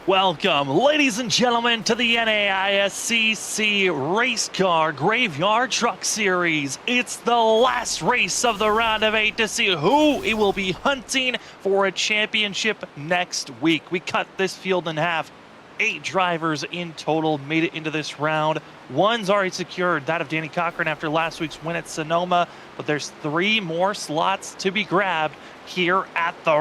Welcome, ladies and gentlemen, to the NAISCC Race Car Graveyard Truck Series. It's the last race of the round of 8 to see who it will be hunting for a championship next week. We cut this field in half. 8 drivers in total made it into this round. One's already secured, that of Danny Cochran after last week's win at Sonoma, but there's 3 more slots to be grabbed here at the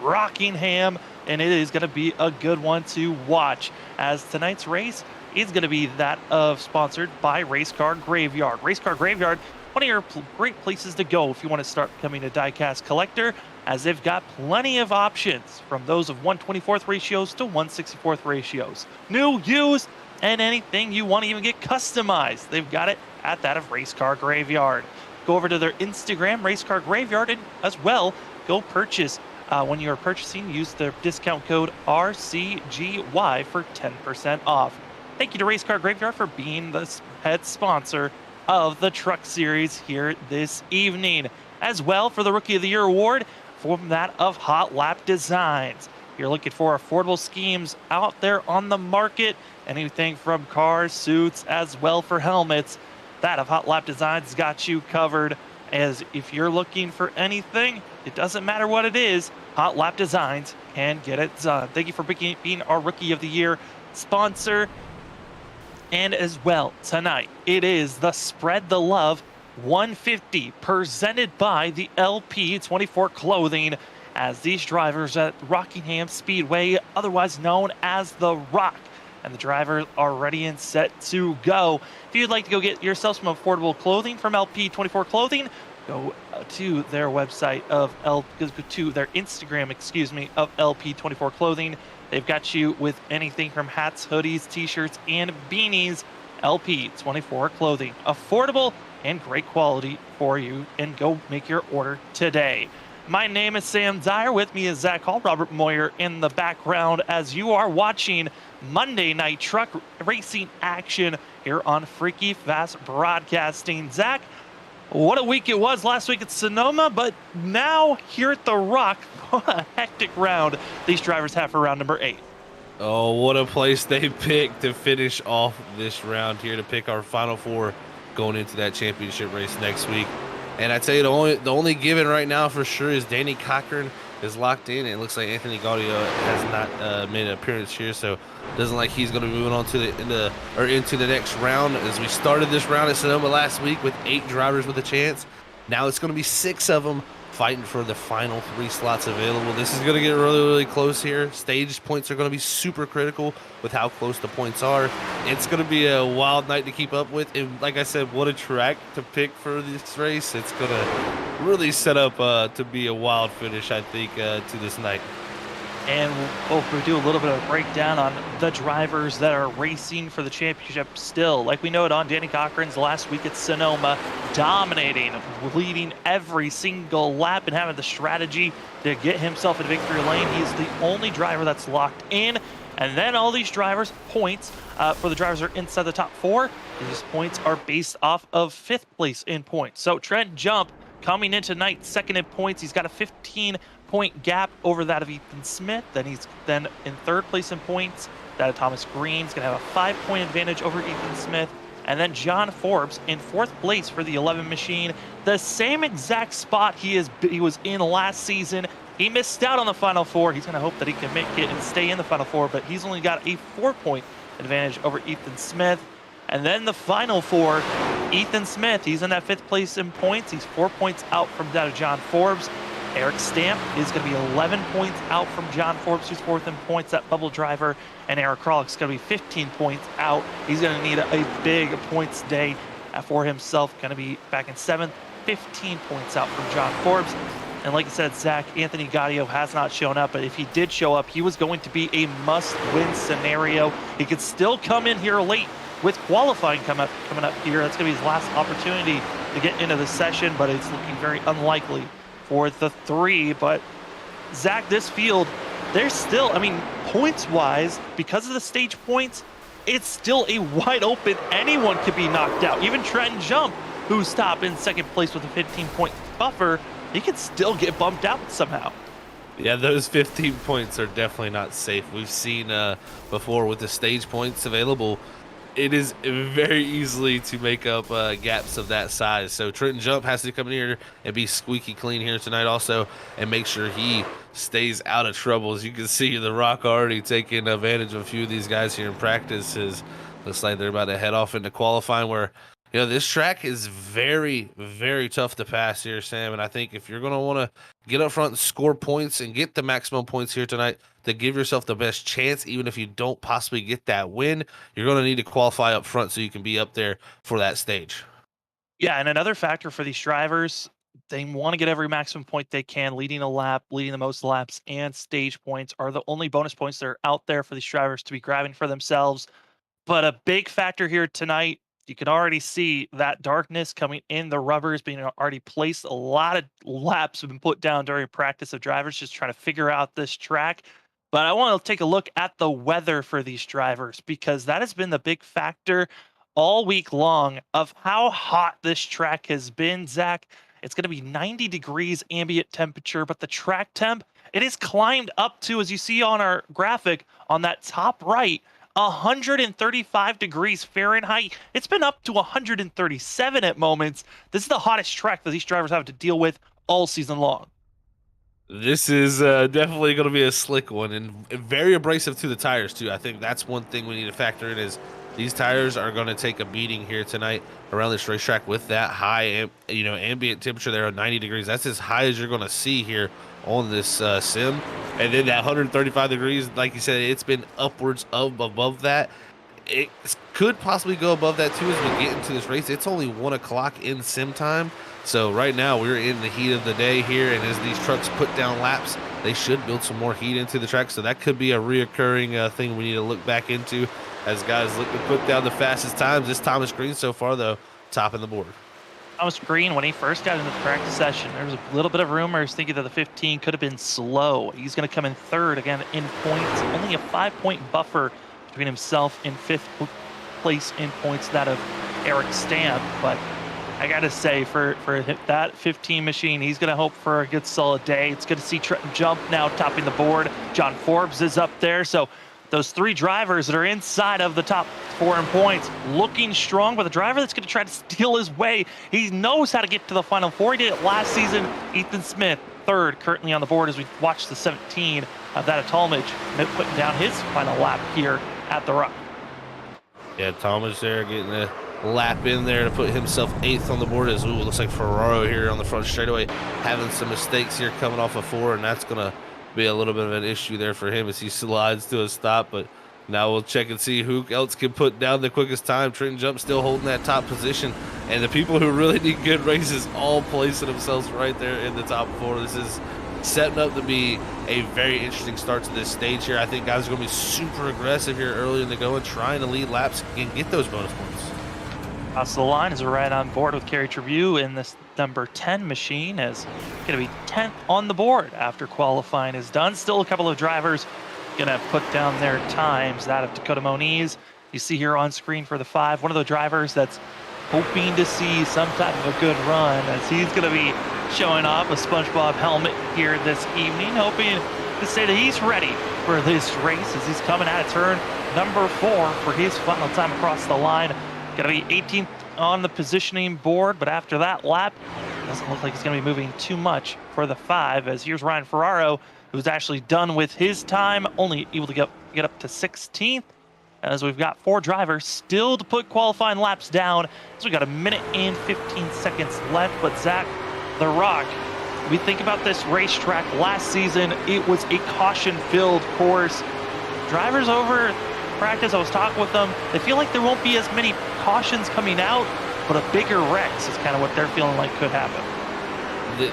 Rockingham. And it is going to be a good one to watch, as tonight's race is going to be that of sponsored by Race Car Graveyard. Race Car Graveyard, one of your great places to go if you want to start becoming a diecast collector, as they've got plenty of options from those of 1/24th ratios to 1/64th ratios. New, used, and anything you want to even get customized. They've got it at that of Race Car Graveyard. Go over to their Instagram, Race Car Graveyard, and as well, go purchase. When you are purchasing, use the discount code RCGY for 10% off. Thank you to Race Car Graveyard for being the head sponsor of the Truck Series here this evening. As well, for the Rookie of the Year award, from that of Hot Lap Designs. You're looking for affordable schemes out there on the market, anything from cars, suits, as well for helmets. That of Hot Lap Designs got you covered. As if you're looking for anything, it doesn't matter what it is, Hot Lap Designs can get it done. Thank you for being our Rookie of the Year sponsor. And as well, tonight, it is the Spread the Love 150 presented by the LP24 Clothing, as these drivers at Rockingham Speedway, otherwise known as the Rock, and the drivers are ready and set to go. If you'd like to go get yourself some affordable clothing from LP24 Clothing, go to their website go to their Instagram, of LP24 Clothing. They've got you with anything from hats, hoodies, t-shirts, and beanies. LP24 Clothing, affordable and great quality for you, and go make your order today. My name is Sam Dyer. With me is Zach Hall, Robert Moyer in the background, as you are watching Monday Night Truck Racing action here on Freaky Fast Broadcasting. Zach, what a week it was last week at Sonoma, but now here at the Rock, what a hectic round these drivers have for round number 8. Oh, what a place they picked to finish off this round here, to pick our final 4 going into that championship race next week. And I tell you, the only given right now for sure is Danny Cochran is locked in. It looks like Anthony Gaudio has not made an appearance here, so it doesn't like he's going to be moving on to into the next round. As we started this round at Sonoma last week with 8 drivers with a chance, now it's going to be 6 of them fighting for the final 3 slots available. This is going to get really, really close here. Stage points are going to be super critical with how close the points are. It's going to be a wild night to keep up with. And like I said, what a track to pick for this race. It's going to really set up to be a wild finish, I think, to this night. And we'll do a little bit of a breakdown on the drivers that are racing for the championship still. Like we know it on Danny Cochran's last week at Sonoma, dominating, leading every single lap and having the strategy to get himself in victory lane. He's the only driver that's locked in. And then all these drivers' points for the drivers that are inside the top 4, these points are based off of 5th place in points. So Trent Jump coming in tonight, 2nd in points. He's got a 15-point gap over that of Ethan Smith. Then he's in 3rd place in points. That of Thomas Green's going to have a 5-point advantage over Ethan Smith. And then John Forbes in 4th place for the 11 machine. The same exact spot he was in last season. He missed out on the Final 4. He's going to hope that he can make it and stay in the Final 4, but he's only got a 4-point advantage over Ethan Smith. And then the Final 4, Ethan Smith, he's in that 5th place in points. He's 4 points out from that of John Forbes. Eric Stamp is going to be 11 points out from John Forbes, who's 4th in points, that bubble driver. And Eric Kralik going to be 15 points out. He's going to need a big points day for himself. Going to be back in 7th, 15 points out from John Forbes. And like I said, Zach, Anthony Gaudio has not shown up, but if he did show up, he was going to be a must-win scenario. He could still come in here late with qualifying coming up here. That's going to be his last opportunity to get into the session, but it's looking very unlikely for the 3. But Zach, this field, there's still, points-wise, because of the stage points, it's still a wide open. Anyone could be knocked out. Even Trenton Jump, who's stopped in 2nd place with a 15-point buffer, he could still get bumped out somehow. Yeah, those 15 points are definitely not safe. We've seen before with the stage points available, it is very easily to make up gaps of that size. So Trenton Jump has to come in here and be squeaky clean here tonight also and make sure he stays out of trouble. As you can see, the Rock already taking advantage of a few of these guys here in practices. Looks like they're about to head off into qualifying where, this track is very, very tough to pass here, Sam. And I think if you're going to want to get up front and score points and get the maximum points here tonight to give yourself the best chance, even if you don't possibly get that win, you're going to need to qualify up front so you can be up there for that stage. Yeah, and another factor for these drivers, they want to get every maximum point they can, leading a lap, leading the most laps, and stage points are the only bonus points that are out there for these drivers to be grabbing for themselves. But a big factor here tonight, you can already see that darkness coming in. The rubbers being already placed. A lot of laps have been put down during practice of drivers just trying to figure out this track. But I want to take a look at the weather for these drivers because that has been the big factor all week long of how hot this track has been, Zach. It's going to be 90 degrees ambient temperature, but the track temp, it has climbed up to, as you see on our graphic on that top right, 135 degrees Fahrenheit. It's been up to 137 at moments. This is the hottest track that these drivers have to deal with all season long. This is definitely going to be a slick one and very abrasive to the tires too. I think that's one thing we need to factor in is these tires are going to take a beating here tonight around this racetrack with that high, ambient temperature there of 90 degrees. That's as high as you're going to see here on this sim. And then that 135 degrees, like you said, it's been upwards of above that. It could possibly go above that too as we get into this race. It's only 1 o'clock in sim time. So right now we're in the heat of the day here, and as these trucks put down laps, they should build some more heat into the track. So that could be a reoccurring thing we need to look back into as guys look to put down the fastest times. This Thomas Green so far, though, topping the board. Thomas Green, when he first got into the practice session, there was a little bit of rumors thinking that the 15 could have been slow. He's going to come in third again in points, only a 5-point buffer between himself and fifth place in points, that of Eric Stamp. But I got to say, for that 15 machine, he's going to hope for a good solid day. It's good to see Trenton Jump now topping the board. John Forbes is up there. So those three drivers that are inside of the top 4 in points looking strong, but the driver that's going to try to steal his way, he knows how to get to the Final Four. He did it last season. Ethan Smith, third, currently on the board as we watch the 17 of that of Talmadge putting down his final lap here at the Rock. Yeah, Talmadge there getting a lap in there to put himself 8th on the board as looks like Ferraro here on the front straightaway having some mistakes here coming off of 4, and that's going to be a little bit of an issue there for him as he slides to a stop. But now we'll check and see who else can put down the quickest time. Trenton Jump still holding that top position, and the people who really need good races all placing themselves right there in the top 4. This is setting up to be a very interesting start to this stage here. I think guys are going to be super aggressive here early in the go and trying to lead laps and get those bonus points. Across the line is right on board with Kerry Tribune in this number 10 machine, is going to be 10th on the board after qualifying is done. Still a couple of drivers going to put down their times. That of Dakota Moniz, you see here on screen for the 5, one of the drivers that's hoping to see some type of a good run as he's going to be showing off a SpongeBob helmet here this evening, hoping to say that he's ready for this race as he's coming out of turn number 4 for his final time across the line. Going to be 18th on the positioning board, but after that lap, doesn't look like he's going to be moving too much for the 5, as here's Ryan Ferraro, who's actually done with his time, only able to get up to 16th, as we've got 4 drivers still to put qualifying laps down. So we got 1 minute and 15 seconds left. But Zach, the Rock, we think about this racetrack last season, it was a caution-filled course. Drivers over practice, I was talking with them, they feel like there won't be as many cautions coming out, but a bigger wrecks is kind of what they're feeling like could happen.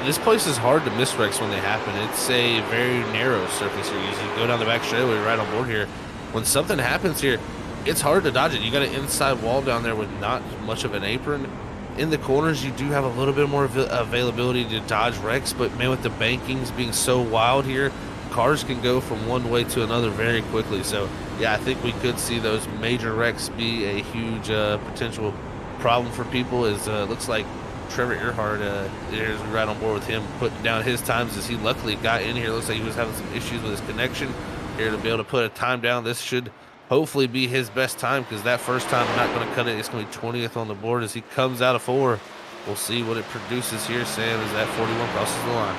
This place is hard to miss wrecks when they happen. It's a very narrow surface here. You go down the back straightaway right on board here. When something happens here, it's hard to dodge it. You got an inside wall down there with not much of an apron. In the corners, you do have a little bit more availability to dodge wrecks, but man, with the bankings being so wild here, cars can go from one way to another very quickly. So yeah, I think we could see those major wrecks be a huge potential problem for people. As looks like Trevor Earhart is right on board with him, putting down his times as he luckily got in here. Looks like he was having some issues with his connection here to be able to put a time down. This should hopefully be his best time because that first time not going to cut it. It's going to be 20th on the board as he comes out of 4. We'll see what it produces here, Sam, as that 41 crosses the line.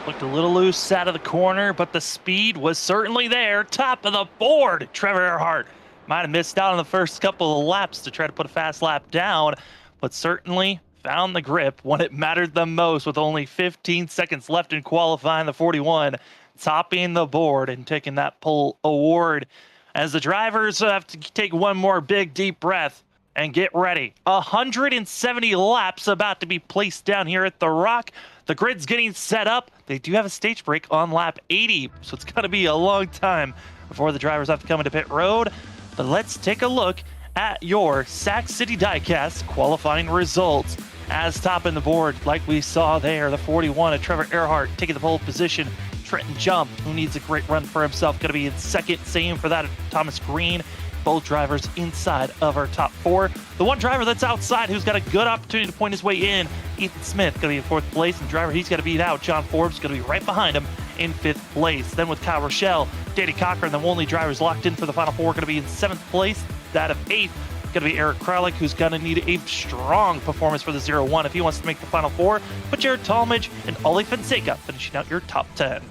Looked a little loose out of the corner, but the speed was certainly there. Top of the board, Trevor Earhart might have missed out on the first couple of laps to try to put a fast lap down, but certainly found the grip when it mattered the most with only 15 seconds left in qualifying. The 41 topping the board and taking that pole award as the drivers have to take one more big deep breath and get ready. 170 laps about to be placed down here at the Rock. The grid's getting set up. They do have a stage break on lap 80, so it's going to be a long time before the drivers have to come into pit road. But let's take a look at your Sac City Diecast qualifying results. As top in the board, like we saw there, the 41 of Trevor Earhart taking the pole position. Trenton Jump, who needs a great run for himself, going to be in second. Same for that of Thomas Green. Both drivers inside of our top 4. The one driver that's outside who's got a good opportunity to point his way in, Ethan Smith, going to be in 4th place. And the driver he's got to beat out, John Forbes, going to be right behind him in 5th place. Then with Kyle Rochelle, Danny Cochran, the only drivers locked in for the final 4, going to be in 7th place. That of 8th, going to be Eric Kralik, who's going to need a strong performance for the 0-1 if he wants to make the final 4. But Jared Talmadge and Ollie Fonseca finishing out your top 10.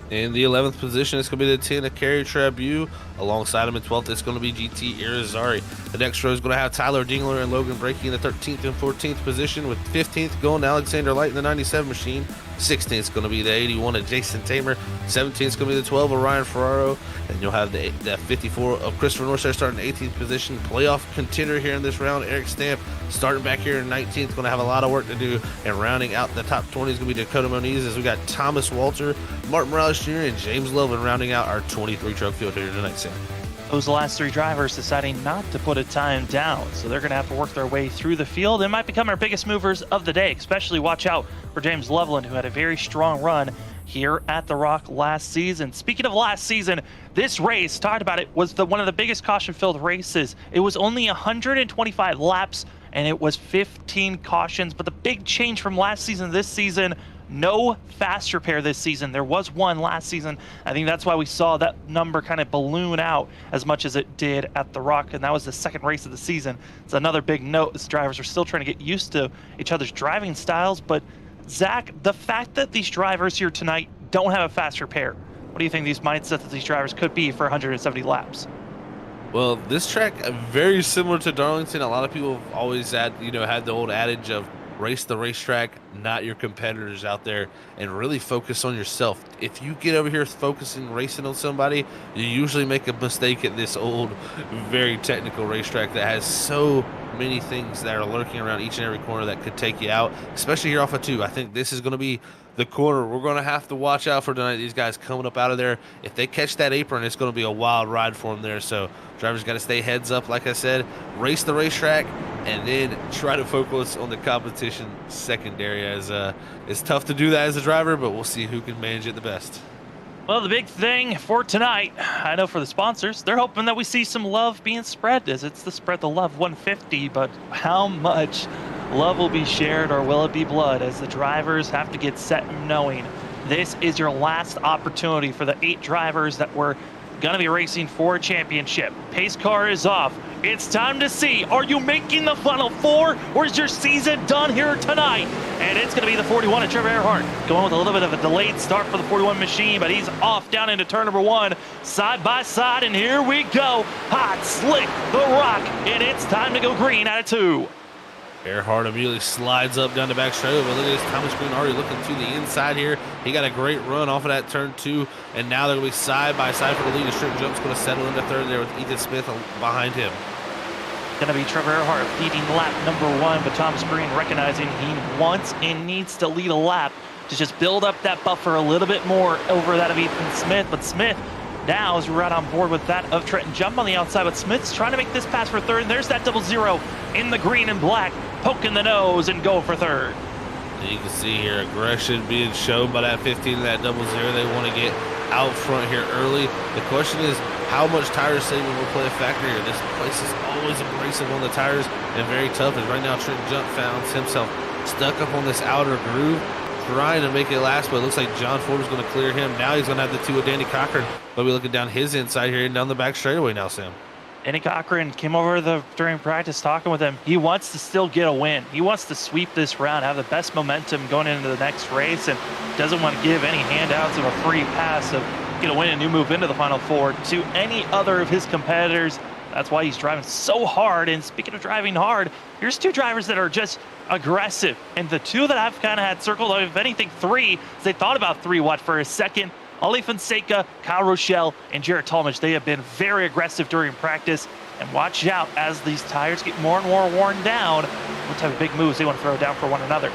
In the 11th position, it's going to be the 10 of Kerry Trabu. Alongside him in 12th, it's going to be GT Irizarry. The next row is going to have Tyler Dingler and Logan Breaking in the 13th and 14th position, with 15th going to Alexander Light in the 97 machine. 16th is going to be the 81 of Jason Tamer. 17th is going to be the 12 of Ryan Ferraro. And you'll have the 54 of Christopher Northstar starting 18th position. Playoff contender here in this round, Eric Stamp starting back here in 19th. Going to have a lot of work to do. And rounding out the top 20 is going to be Dakota Moniz, as we got Thomas Walter, Martin Morales Jr., and James Lovin rounding out our 23 truck field here tonight, Sam. Those last 3 drivers deciding not to put a time down, so they're going to have to work their way through the field. It might become our biggest movers of the day, especially watch out for James Loveland, who had a very strong run here at the Rock last season. Speaking of last season, this race, talked about it, was one of the biggest caution-filled races. It was only 125 laps, and it was 15 cautions, but the big change from last season to this season, no fast repair this season. There was one last season. I think that's why we saw that number kind of balloon out as much as it did at the Rock, and that was the second race of the season. It's another big note. These drivers are still trying to get used to each other's driving styles, but Zach, the fact that these drivers here tonight don't have a fast repair, what do you think these mindsets that these drivers could be for 170 laps? Well, this track, very similar to Darlington. A lot of people have always had the old adage of race the racetrack, not your competitors out there, and really focus on yourself. If you get over here focusing, racing on somebody, you usually make a mistake at this old, very technical racetrack that has so many things that are lurking around each and every corner that could take you out, especially here off of 2. I think this is going to be the corner we're going to have to watch out for tonight. These guys coming up out of there, if they catch that apron, it's going to be a wild ride for them there. So drivers got to stay heads up, like I said, race the racetrack, and then try to focus on the competition secondary, as it's tough to do that as a driver, but we'll see who can manage it the best. Well, the big thing for tonight, I know for the sponsors, they're hoping that we see some love being spread, as it's the Spread the Love 150, but how much love will be shared, or will it be blood, as the drivers have to get set knowing this is your last opportunity for the 8 drivers that were going to be racing for a championship. Pace car is off. It's time to see, are you making the final 4, or is your season done here tonight? And it's going to be the 41 of Trevor Earhart, going with a little bit of a delayed start for the 41 machine, but he's off down into turn number 1, side by side, and here we go. Hot, slick, the Rock, and it's time to go green out of 2. Earhart immediately slides up down the back straight, but look at this, Thomas Green already looking to the inside here. He got a great run off of that turn 2, and now they're going to be side by side for the lead. The strip jump's going to settle into 3rd there with Ethan Smith behind him. Going to be Trevor Earhart leading lap number 1, but Thomas Green recognizing he wants and needs to lead a lap to just build up that buffer a little bit more over that of Ethan Smith. But Smith now is right on board with that of Trenton Jump on the outside, but Smith's trying to make this pass for 3rd, and there's that 00 in the green and black, poking the nose and go for 3rd. You can see here aggression being shown by that 15 and that 00. They want to get out front here early. The question is, how much tire saving will play a factor here? This place is always abrasive on the tires and very tough, as right now Trenton Jump finds himself stuck up on this outer groove, trying to make it last, but it looks like John Forbes is going to clear him. Now he's going to have the two of Danny Cochran. But we're looking down his inside here and down the back straightaway now, Sam. Danny Cochran came over during practice talking with him. He wants to still get a win. He wants to sweep this round, have the best momentum going into the next race, and doesn't want to give any handouts of a free pass of get a win and you move into the Final Four to any other of his competitors. That's why he's driving so hard. And speaking of driving hard, here's two drivers that are just aggressive. And the two that I've kind of had circled, if anything, three, they thought about three, for a second. Ali Fonseca, Kyle Rochelle, and Jared Talmadge, they have been very aggressive during practice. And watch out as these tires get more and more worn down, what type of big moves they want to throw down for one another.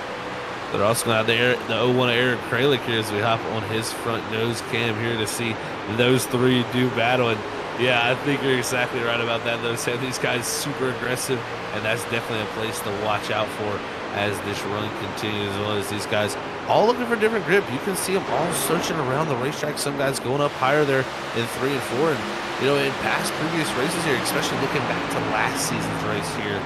They're also going to have the 01 Eric Kralik here as we hop on his front nose cam here to see those three do battle. And yeah, I think you're exactly right about that, though, Sam. These guys super aggressive, and that's definitely a place to watch out for as this run continues, as well as these guys all looking for different grip. You can see them all searching around the racetrack. Some guys going up higher there in 3 and 4. And, in past previous races here, especially looking back to last season's race here,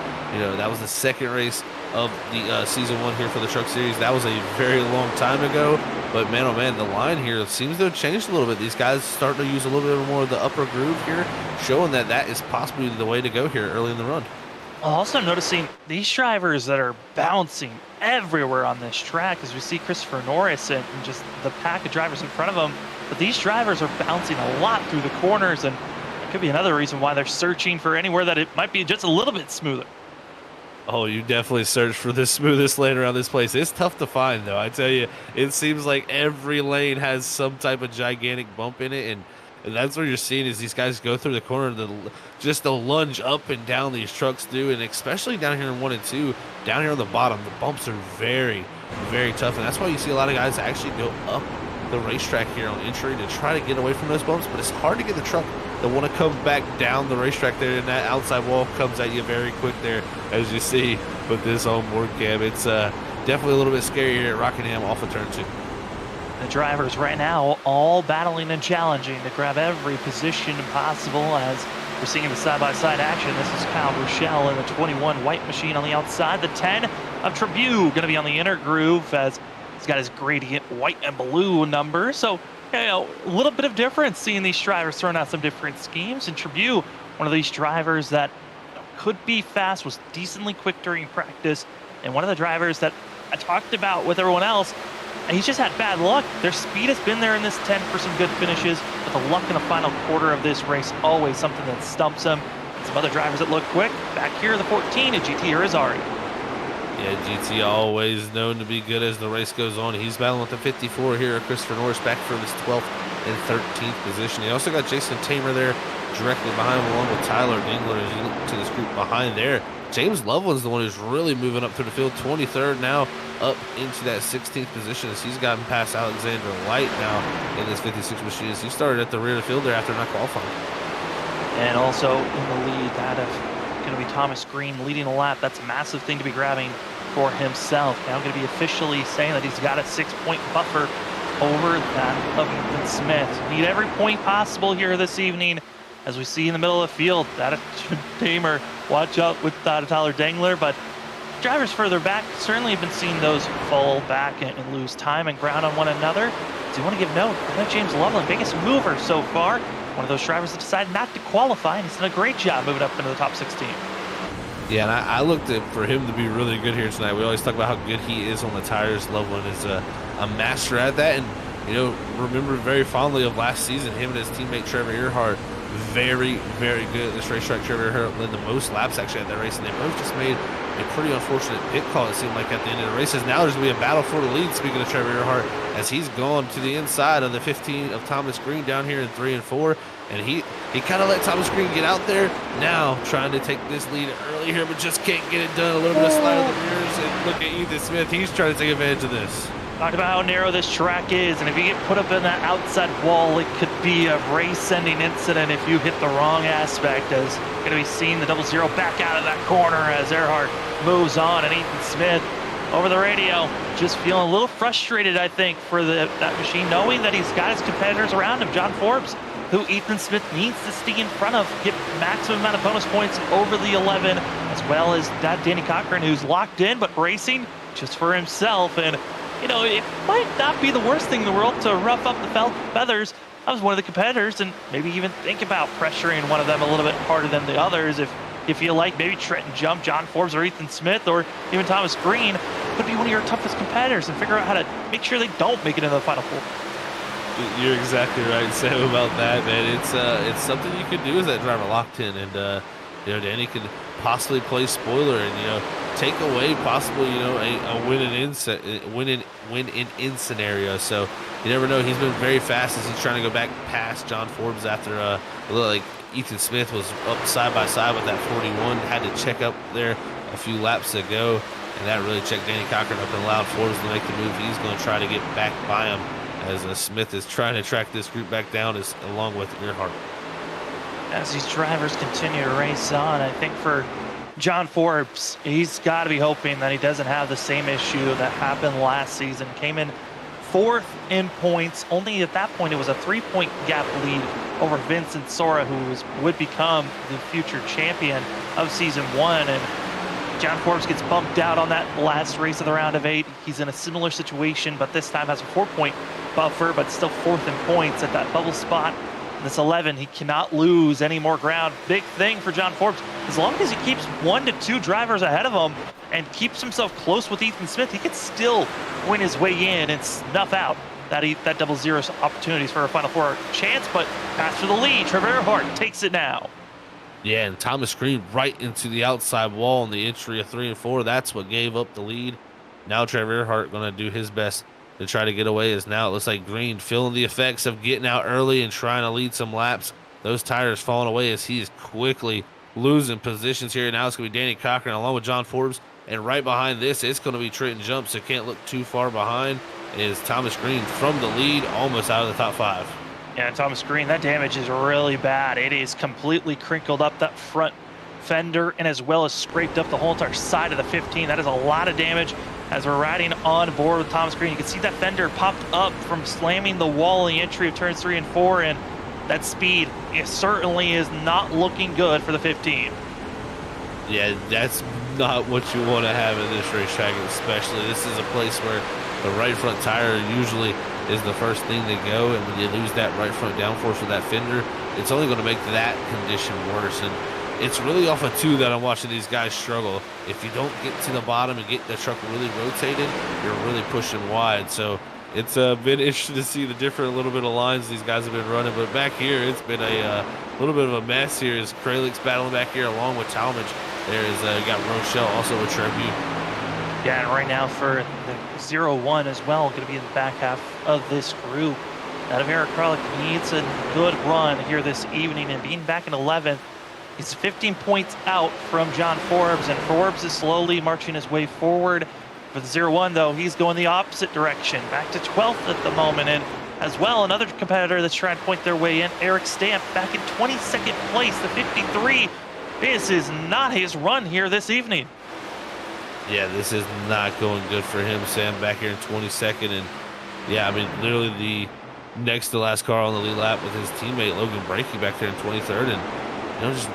that was the second race of the season 1 here for the Truck Series. That was a very long time ago. But, man, oh, man, the line here seems to have changed a little bit. These guys starting to use a little bit more of the upper groove here, showing that is possibly the way to go here early in the run. Also noticing these drivers that are bouncing everywhere on this track, as we see Christopher Norris and just the pack of drivers in front of them. But these drivers are bouncing a lot through the corners, and it could be another reason why they're searching for anywhere that it might be just a little bit smoother. Oh, you definitely search for the smoothest lane around this place. It's tough to find, though. I tell you, it seems like every lane has some type of gigantic bump in it, and that's what you're seeing is these guys go through the corner, just the lunge up and down these trucks do, and especially down here in 1 and 2, down here on the bottom, the bumps are very, very tough, and that's why you see a lot of guys actually go up the racetrack here on entry to try to get away from those bumps, but it's hard to get the truck to want to come back down the racetrack there, and that outside wall comes at you very quick there, as you see with this onboard cam. It's definitely a little bit scary here at Rockingham off of turn 2. The drivers right now all battling and challenging to grab every position possible as we're seeing the side-by-side action. This is Kyle Rochelle in the 21 white machine on the outside. The 10 of Tribune going to be on the inner groove as he's got his gradient white and blue number. So, a little bit of difference seeing these drivers throwing out some different schemes. And Tribune, one of these drivers that could be fast, was decently quick during practice. And one of the drivers that I talked about with everyone else, and he's just had bad luck. Their speed has been there in this 10 for some good finishes, but the luck in the final quarter of this race, always something that stumps them. Some other drivers that look quick. Back here, the 14 of GT Irizarry. Yeah, GT always known to be good as the race goes on. He's battling with the 54 here. Christopher Norris back for this 12th and 13th position. He also got Jason Tamer there directly behind him, along with Tyler Dingler as you look to this group behind there. James Loveland's the one who's really moving up through the field, 23rd now, up into that 16th position as he's gotten past Alexander Light now in this 56 machine. He started at the rear of the field there after not qualifying. And also in the lead, that of going to be Thomas Green leading the lap. That's a massive thing to be grabbing for himself. Now going to be officially saying that he's got a 6-point buffer over that of Ethan Smith. Need every point possible here this evening. As we see in the middle of the field, that Tamer, watch out with Tyler Dangler, but drivers further back certainly have been seeing those fall back and lose time and ground on one another. So you want to give note, I know James Loveland, biggest mover so far, one of those drivers that decided not to qualify, and he's done a great job moving up into the top 16. Yeah, and I looked for him to be really good here tonight. We always talk about how good he is on the tires. Loveland is a master at that, and remember very fondly of last season, him and his teammate Trevor Earhart, very, very good at this racetrack. Trevor Earhart led the most laps actually at that race, and they both just made a pretty unfortunate pit call, it seemed like, at the end of the races. Now there's going to be a battle for the lead, speaking of Trevor Earhart, as he's gone to the inside of the 15 of Thomas Green down here in 3 and 4. And he kind of let Thomas Green get out there. Now trying to take this lead early here, but just can't get it done. A little bit of slide of the rears, and look at Ethan Smith. He's trying to take advantage of this. Talked about how narrow this track is, and if you get put up in that outside wall, it could be a race-ending incident if you hit the wrong aspect. As going to be seeing the 00 back out of that corner as Earhart moves on, and Ethan Smith over the radio just feeling a little frustrated, I think, for that machine, knowing that he's got his competitors around him. John Forbes, who Ethan Smith needs to stay in front of, get maximum amount of bonus points over the 11, as well as that Danny Cochran, who's locked in but racing just for himself. And, you know, it might not be the worst thing in the world to rough up the feathers. I was one of the competitors, and maybe even think about pressuring one of them a little bit harder than the others. If you feel like maybe Trenton Jump, John Forbes, or Ethan Smith, or even Thomas Green could be one of your toughest competitors, and figure out how to make sure they don't make it into the Final Four. You're exactly right, Sam, about that, man. It's something you could do as that driver locked in, and you know, Danny could possibly play spoiler and, you know, take away possibly, you know, a win-in scenario. So you never know. He's been very fast as he's trying to go back past John Forbes after like Ethan Smith was up side by side with that 41, had to check up there a few laps ago, and that really checked Danny Cochran up and allowed Forbes to make the move. He's going to try to get back by him as Smith is trying to track this group back down along with Earhart. As these drivers continue to race on, I think for John Forbes, he's got to be hoping that he doesn't have the same issue that happened last season. Came in 4th in points. Only at that point, it was a 3-point gap lead over Vincent Sora, who would become the future champion of Season 1. And John Forbes gets bumped out on that last race of the round of 8. He's in a similar situation, but this time has a 4-point buffer, but still 4th in points at that bubble spot. This 11, he cannot lose any more ground. Big thing for John Forbes. As long as he keeps 1 to 2 drivers ahead of him and keeps himself close with Ethan Smith, he could still win his way in and snuff out that double zero opportunities for a Final Four chance. But pass for the lead. Trevor Earhart takes it now. Yeah, and Thomas Green right into the outside wall in the entry of 3 and 4. That's what gave up the lead. Now Trevor Earhart going to do his best to try to get away, as now it looks like Green feeling the effects of getting out early and trying to lead some laps. Those tires falling away as he is quickly losing positions here. Now it's going to be Danny Cochran along with John Forbes. And right behind this, it's going to be Trenton Jump, so can't look too far behind, is Thomas Green from the lead, almost out of the top 5. Yeah, Thomas Green, that damage is really bad. It is completely crinkled up that front fender and as well as scraped up the whole entire side of the 15. That is a lot of damage. As we're riding on board with Thomas Green, you can see that fender popped up from slamming the wall in the entry of turns 3 and 4, and that speed, it certainly is not looking good for the 15. Yeah, that's not what you want to have in this racetrack, especially. This is a place where the right front tire usually is the first thing to go, and when you lose that right front downforce with that fender, it's only going to make that condition worse. And it's really off of 2 that I'm watching these guys struggle. If you don't get to the bottom and get the truck really rotated, you're really pushing wide. So it's been interesting to see the different little bit of lines these guys have been running. But back here, it's been a little bit of a mess here as Kralik's battling back here along with Talmadge. There's got Rochelle also with Tribute. Yeah, and right now for the 0-1 as well, going to be in the back half of this group. Out of Eric Kralik needs a good run here this evening, and being back in 11th, he's 15 points out from John Forbes, and Forbes is slowly marching his way forward. For the 0-1, though, he's going the opposite direction, back to 12th at the moment. And as well, another competitor that's trying to point their way in, Eric Stamp, back in 22nd place, the 53. This is not his run here this evening. Yeah, this is not going good for him, Sam, back here in 22nd. And, yeah, I mean, literally the next to last car on the lead lap with his teammate Logan Brakey back there in 23rd. And, you know, just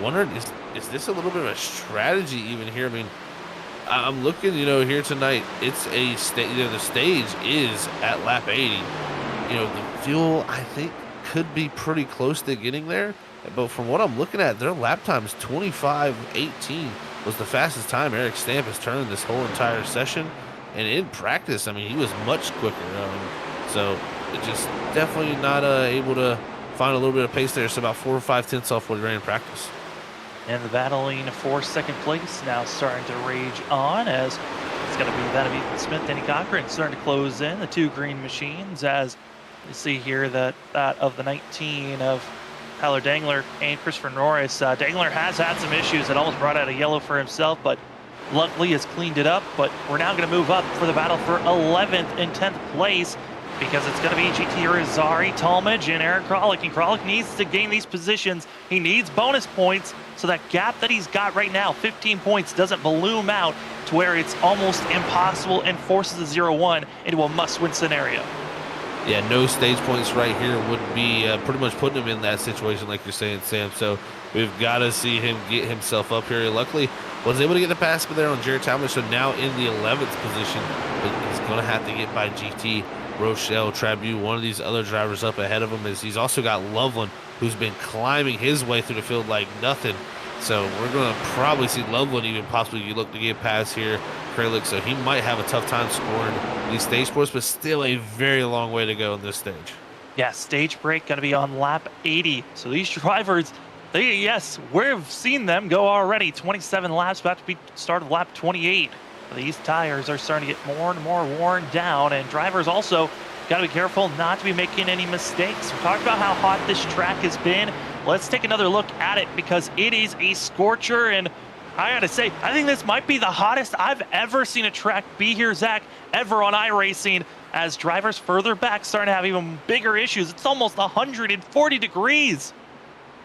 wondering, is this a little bit of a strategy even here? I mean, I'm looking, here tonight, it's a the stage is at lap 80. The fuel, I think, could be pretty close to getting there. But from what I'm looking at, their lap time is 25:18 was the fastest time Eric Stamp has turned this whole entire session. And in practice, I mean, he was much quicker. So it's just definitely not able to find a little bit of pace there. So about 4 or 5 tenths off what he ran in practice. And the battling for second place now starting to rage on, as it's going to be that of Ethan Smith, Danny Cochran starting to close in the 2 green machines, as you see here that of the 19 of Tyler Dangler and Christopher Norris. Dangler has had some issues that almost brought out a yellow for himself, but luckily has cleaned it up. But we're now going to move up for the battle for 11th and 10th place, because it's going to be GT Rosari, Talmadge, and Eric Kralik. And Kralik needs to gain these positions. He needs bonus points, so that gap that he's got right now, 15 points, doesn't balloon out to where it's almost impossible and forces the 0-1 into a must-win scenario. Yeah, no stage points right here would be pretty much putting him in that situation, like you're saying, Sam. So we've got to see him get himself up here. Luckily, was able to get the pass there on Jared Talmadge, so now in the 11th position, but he's going to have to get by GT, Rochelle, Trabu, one of these other drivers up ahead of him. As he's also got Loveland, who's been climbing his way through the field like nothing. So we're going to probably see Loveland even possibly look to get past here, Kralik, so he might have a tough time scoring these stage points, but still a very long way to go in this stage. Yeah, stage break going to be on lap 80. So these drivers, yes, we've seen them go already. 27 laps, about to be start of lap 28. These tires are starting to get more and more worn down, and drivers also got to be careful not to be making any mistakes. We talked about how hot this track has been. Let's take another look at it because it is a scorcher, and I gotta say, I think this might be the hottest I've ever seen a track be here, Zach, ever on iRacing, as drivers further back starting to have even bigger issues. It's almost 140 degrees.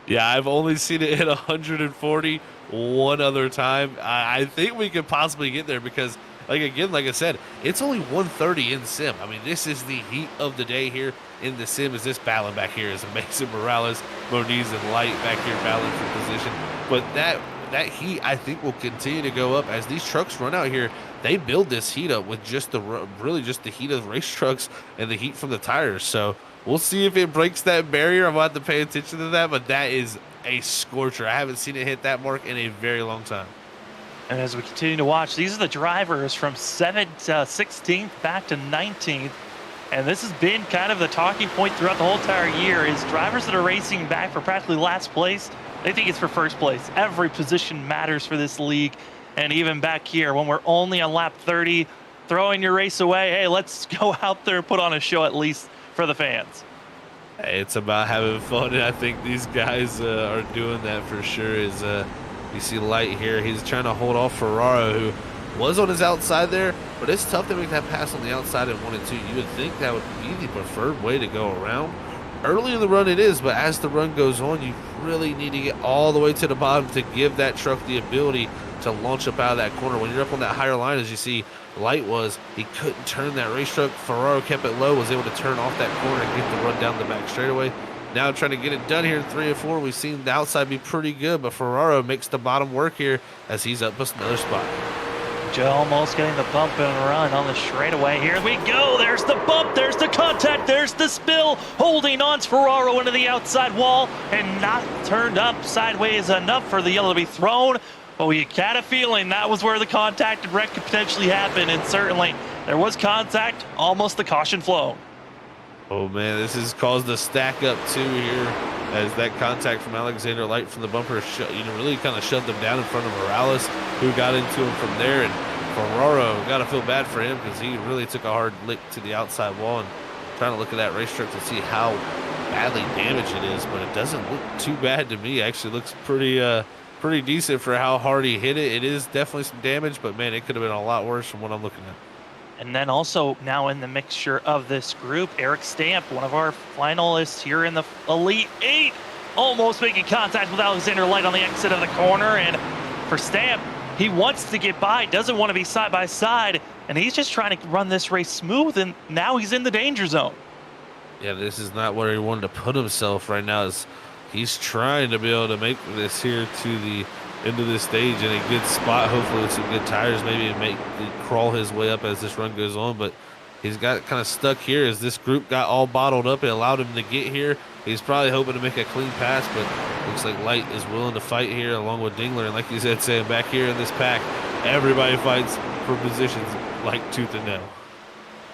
Yeah, I've only seen it hit 140 one other time. I think we could possibly get there because, like I said, it's only 130 in sim. I mean, this is the heat of the day here in the sim. Is this battling back here is Mason Morales, Moniz, and Light back here battling for position. But that heat, I think, will continue to go up as these trucks run out here. They build this heat up with just the heat of race trucks and the heat from the tires. So we'll see if it breaks that barrier. I'm going to have to pay attention to that, but that is a scorcher. I haven't seen it hit that mark in a very long time. And as we continue to watch, these are the drivers from 16th back to 19th. And this has been kind of the talking point throughout the whole entire year is drivers that are racing back for practically last place, they think it's for first place. Every position matters for this league. And even back here, when we're only on lap 30, throwing your race away, hey, let's go out there and put on a show at least for the fans. It's about having fun, and I think these guys are doing that for sure. You see Light here. He's trying to hold off Ferraro, who was on his outside there, but it's tough to make that pass on the outside in 1 and 2. You would think that would be the preferred way to go around. Early in the run it is, but as the run goes on, you really need to get all the way to the bottom to give that truck the ability to launch up out of that corner. When you're up on that higher line, as you see Light was, he couldn't turn that race truck. Ferraro kept it low, was able to turn off that corner and get the run down the back straightaway. Now trying to get it done here in 3 and 4. We've seen the outside be pretty good, but Ferraro makes the bottom work here as he's up us another spot. Joe almost getting the bump and run on the straightaway. Here we go. There's the bump. There's the contact. There's the spill. Holding on to Ferraro into the outside wall and not turned up sideways enough for the yellow to be thrown. But we had a feeling that was where the contact and wreck could potentially happen. And certainly there was contact, almost the caution flow. Oh man, this has caused a stack up too here as that contact from Alexander Light from the bumper, really kind of shoved him down in front of Morales, who got into him from there. And Ferraro, got to feel bad for him because he really took a hard lick to the outside wall. And trying to look at that racetrack to see how badly damaged it is, but it doesn't look too bad to me. Actually looks pretty decent for how hard he hit it. It is definitely some damage, but man, it could have been a lot worse from what I'm looking at. And then also now in the mixture of this group, Eric Stamp, one of our finalists here in the Elite 8, almost making contact with Alexander Light on the exit of the corner. And for Stamp, he wants to get by, doesn't want to be side by side, and he's just trying to run this race smooth, and now he's in the danger zone. Yeah, this is not where he wanted to put himself right now. He's trying to be able to make this here to the into this stage in a good spot, hopefully with some good tires, maybe crawl his way up as this run goes on. But he's got kind of stuck here as this group got all bottled up and allowed him to get here. He's probably hoping to make a clean pass, but looks like Light is willing to fight here along with Dingler. And like you said, Sam, back here in this pack, everybody fights for positions like tooth and nail.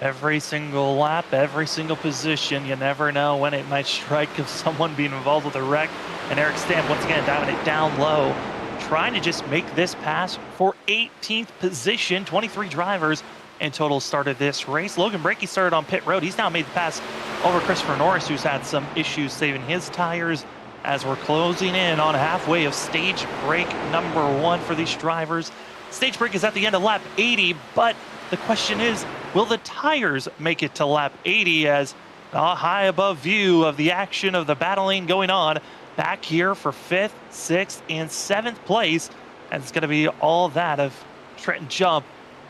Every single lap, every single position, you never know when it might strike of someone being involved with a wreck. And Eric Stamp once again diving it down low, trying to just make this pass for 18th position. 23 drivers in total started this race. Logan Brakey started on pit road. He's now made the pass over Christopher Norris, who's had some issues saving his tires as we're closing in on halfway of stage break number 1 for these drivers. Stage break is at the end of lap 80, but the question is, will the tires make it to lap 80 as a high above view of the action of the battling going on back here for 5th, 6th, and 7th place. And it's going to be all that of Trenton Jump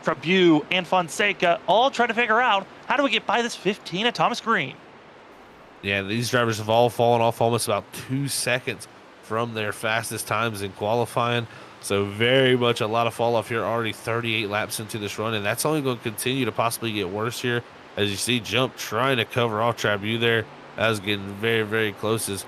Trabue and Fonseca all trying to figure out how do we get by this 15 at Thomas Green. Yeah, these drivers have all fallen off almost about 2 seconds from their fastest times in qualifying. So very much a lot of fall off here, already 38 laps into this run, and that's only going to continue to possibly get worse here. As you see, Jump trying to cover off Trabue there. That was getting very, very close. As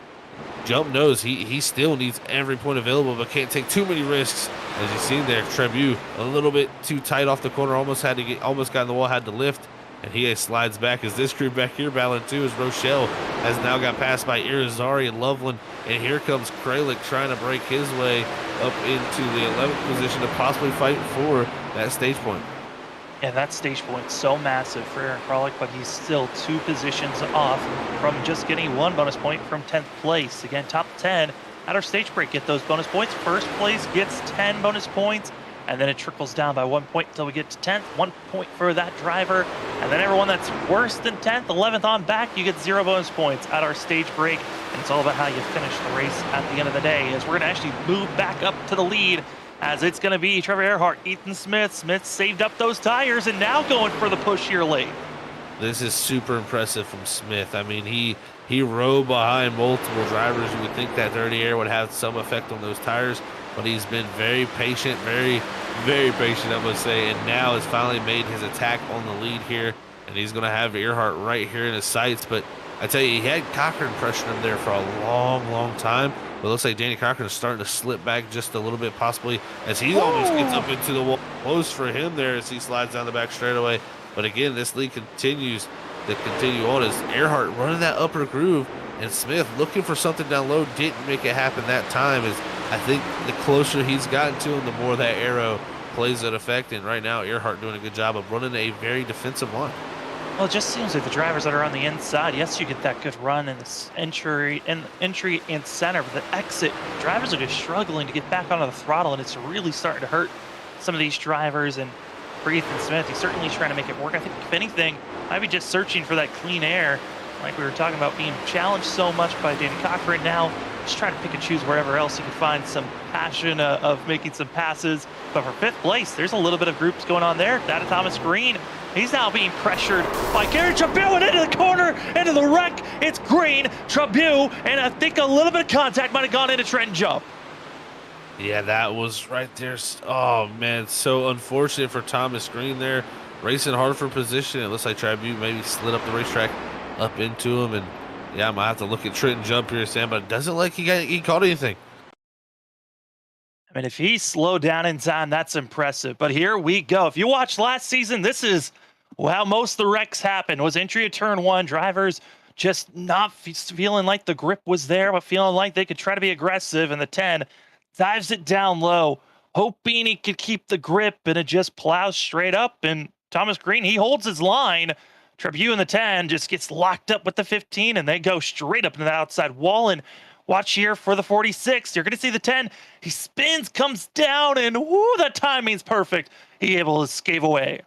Jump knows he still needs every point available, but can't take too many risks. As you see there, Trabue a little bit too tight off the corner, almost got in the wall, had to lift. And he slides back as this group back here battling too, as Rochelle has now got passed by Irizarry and Loveland. And here comes Kralik trying to break his way up into the 11th position to possibly fight for that stage point. And that stage point so massive for Aaron Kralik, but he's still 2 positions off from just getting 1 bonus point from 10th place. Again, top 10 at our stage break get those bonus points. First place gets 10 bonus points. And then it trickles down by 1 point until we get to 10th. 1 point for that driver. And then everyone that's worse than 10th, 11th on back, you get 0 bonus points at our stage break. And it's all about how you finish the race at the end of the day, as we're going to actually move back up to the lead, as it's going to be Trevor Earhart, Ethan Smith. Smith saved up those tires and now going for the push here late. This is super impressive from Smith. I mean, he rode behind multiple drivers. You would think that dirty air would have some effect on those tires, but he's been very patient, very, very patient, I must say, and now has finally made his attack on the lead here, and he's going to have Earhart right here in his sights. But I tell you, he had Cochran pressuring him there for a long, long time, but it looks like Danny Cochran is starting to slip back just a little bit, possibly, as he almost gets up into the wall. Close for him there as he slides down the back straightaway. But again, this lead continues to continue on as Earhart running that upper groove, and Smith looking for something down low, didn't make it happen that time. As I think the closer he's gotten to him, the more that arrow plays an effect. And right now, Earhart doing a good job of running a very defensive line. Well, it just seems like the drivers that are on the inside, yes, you get that good run in this entry and center, but the exit, drivers are just struggling to get back onto the throttle, and it's really starting to hurt some of these drivers. And for Ethan Smith, he's certainly trying to make it work. I think, if anything, might be just searching for that clean air, like we were talking about being challenged so much by Danny Cochran. Now just trying to pick and choose wherever else he can find some passion of making some passes. But for 5th place, there's a little bit of groups going on there. That of Thomas Green, he's now being pressured by Gary Trabue, and into the corner, into the wreck. It's Green, Trabue, and I think a little bit of contact might have gone into Trenton Jump. Yeah, that was right there. Oh, man, so unfortunate for Thomas Green there. Racing hard for position. It looks like Trabue maybe slid up the racetrack up into him. And, yeah, I might have to look at Trenton Jump here, Sam, but it doesn't like he caught anything. I mean, if he slowed down in time, that's impressive. But here we go. If you watched last season, this is how most of the wrecks happened. Was entry at turn 1, drivers just not feeling like the grip was there, but feeling like they could try to be aggressive. And the 10 dives it down low, hoping he could keep the grip, and it just plows straight up. And Thomas Green, he holds his line. Trabue in the 10 just gets locked up with the 15, and they go straight up into the outside wall. And watch here for the 46. You're going to see the 10. He spins, comes down, and whoo, that timing's perfect. He able to escape away.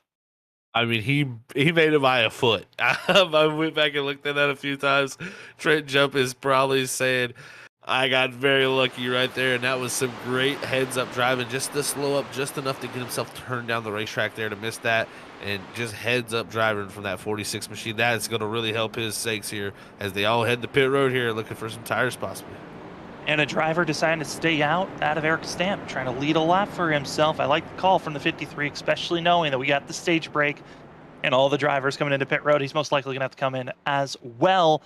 I mean, he made it by a foot. I went back and looked at that a few times. Trent Jump is probably saying, I got very lucky right there, and that was some great heads-up driving, just to slow up just enough to get himself turned down the racetrack there to miss that, and just heads-up driving from that 46 machine. That is going to really help his sakes here as they all head to pit road here looking for some tires possibly. And a driver deciding to stay out of Eric Stamp, trying to lead a lap for himself. I like the call from the 53, especially knowing that we got the stage break and all the drivers coming into pit road. He's most likely going to have to come in as well.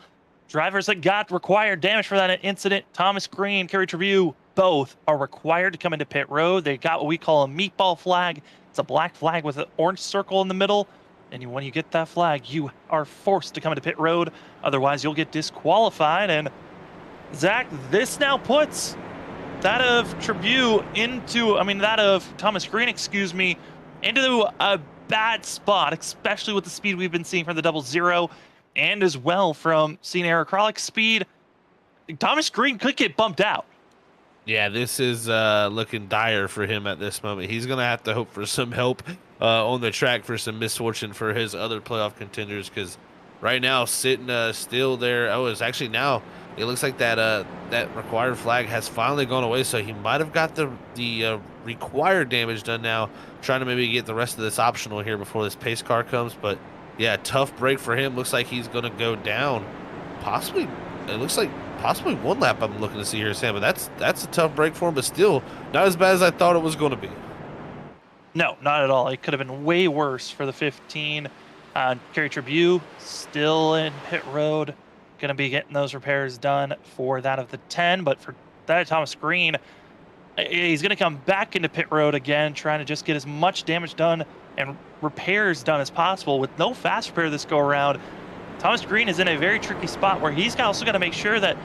Drivers that got required damage for that incident, Thomas Green, Kerry Trabue, both are required to come into pit road. They got what we call a meatball flag. It's a black flag with an orange circle in the middle. And when you get that flag, you are forced to come into pit road. Otherwise, you'll get disqualified. And Zach, this now puts that of Trabue that of Thomas Green, into a bad spot, especially with the speed we've been seeing from the 00, and as well from seeing Eric Kralik's speed. Thomas Green could get bumped out. Yeah, this is looking dire for him at this moment. He's going to have to hope for some help on the track for some misfortune for his other playoff contenders, because right now sitting still there. Oh, it's actually now it looks like that that required flag has finally gone away, so he might have got the required damage done now, trying to maybe get the rest of this optional here before this pace car comes. But yeah, tough break for him. Looks like he's going to go down. Possibly, it looks like possibly one lap I'm looking to see here, Sam. But that's a tough break for him, but still not as bad as I thought it was going to be. No, not at all. It could have been way worse for the 15. Kerry Tribune still in pit road. Going to be getting those repairs done for that of the 10. But for that of Thomas Green, he's going to come back into pit road again, trying to just get as much damage done and repairs done as possible. With no fast repair this go around, Thomas Green is in a very tricky spot where he's also got to make sure that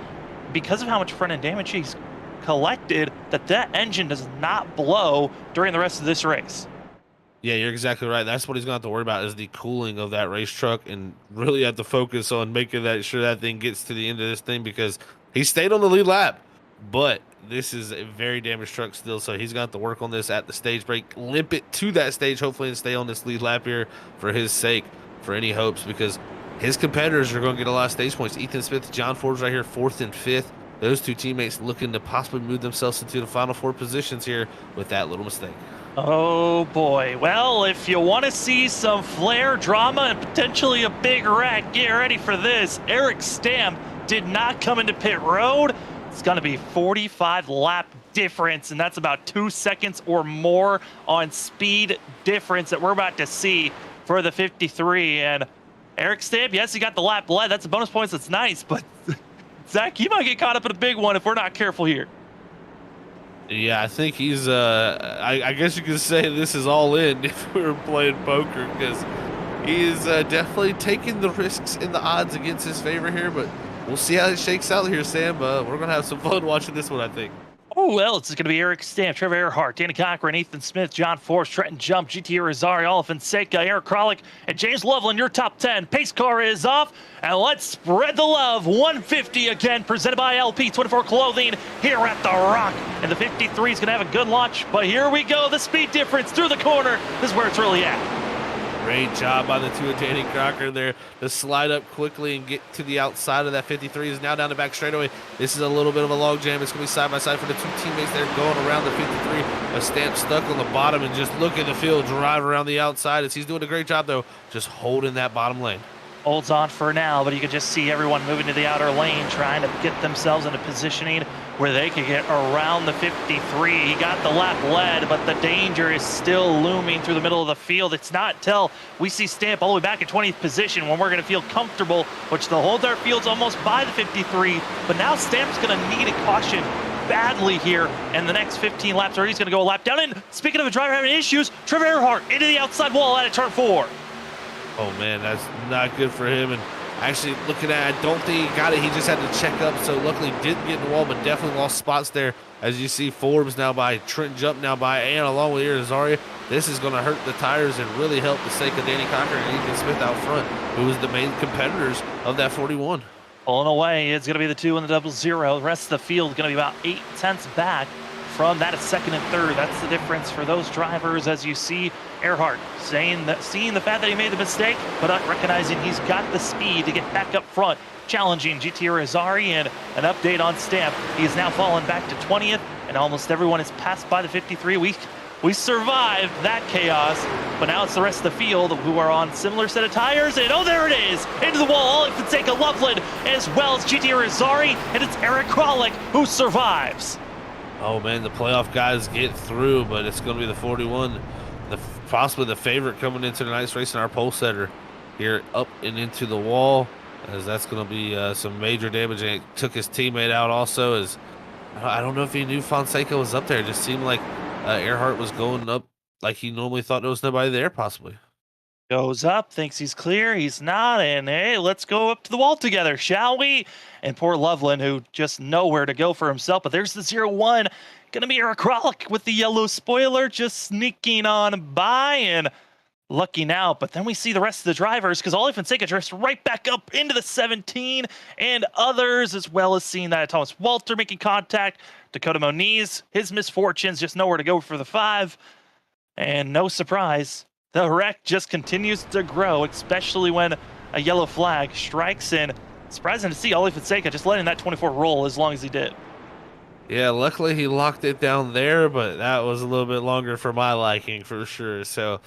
because of how much front end damage he's collected, that engine does not blow during the rest of this race. Yeah, you're exactly right. That's what he's going to have to worry about is the cooling of that race truck, and really have to focus on making sure that thing gets to the end of this thing, because he stayed on the lead lap, but this is a very damaged truck still, so he's going to have to work on this at the stage break, limp it to that stage, hopefully, and stay on this lead lap here for his sake, for any hopes, because his competitors are going to get a lot of stage points. Ethan Smith, John Forbes right here, 4th and 5th. Those two teammates looking to possibly move themselves into the final 4 positions here with that little mistake. Oh boy. Well, if you want to see some flare, drama, and potentially a big wreck, get ready for this. Eric Stamp did not come into pit road. It's going to be 45 lap difference, and that's about 2 seconds or more on speed difference that we're about to see for the 53. And Eric Stamp, yes, he got the lap lead. That's a bonus points. That's nice, but Zach, you might get caught up in a big one if we're not careful here. Yeah, I think he's, I guess you could say this is all in if we were playing poker, because he is definitely taking the risks and the odds against his favor here, but we'll see how it shakes out here, Sam. We're going to have some fun watching this one, I think. Oh, well, it's going to be Eric Stamp, Trevor Earhart, Danny Cochran, Ethan Smith, John Force, Trenton Jump, GT Rosario, Oliphant Seca, Eric Krolick, and James Loveland, your top 10. Pace car is off, and let's spread the love. 150 again, presented by LP24 Clothing here at The Rock. And the 53 is going to have a good launch, but here we go. The speed difference through the corner. This is where it's really at. Great job by the two of Danny Crocker there to slide up quickly and get to the outside of that 53. Is now down the back straightaway. This is a little bit of a log jam. It's going to be side by side for the two teammates there going around the 53. A Stamp stuck on the bottom, and just look at the field drive around the outside as he's doing a great job, though, just holding that bottom lane. Holds on for now, but you can just see everyone moving to the outer lane, trying to get themselves into positioning where they could get around the 53. He got the lap lead, but the danger is still looming through the middle of the field. It's not till we see Stamp all the way back in 20th position when we're going to feel comfortable, which the whole dark field's almost by the 53, but now Stamp's going to need a caution badly here, and the next 15 laps, or he's going to go a lap down. And speaking of a driver having issues, Trevor Earhart into the outside wall out of turn 4. Oh, man, that's not good for him. And actually, looking at it, I don't think he got it. He just had to check up, so luckily didn't get in the wall, but definitely lost spots there. As you see, Forbes now by, Trent Jump now by, and along with Irizaria. This is going to hurt the tires and really help the sake of Danny Cocker and Ethan Smith out front, who was the main competitors of that 41. Pulling away, it's going to be the 2 and the 00. The rest of the field is going to be about 8 tenths back from that at 2nd and 3rd. That's the difference for those drivers, as you see Earhart seeing the fact that he made the mistake, but recognizing he's got the speed to get back up front, challenging GT Rosari. And an update on Stamp. He has now fallen back to 20th, and almost everyone is passed by the 53. We survived that chaos, but now it's the rest of the field who are on similar set of tires, and oh, there it is! Into the wall, Oliphant Seca Loveland, as well as GT Rosari, and it's Eric Krolick who survives. Oh, man, the playoff guys get through, but it's going to be the 41, possibly the favorite coming into tonight's race, in our pole setter here up and into the wall, as that's going to be some major damage. And it took his teammate out also, as I don't know if he knew Fonseca was up there. It just seemed like Earhart was going up like he normally thought there was nobody there, possibly. Goes up, thinks he's clear, he's not, and hey, let's go up to the wall together, shall we? And poor Loveland, who just nowhere to go for himself, but there's the 0-1. Gonna be Eric Krolick with the yellow spoiler, just sneaking on by and lucking out. But then we see the rest of the drivers, because Oliphant Seca drifts right back up into the 17, and others, as well as seeing that Thomas Walter making contact, Dakota Moniz, his misfortunes, just nowhere to go for the 5. And no surprise, the wreck just continues to grow, especially when a yellow flag, strikes in. Surprising to see Ollie Fonseca just letting that 24 roll as long as he did. Yeah, luckily he locked it down there, but that was a little bit longer for my liking for sure. So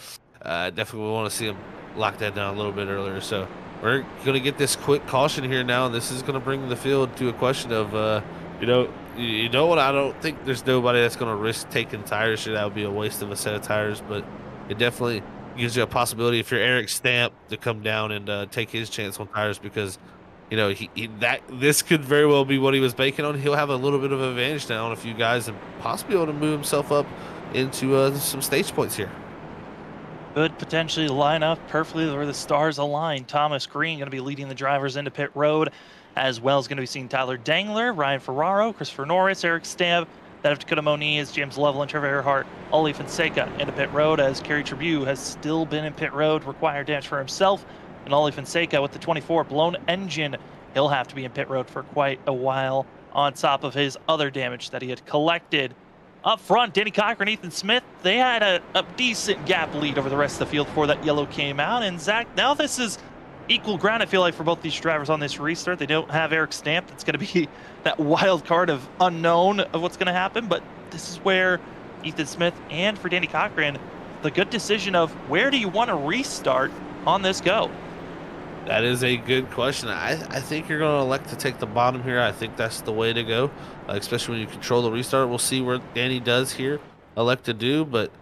definitely want to see him lock that down a little bit earlier. So we're going to get this quick caution here now, and this is going to bring the field to a question of, you know what? I don't think there's nobody that's going to risk taking tires. Sure, that would be a waste of a set of tires, but it definitely gives you a possibility if you're Eric Stamp to come down and take his chance on tires because this could very well be what he was banking on. He'll have a little bit of advantage now on a few guys and possibly able to move himself up into some stage points here. Could potentially line up perfectly where the stars align. Thomas Green going to be leading the drivers into pit road, as well as going to be seeing Tyler Dangler, Ryan Ferraro, Christopher Norris, Eric Stamp, that of Dakota Moniz, James Level, and Trevor Earhart, Ollie Fonseca into pit road, as Kerry Tribune has still been in pit road, required damage for himself. And Ollie Fonseca with the 24 blown engine, he'll have to be in pit road for quite a while on top of his other damage that he had collected. Up front, Danny Cochran, Ethan Smith, they had a decent gap lead over the rest of the field before that yellow came out. And Zach, now this is equal ground, I feel like, for both these drivers on this restart. They don't have Eric Stamp. It's going to be that wild card of unknown of what's going to happen. But this is where Ethan Smith and for Danny Cochran, the good decision of where do you want to restart on this go? That is a good question. I think you're going to elect to take the bottom here. I think that's the way to go, especially when you control the restart. We'll see where Danny does here, elect to do, but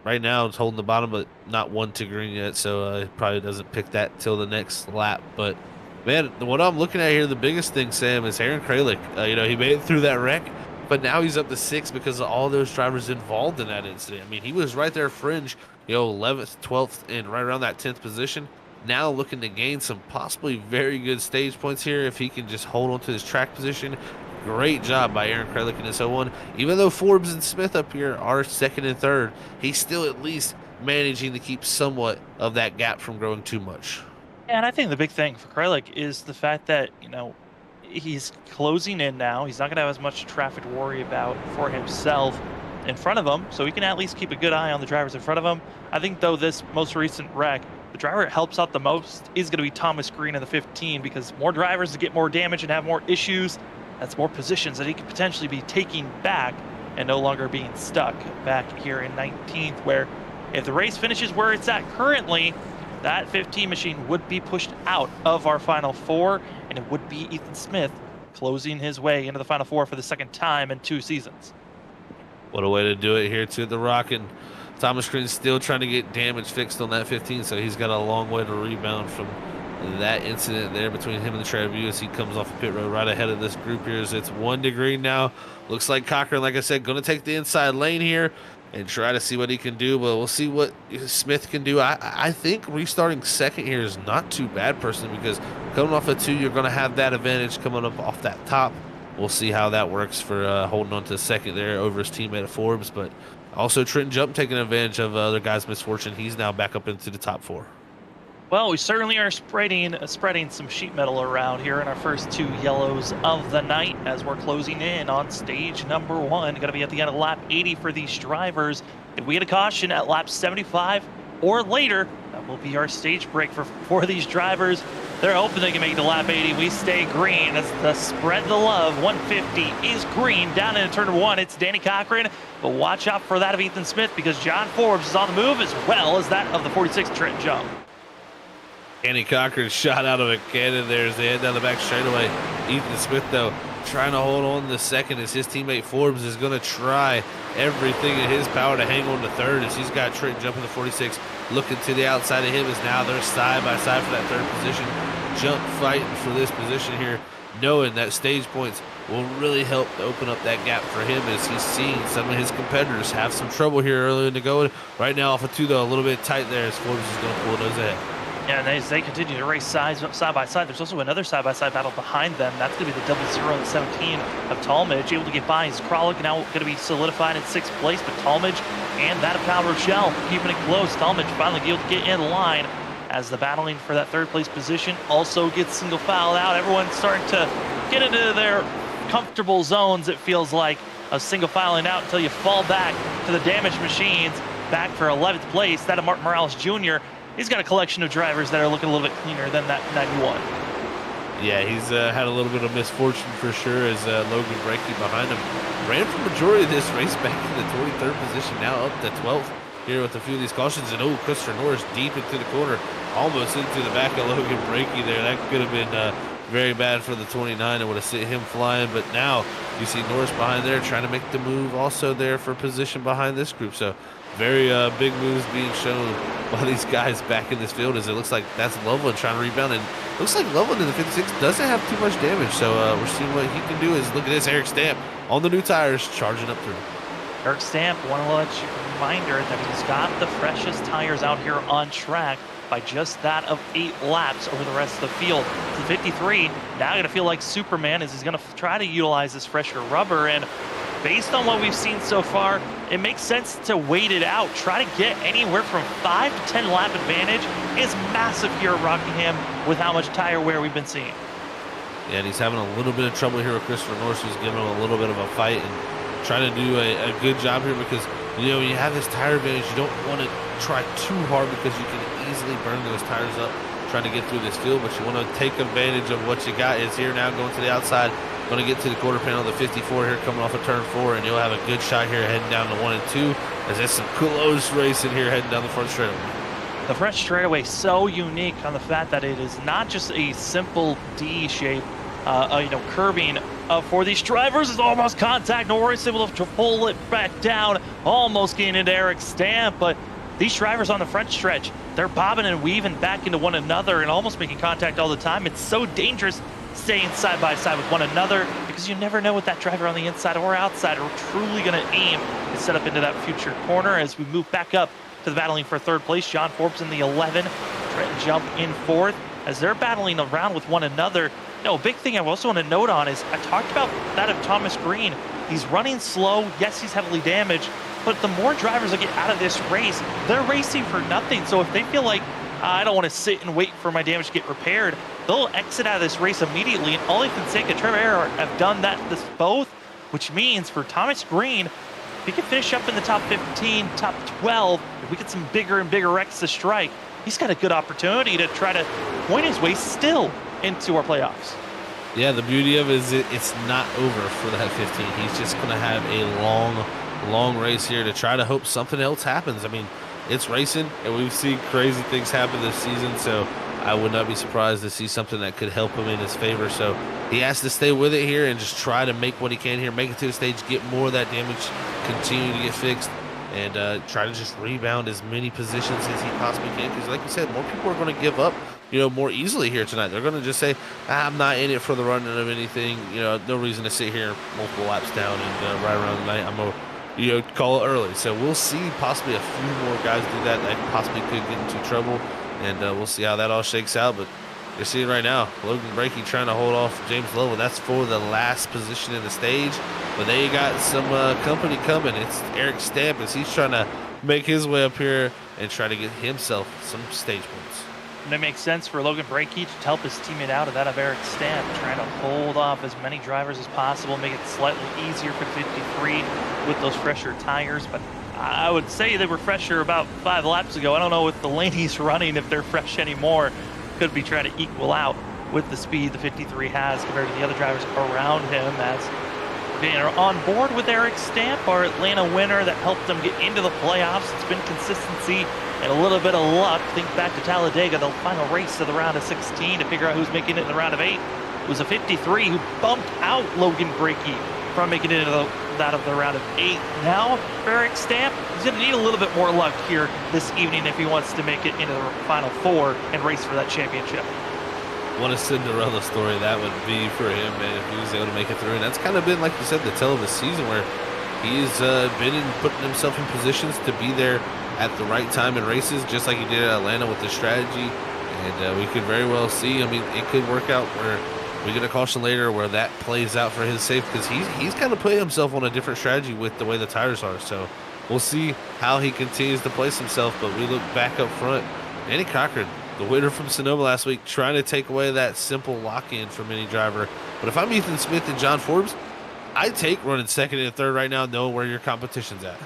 right now it's holding the bottom, but not one to green yet, so he probably doesn't pick that till the next lap. But, man, what I'm looking at here, the biggest thing, Sam, is Aaron Kralik. He made it through that wreck, but now he's up to 6 because of all those drivers involved in that incident. I mean, he was right there fringe, 11th, 12th, and right around that 10th position. Now looking to gain some possibly very good stage points here if he can just hold on to his track position. Great job by Aaron Kralik in this 0-1. Even though Forbes and Smith up here are second and third, he's still at least managing to keep somewhat of that gap from growing too much. And I think the big thing for Kralik is the fact that, he's closing in now. He's not going to have as much traffic to worry about for himself in front of him, so he can at least keep a good eye on the drivers in front of him. I think, though, this most recent wreck, the driver that helps out the most is going to be Thomas Green in the 15 because more drivers get more damage and have more issues. That's more positions that he could potentially be taking back and no longer being stuck back here in 19th, where if the race finishes where it's at currently, that 15 machine would be pushed out of our Final Four, and it would be Ethan Smith closing his way into the Final Four for the second time in 2 seasons. What a way to do it here to the Rockin'. Thomas Green's still trying to get damage fixed on that 15, so he's got a long way to rebound from that incident there between him and the Tribune as he comes off the pit road right ahead of this group here as it's 1 degree now. Looks like Cochran, like I said, going to take the inside lane here and try to see what he can do, but we'll see what Smith can do. I think restarting second here is not too bad, personally, because coming off of 2, you're going to have that advantage coming up off that top. We'll see how that works for holding on to second there over his teammate at Forbes, but also Trenton Jump taking advantage of other guys' misfortune. He's now back up into the top 4. Well, we certainly are spreading some sheet metal around here in our first 2 yellows of the night as we're closing in on stage number 1. Going to be at the end of lap 80 for these drivers. If we get a caution at lap 75 or later, that will be our stage break for these drivers. They're hoping they can make it to lap 80. We stay green as the spread the love. 150 is green down into turn 1. It's Danny Cochran, but watch out for that of Ethan Smith because John Forbes is on the move as well as that of the 46 Trent Jump. Danny Cochran shot out of a cannon there as they head down the back straightaway. Ethan Smith, though, trying to hold on to second as his teammate Forbes is going to try everything in his power to hang on to third as he's got Trent Jump in the 46 looking to the outside of him as now they're side by side for that 3rd position. Jump fighting for this position here, knowing that stage points will really help to open up that gap for him as he's seen some of his competitors have some trouble here early in the going. Right now off of 2, though, a little bit tight there as Forbes is going to pull those ahead. Yeah, and as they continue to race side by side, there's also another side-by-side battle behind them. That's going to be the 0-0 and 17 of Talmadge, able to get by his Kralik, now going to be solidified in 6th place, but Talmadge and that of Kyle Rochelle keeping it close. Talmadge finally able to get in line as the battling for that 3rd place position also gets single fouled out. Everyone's starting to get into their comfortable zones, it feels like, of single filing out until you fall back to the damaged machines. Back for 11th place, that of Mark Morales Jr., he's got a collection of drivers that are looking a little bit cleaner than that 91. Yeah, he's had a little bit of misfortune for sure as Logan Breaky behind him ran for majority of this race back in the 23rd position, now up to 12th here with a few of these cautions. And Christopher Norris deep into the corner, almost into the back of Logan Breaky there. That could have been very bad for the 29. It would have sent him flying. But now you see Norris behind there trying to make the move also there for position behind this group. So very big moves being shown by these guys back in this field as it looks like that's Loveland trying to rebound. And it looks like Loveland in the 56 doesn't have too much damage. So we're seeing what he can do. Is look at this, Eric Stamp on the new tires charging up through. Eric Stamp, want to let you reminder that he's got the freshest tires out here on track by just that of 8 laps over the rest of the field. The 53 now going to feel like Superman as he's going to try to utilize this fresher rubber. And based on what we've seen so far, it makes sense to wait it out. Try to get anywhere from 5 to 10 lap advantage is massive here at Rockingham with how much tire wear we've been seeing. Yeah, and he's having a little bit of trouble here with Christopher Norris, who's giving him a little bit of a fight and trying to do a good job here because, you know, when you have this tire advantage, you don't want to try too hard because you can easily burn those tires up trying to get through this field, but you want to take advantage of what you got. Is here now going to the outside, going to get to the quarter panel, the 54 here coming off of turn 4, and you'll have a good shot here heading down to 1 and 2 as there's some close racing here heading down the front straightaway. The front straightaway so unique on the fact that it is not just a simple D shape, curbing for these drivers. Is almost contact. Norris able to pull it back down, almost getting into Eric Stamp, but these drivers on the front stretch, they're bobbing and weaving back into one another and almost making contact all the time. It's so dangerous staying side by side with one another because you never know what that driver on the inside or outside are truly going to aim and set up into that future corner. As we move back up to the battling for third place, John Forbes in the 11, Trent Jump in 4th as they're battling around with one another. A big thing I also want to note on is I talked about that of Thomas Green. He's running slow. Yes, he's heavily damaged, but the more drivers that get out of this race, they're racing for nothing. So if they feel like I don't want to sit and wait for my damage to get repaired, they'll exit out of this race immediately. And all I can say, Trevor Earhart have done this both, which means for Thomas Green, if he can finish up in the top 15, top 12, if we get some bigger and bigger wrecks to strike, he's got a good opportunity to try to point his way still into our playoffs. Yeah, the beauty of it is it's not over for that 15. He's just going to have a long race here to try to hope something else happens. I mean, it's racing, and we've seen crazy things happen this season, so I would not be surprised to see something that could help him in his favor. So he has to stay with it here and just try to make what he can here, make it to the stage, get more of that damage, continue to get fixed, and try to just rebound as many positions as he possibly can. Because like you said, more people are going to give up, more easily here tonight. They're going to just say, I'm not in it for the running of anything. No reason to sit here multiple laps down and right around the night. I'm going to, call it early. So we'll see possibly a few more guys do that possibly could get into trouble. And we'll see how that all shakes out. But you're seeing right now, Logan Breaky trying to hold off James Lovell. That's for the last position in the stage. But they got some company coming. It's Eric Stamp as he's trying to make his way up here and try to get himself some stage points. And it makes sense for Logan Breaky to help his teammate out of that of Eric Stamp, trying to hold off as many drivers as possible, make it slightly easier for 53 with those fresher tires. But I would say they were fresher about 5 laps ago. I don't know if the lane he's running, if they're fresh anymore. Could be trying to equal out with the speed the 53 has compared to the other drivers around him. As they are on board with Eric Stamp, our Atlanta winner that helped them get into the playoffs. It's been consistency and a little bit of luck. Think back to Talladega, the final race of the round of 16 to figure out who's making it in the round of 8. It was a 53 who bumped out Logan Breaky from making it into that of the round of 8. Now, for Eric Stamp, he's going to need a little bit more luck here this evening if he wants to make it into the final 4 and race for that championship. What a Cinderella story that would be for him, man, if he was able to make it through. And that's kind of been, like you said, the tale of the season where he's putting himself in positions to be there at the right time in races, just like he did at Atlanta with the strategy. And we could very well see, it could work out where we get a caution later where that plays out for his safe, because he's kind of put himself on a different strategy with the way the tires are. So we'll see how he continues to place himself. But we look back up front, Andy Cochran, the winner from Sonoma last week, trying to take away that simple lock-in from any driver. But if I'm Ethan Smith and John Forbes, I take running second and third right now, knowing where your competition's at.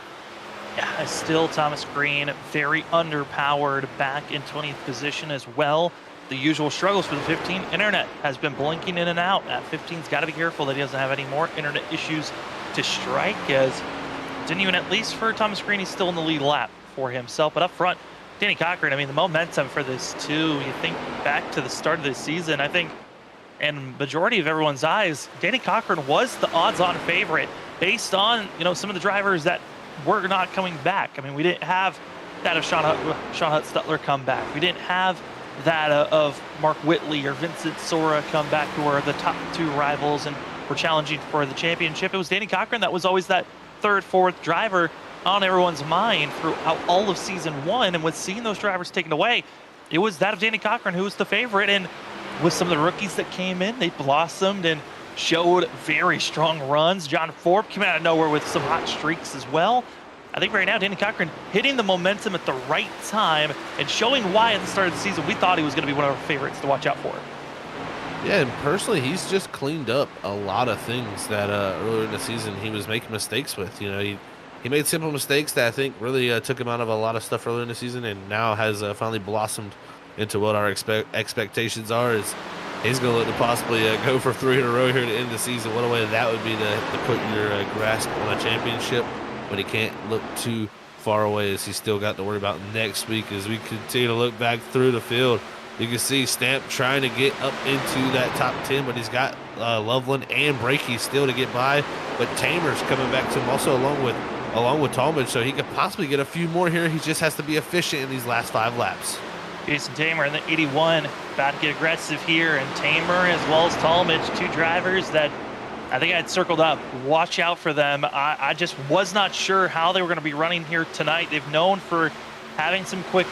Yeah, still Thomas Green, very underpowered, back in 20th position as well. The usual struggles for the 15. Internet has been blinking in and out. At 15's got to be careful that he doesn't have any more internet issues to strike, as didn't even, at least for Thomas Green, he's still in the lead lap for himself. But up front, Danny Cochran, I mean, the momentum for this too, you think back to the start of the season, I think, and majority of everyone's eyes, Danny Cochran was the odds-on favorite based on, some of the drivers that were not coming back. I mean, we didn't have that of Sean Hutt-Stutler come back. We didn't have that of Mark Whitley or Vincent Sora come back, who are the top two rivals and were challenging for the championship. It was Danny Cochran that was always that third, fourth driver on everyone's mind throughout all of season one. And with seeing those drivers taken away, it was that of Danny Cochran who was the favorite. And with some of the rookies that came in, they blossomed and showed very strong runs. John Forbes came out of nowhere with some hot streaks as well. I think right now, Danny Cochran hitting the momentum at the right time and showing why at the start of the season we thought he was going to be one of our favorites to watch out for. Yeah, and personally, he's just cleaned up a lot of things that earlier in the season he was making mistakes with. He made simple mistakes that I think really took him out of a lot of stuff earlier in the season, and now has finally blossomed into what our expectations are. Is he's going to look to possibly go for 3 in a row here to end the season. What a way that would be to put your grasp on a championship, but he can't look too far away, as he's still got to worry about next week. As we continue to look back through the field, you can see Stamp trying to get up into that top 10, but he's got Loveland and Brakey still to get by. But Tamer's coming back to him also along with Talmadge, so he could possibly get a few more here. He just has to be efficient in these last 5 laps. Jason Tamer in the 81, about to get aggressive here, and Tamer as well as Talmadge, 2 drivers that I think I had circled up. Watch out for them. I just was not sure how they were going to be running here tonight. They've known for having some quick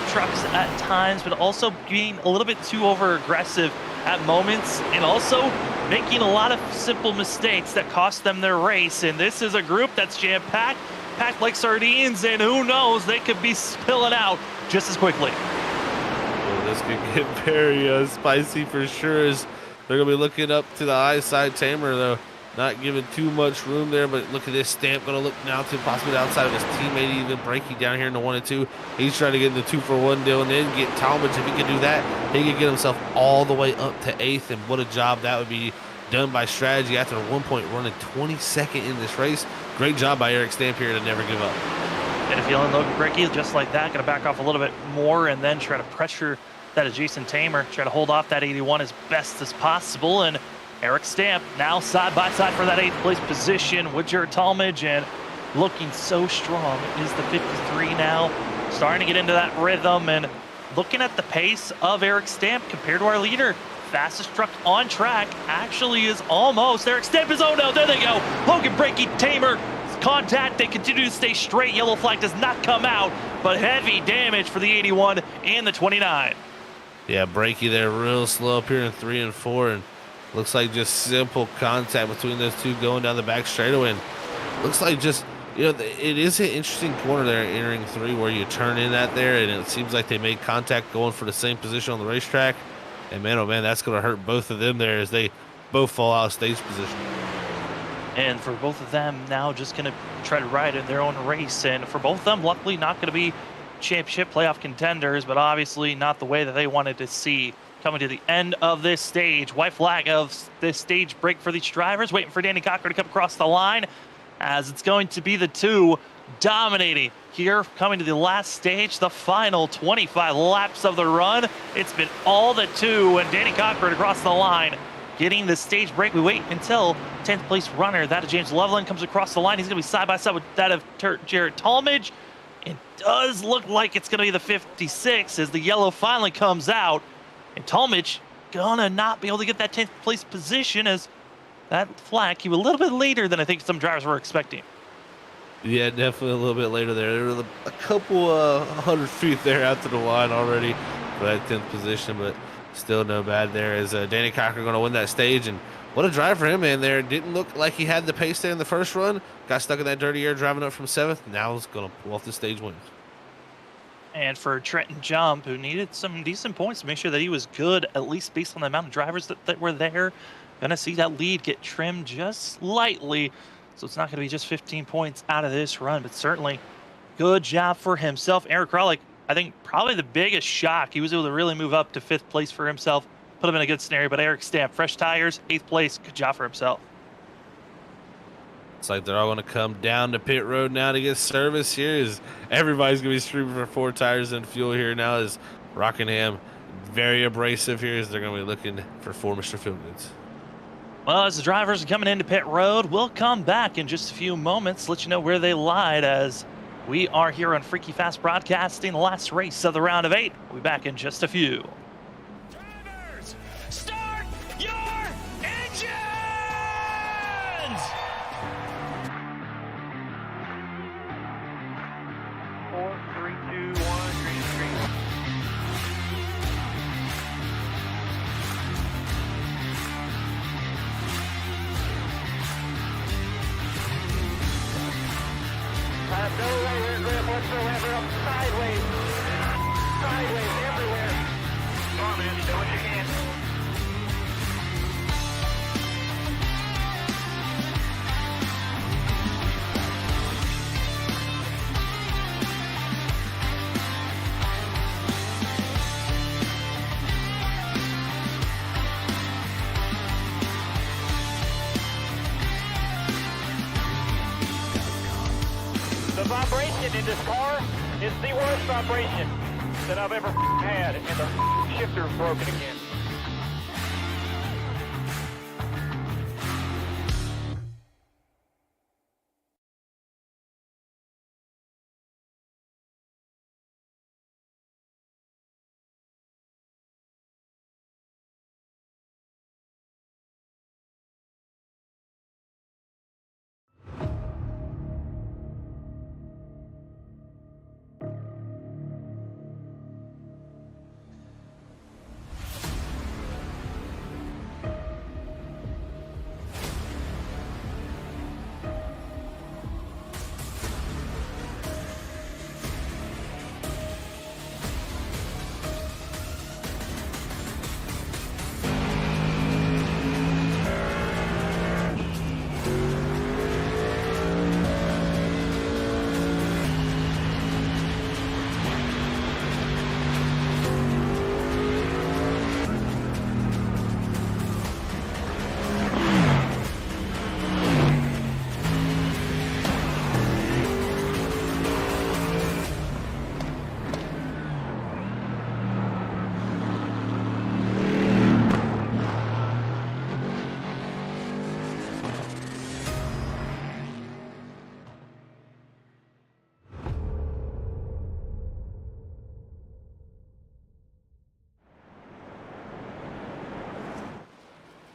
trucks at times, but also being a little bit too over aggressive at moments, and also making a lot of simple mistakes that cost them their race. And this is a group that's jam-packed, packed like sardines, and who knows, they could be spilling out just as quickly. Well, this could get very spicy for sure, as they're going to be looking up to the high-side. Tamer, though, not giving too much room there, but look at this. Stamp going to look now to possibly the outside of his teammate, even Brakey down here in the 1 and 2. He's trying to get in the 2-for-1 deal and then get Talmadge. If he can do that, he can get himself all the way up to 8th, and what a job that would be done by strategy after at one point running 22nd in this race. Great job by Eric Stamp here to never give up. And if you unload Brakey just like that, going to back off a little bit more and then try to pressure that is Jason Tamer, try to hold off that 81 as best as possible. And Eric Stamp now side by side for that 8th place position with Jared Talmadge, and looking so strong is the 53 now, starting to get into that rhythm. And looking at the pace of Eric Stamp compared to our leader, fastest truck on track actually is almost Eric Stamp is, oh no, there they go. Logan Brakey, Tamer, contact, they continue to stay straight. Yellow flag does not come out, but heavy damage for the 81 and the 29. Yeah, Brakey there real slow up here in 3 and 4, and looks like just simple contact between those two going down the back straightaway. And looks like just, it is an interesting corner there entering 3 where you turn in at there, and it seems like they made contact going for the same position on the racetrack. And man, oh man, that's going to hurt both of them there as they both fall out of stage position. And for both of them now just going to try to ride in their own race. And for both of them, luckily not going to be championship playoff contenders, but obviously not the way that they wanted to see. Coming to the end of this stage, white flag of this stage break for these drivers, waiting for Danny Cochran to come across the line, as it's going to be the 2 dominating here, coming to the last stage, the final 25 laps of the run. It's been all the 2, and Danny Cochran across the line, getting the stage break. We wait until 10th place runner, that of James Loveland, comes across the line. He's going to be side by side with that of Jared Talmadge. It does look like it's going to be the 56 as the yellow finally comes out. And Talmadge gonna not be able to get that 10th place position, as that flag came a little bit later than I think some drivers were expecting. Yeah, definitely a little bit later there. There were a couple 100 feet there after the line already for that 10th position, but still no bad there, as Danny Cochran going to win that stage. And what a drive for him, man. There didn't look like he had the pace there in the first run. Got stuck in that dirty air driving up from 7th. Now he's going to pull off the stage wins. And for Trenton Jump, who needed some decent points to make sure that he was good, at least based on the amount of drivers that were there, going to see that lead get trimmed just slightly. So it's not going to be just 15 points out of this run, but certainly Good job for himself. Eric Kralik, I think probably the biggest shock. He was able to really move up to 5th place for himself, put him in a good scenario. But Eric Stamp, fresh tires, 8th place. Good job for himself. It's like they're all going to come down to pit road now to get service here. As everybody's going to be streaming for 4 tires and fuel here now. As Rockingham very abrasive here as they're going to be looking for 4 Mr. Fieldgoods. Well, as the drivers are coming into pit road, we'll come back in just a few moments, let you know where they lied as we are here on Freaky Fast Broadcasting, the last race of the round of 8. We'll be back in just a few. Drivers, start your engines! 4, 3, 2, 1, green screen. No laser grip whatsoever, up sideways. Sideways everywhere. Come on, man, you do what you can. The vibration in this car is the worst vibration that I've ever had, and the shifter's broken again.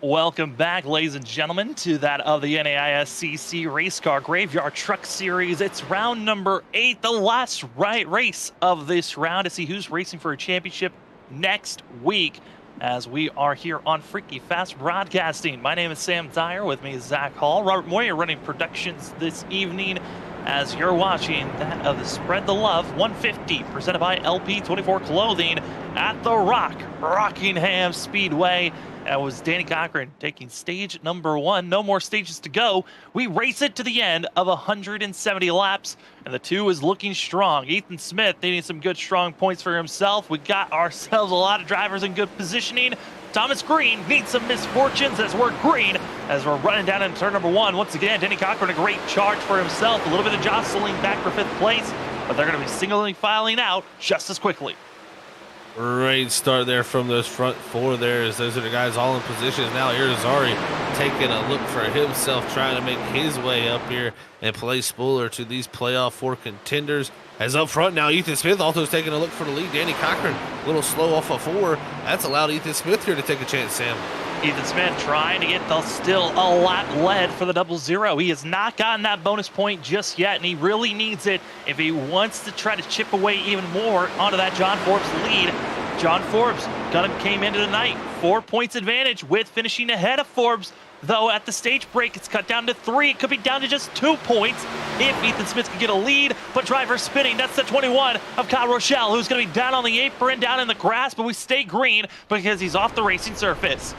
Welcome back, ladies and gentlemen, to that of the NAISCC Race Car Graveyard Truck Series. It's round number 8, the last race of this round to see who's racing for a championship next week as we are here on Freaky Fast Broadcasting. My name is Sam Dyer. With me is Zach Hall. Robert Moyer running productions this evening as you're watching that of the Spread the Love 150 presented by LP24 Clothing at the Rockingham Speedway. That was Danny Cochran taking stage number 1. No more stages to go. We race it to the end of 170 laps, and the 2 is looking strong. Ethan Smith needing some good, strong points for himself. We got ourselves a lot of drivers in good positioning. Thomas Green needs some misfortunes as we're green, as we're running down into turn number 1. Once again, Danny Cochran, a great charge for himself. A little bit of jostling back for 5th place, but they're going to be singly filing out just as quickly. Great start there from those front 4 there as those are the guys all in positions. Now Irizarry taking a look for himself, trying to make his way up here and play spoiler to these playoff 4 contenders. As up front now, Ethan Smith also is taking a look for the lead. Danny Cochran a little slow off of 4. That's allowed Ethan Smith here to take a chance, Sam. Ethan Smith trying to get the still a lap lead for the 00. He has not gotten that bonus point just yet, and he really needs it if he wants to try to chip away even more onto that John Forbes lead. John Forbes came into the night 4 points advantage with finishing ahead of Forbes, though at the stage break it's cut down to 3. It could be down to just 2 points if Ethan Smith can get a lead, but driver spinning. That's the 21 of Kyle Rochelle, who's going to be down on the apron, down in the grass, but we stay green because he's off the racing surface.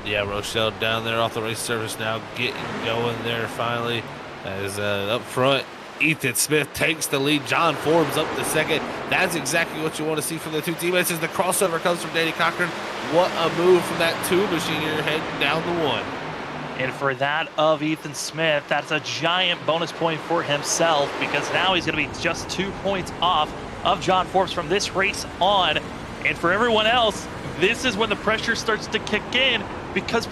Yeah, Rochelle down there off the race surface now, getting going there finally. As up front, Ethan Smith takes the lead. John Forbes up the second. That's exactly what you want to see from the two teammates as the crossover comes from Danny Cochran. What a move from that two machine here heading down the one. And for that of Ethan Smith, that's a giant bonus point for himself because now he's going to be just 2 points off of John Forbes from this race on. And for everyone else, this is when the pressure starts to kick in because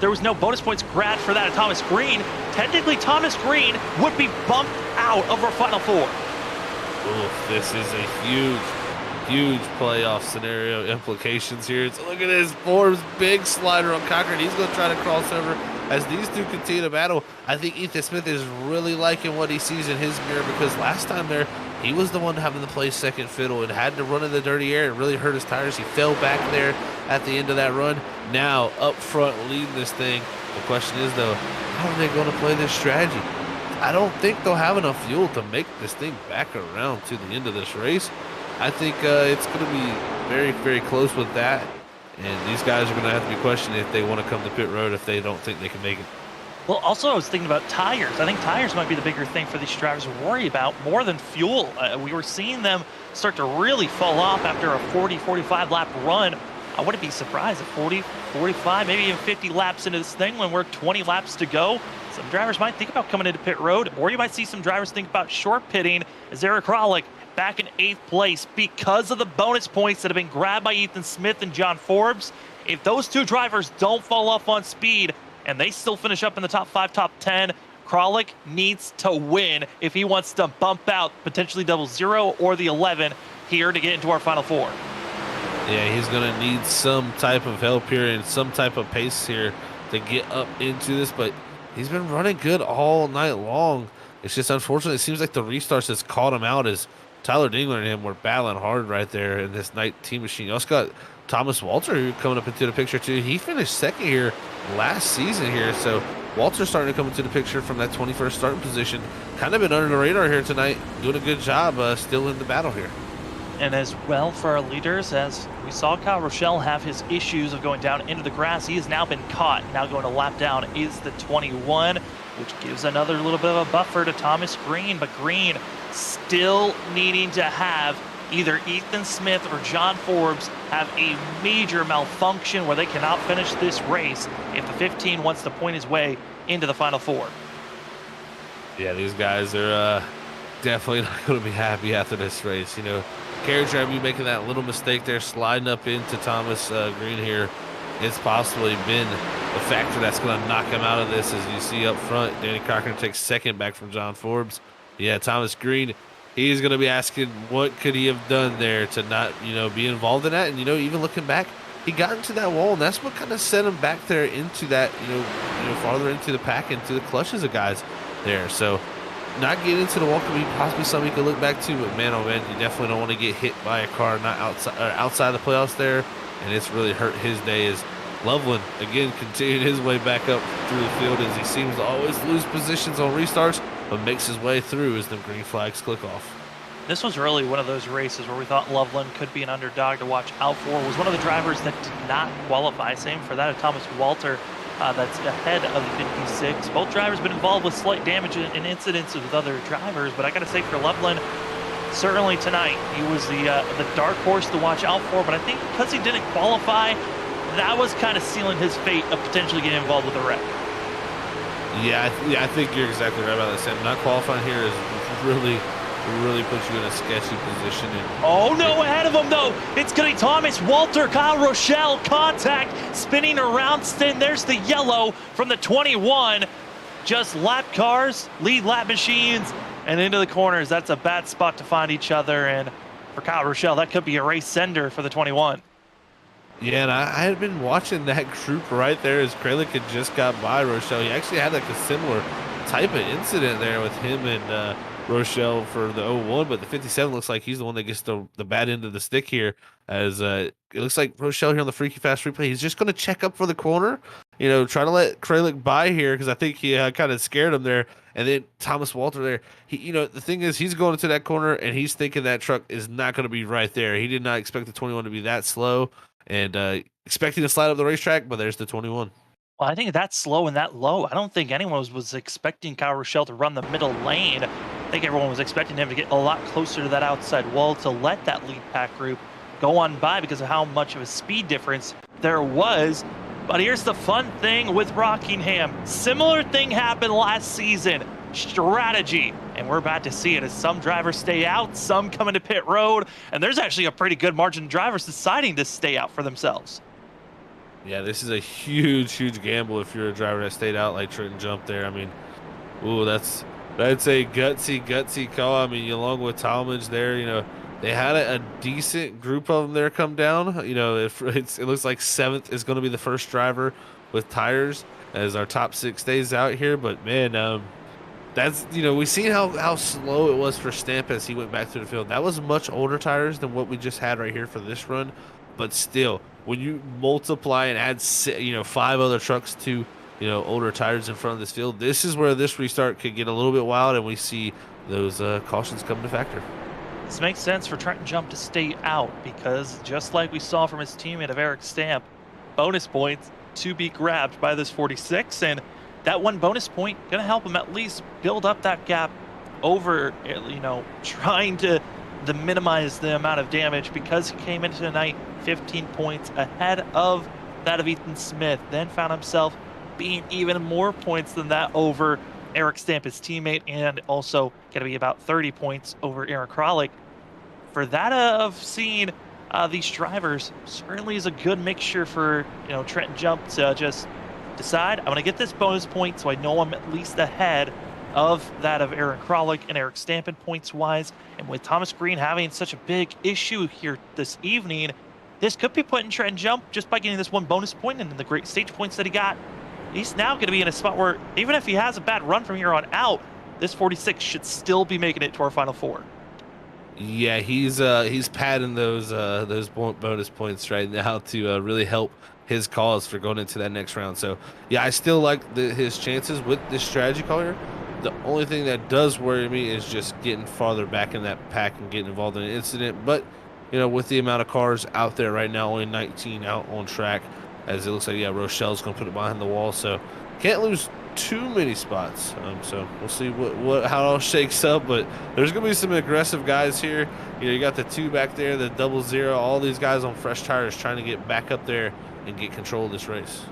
there was no bonus points grabbed for that of Thomas Green. Technically, Thomas Green would be bumped out of our Final Four. Oof, this is a huge playoff scenario implications here. So look at this, Forbes big slider on Cochran. He's going to try to cross over as these two continue to battle. I think Ethan Smith is really liking what he sees in his mirror because last time there, he was the one having to play second fiddle and had to run in the dirty air. It really hurt his tires. He fell back there at the end of that run. Now up front leading this thing. The question is though, how are they going to play this strategy? I don't think they'll have enough fuel to make this thing back around to the end of this race. I think it's going to be very close with that. And these guys are going to have to be questioned if they want to come to pit road if they don't think they can make it. Well, also I was thinking about tires. I think tires might be the bigger thing for these drivers to worry about more than fuel. We were seeing them start to really fall off after a 40-45 lap run. I wouldn't be surprised if 40, 45, maybe even 50 laps into this thing when we're 20 laps to go. Some drivers might think about coming into pit road, or you might see some drivers think about short pitting as Eric Kralik back in 8th place because of the bonus points that have been grabbed by Ethan Smith and John Forbes. If those two drivers don't fall off on speed and they still finish up in the top 5, top 10, Kralik needs to win if he wants to bump out potentially 00 or the 11 here to get into our Final Four. Yeah, he's going to need some type of help here and some type of pace here to get up into this, but he's been running good all night long. It's just unfortunate. It seems like the restarts has caught him out as Tyler Dingler and him were battling hard right there in this night team machine. You also got Thomas Walter who coming up into the picture too. He finished second here last season here, so Walter's starting to come into the picture from that 21st starting position. Kind of been under the radar here tonight, doing a good job still in the battle here. And as well for our leaders, as we saw Kyle Rochelle have his issues of going down into the grass, he has now been caught. Now going to lap down is the 21, which gives another little bit of a buffer to Thomas Green, but Green still needing to have either Ethan Smith or John Forbes have a major malfunction where they cannot finish this race if the 15 wants to point his way into the Final Four. Yeah, these guys are definitely not going to be happy after this race. You know, carriage driver, you making that little mistake there, sliding up into Thomas Green here. It's possibly been the factor that's going to knock him out of this. As you see up front, Danny Cochran takes second back from John Forbes. Yeah, Thomas Green, he's going to be asking what could he have done there to not, be involved in that. And, even looking back, he got into that wall, and that's what kind of set him back there into that, farther into the pack, into the clutches of guys there. So not getting into the wall could be possibly something you could look back to, but man, oh man, you definitely don't want to get hit by a car not outside the playoffs there, and it's really hurt his day as Loveland, again, continued his way back up through the field as he seems to always lose positions on restarts, but makes his way through as the green flags click off. This was really one of those races where we thought Loveland could be an underdog to watch out for. Was one of the drivers that did not qualify. Same for that of Thomas Walter, that's ahead of the 56. Both drivers been involved with slight damage and incidents with other drivers, but I got to say for Loveland, certainly tonight, he was the dark horse to watch out for, but I think because he didn't qualify, that was kind of sealing his fate of potentially getting involved with a wreck. Yeah, I think you're exactly right about that, Sam. Not qualifying here is really puts you in a sketchy position. Oh no, ahead of him though. It's going to be Thomas Walter, Kyle Rochelle, contact, spinning around. There's the yellow from the 21. Just lap cars, lead lap machines, and into the corners. That's a bad spot to find each other. And for Kyle Rochelle, that could be a race sender for the 21. Yeah, and I had been watching that group right there as Kralik had just got by Rochelle. He actually had like a similar type of incident there with him and Rochelle for the 01, but the 57 looks like he's the one that gets the bad end of the stick here, as it looks like Rochelle here on the Freaky Fast replay. He's just going to check up for the corner, try to let Kralik by here because I think he kind of scared him there. And then Thomas Walter there, he, the thing is he's going into that corner and he's thinking that truck is not going to be right there. He did not expect the 21 to be that slow and expecting to slide up the racetrack, but there's the 21. Well, I think that's slow and that low. I don't think anyone was expecting Kyle Rochelle to run the middle lane. I think everyone was expecting him to get a lot closer to that outside wall to let that lead pack group go on by because of how much of a speed difference there was. But here's the fun thing with Rockingham. Similar thing happened last season. Strategy. And we're about to see it as some drivers stay out, some come into pit road, and there's actually a pretty good margin of drivers deciding to stay out for themselves. Yeah, this is a huge gamble if you're a driver that stayed out like Trenton jumped there. I mean, ooh, that's a gutsy call. I mean, along with Talmadge there, they had a decent group of them there come down. It looks like 7th is going to be the first driver with tires as our top 6 stays out here. But man, that's we seen how slow it was for Stamp as he went back through the field. That was much older tires than what we just had right here for this run, but still, when you multiply and add 5 other trucks to older tires in front of this field, this is where this restart could get a little bit wild, and we see those cautions come to factor. This makes sense for Trenton Jump to stay out because just like we saw from his teammate of Eric Stamp, bonus points to be grabbed by this 46, and that one bonus point gonna help him at least build up that gap over, trying to minimize the amount of damage because he came into the night 15 points ahead of that of Ethan Smith, then found himself being even more points than that over Eric Stamp, his teammate, and also going to be about 30 points over Aaron Kralik. For that of seeing these drivers certainly is a good mixture for Trenton Jump to just decide, I'm going to get this bonus point so I know I'm at least ahead of that of Aaron Kralik and Eric Stamp in points wise. And with Thomas Green having such a big issue here this evening, this could be putting Trenton Jump just by getting this one bonus point and the great stage points that he got. He's now going to be in a spot where even if he has a bad run from here on out, this 46 should still be making it to our final 4. Yeah, he's padding those bonus points right now to really help his cause for going into that next round. So yeah, I still like his chances with this strategy call here. The only thing that does worry me is just getting farther back in that pack and getting involved in an incident. But with the amount of cars out there right now, only 19 out on track, as it looks like, yeah, Rochelle's going to put it behind the wall. So can't lose too many spots. So we'll see how it all shakes up. But there's going to be some aggressive guys here. You got the 2 back there, the 00, all these guys on fresh tires trying to get back up there and get control of this race.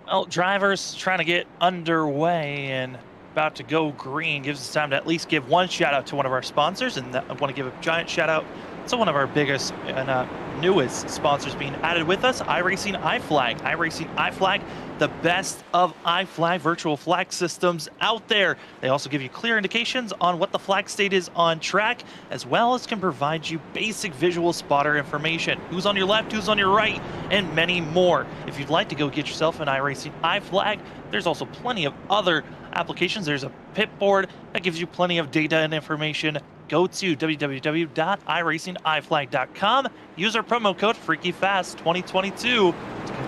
Well, drivers trying to get underway and about to go green gives us time to at least give one shout out to one of our sponsors, and I want to give a giant shout out to one of our biggest and newest sponsors being added with us, iRacing iFlag. iRacing iFlag, the best of iFlag virtual flag systems out there. They also give you clear indications on what the flag state is on track, as well as can provide you basic visual spotter information, who's on your left, who's on your right, and many more. If you'd like to go get yourself an iRacing iFlag, there's also plenty of other applications. There's a pit board that gives you plenty of data and information. Go to www.iracingiflag.com. Use our promo code FreakyFast2022 to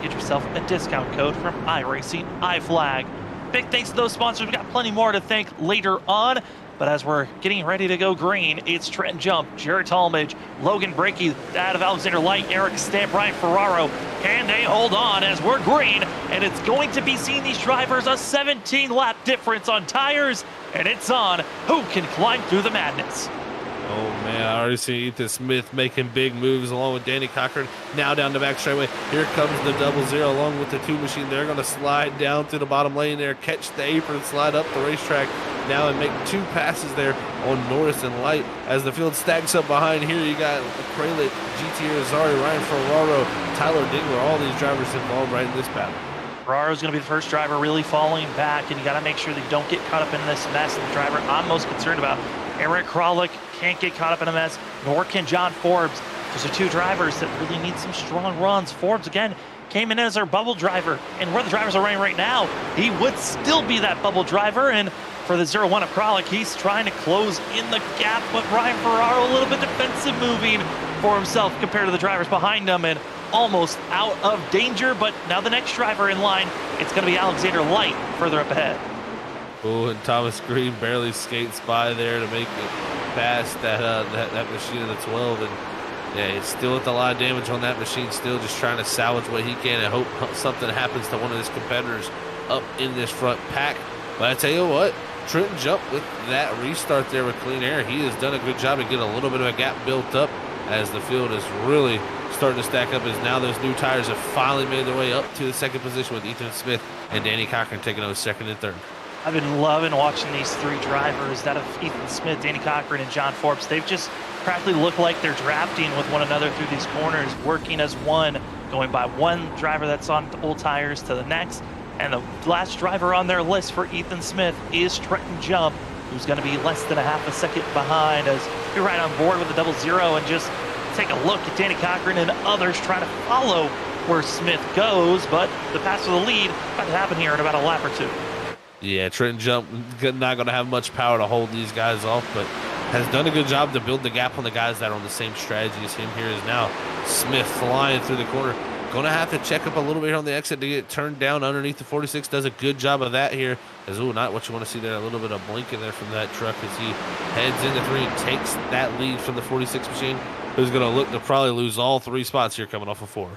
get yourself a discount code from iRacing iFlag. Big thanks to those sponsors. We got plenty more to thank later on. But as we're getting ready to go green, it's Trenton Jump, Jared Talmadge, Logan Brakey, dad of Alexander Light, Eric Stamp, Ryan Ferraro. Can they hold on as we're green? And it's going to be seeing these drivers a 17-lap difference on tires. And it's on who can climb through the madness. Oh man, I already see Ethan Smith making big moves along with Danny Cochran. Now down the back straightaway. Here comes the 00 along with the 2 machine. They're going to slide down to the bottom lane there, catch the apron, slide up the racetrack now and make 2 passes there on Norris and Light. As the field stacks up behind here, you got Kralit, GT Azari, Ryan Ferraro, Tyler Dingler, all these drivers involved right in this battle. Ferraro's going to be the first driver really falling back, and you got to make sure that you don't get caught up in this mess. And the driver I'm most concerned about, Eric Kralik, can't get caught up in a mess, nor can John Forbes. Those are 2 drivers that really need some strong runs. Forbes, again, came in as our bubble driver, and where the drivers are running right now, he would still be that bubble driver. And for the 01 of Kralik, he's trying to close in the gap, but Ryan Ferraro a little bit defensive moving for himself compared to the drivers behind him, and almost out of danger. But now the next driver in line, it's going to be Alexander Light further up ahead. Oh, and Thomas Green barely skates by there to make it past that machine of the 12. And Yeah, he's still with a lot of damage on that machine, still just trying to salvage what he can and hope something happens to one of his competitors up in this front pack. But I tell you what, Trenton Jump with that restart there with clean air, he has done a good job of getting a little bit of a gap built up as the field is really starting to stack up, as now those new tires have finally made their way up to the second position with Ethan Smith and Danny Cochran taking over second and third. I've been loving watching these three drivers, that of Ethan Smith, Danny Cochran, and John Forbes. They've just practically looked like they're drafting with one another through these corners, working as one, going by one driver that's on old tires to the next. And the last driver on their list for Ethan Smith is Trenton Jump, who's going to be less than a half a second behind, as you're right on board with the 00, and just take a look at Danny Cochran and others trying to follow where Smith goes, but the pass for the lead about to happen here in about a lap or two. Yeah, Trenton Jump not going to have much power to hold these guys off, but has done a good job to build the gap on the guys that are on the same strategy as him. Here is now Smith flying through the corner. Going to have to check up a little bit here on the exit to get turned down underneath the 46. Does a good job of that here. As, ooh, not what you want to see there. A little bit of blinking there from that truck as he heads into 3 and takes that lead from the 46 machine, who's going to look to probably lose all 3 spots here coming off of 4.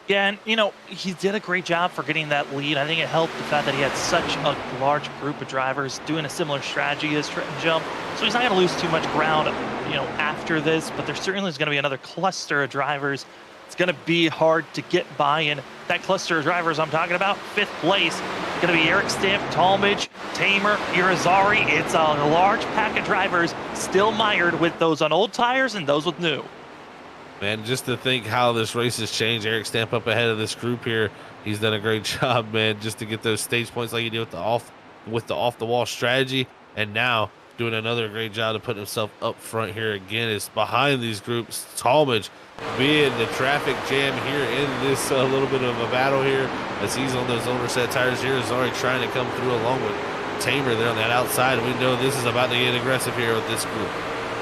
Yeah, and, you know, he did a great job for getting that lead. I think it helped the fact that he had such a large group of drivers doing a similar strategy as Trenton Jump. So he's not going to lose too much ground, you know, after this, but there certainly is going to be another cluster of drivers. It's going to be hard to get by in. That cluster of drivers I'm talking about, 5th place, going to be Eric Stamp, Talmadge, Tamer, Irizarry. It's a large pack of drivers still mired with those on old tires and those with new. Man, just to think how this race has changed. Eric Stamp up ahead of this group here. He's done a great job, man, just to get those stage points like he did with the off the wall strategy. And now doing another great job to put himself up front here again. Is behind these groups. Talmadge being the traffic jam here in this little bit of a battle here, as he's on those older set tires here. Is already trying to come through along with Tamer there on that outside. We know this is about to get aggressive here with this group.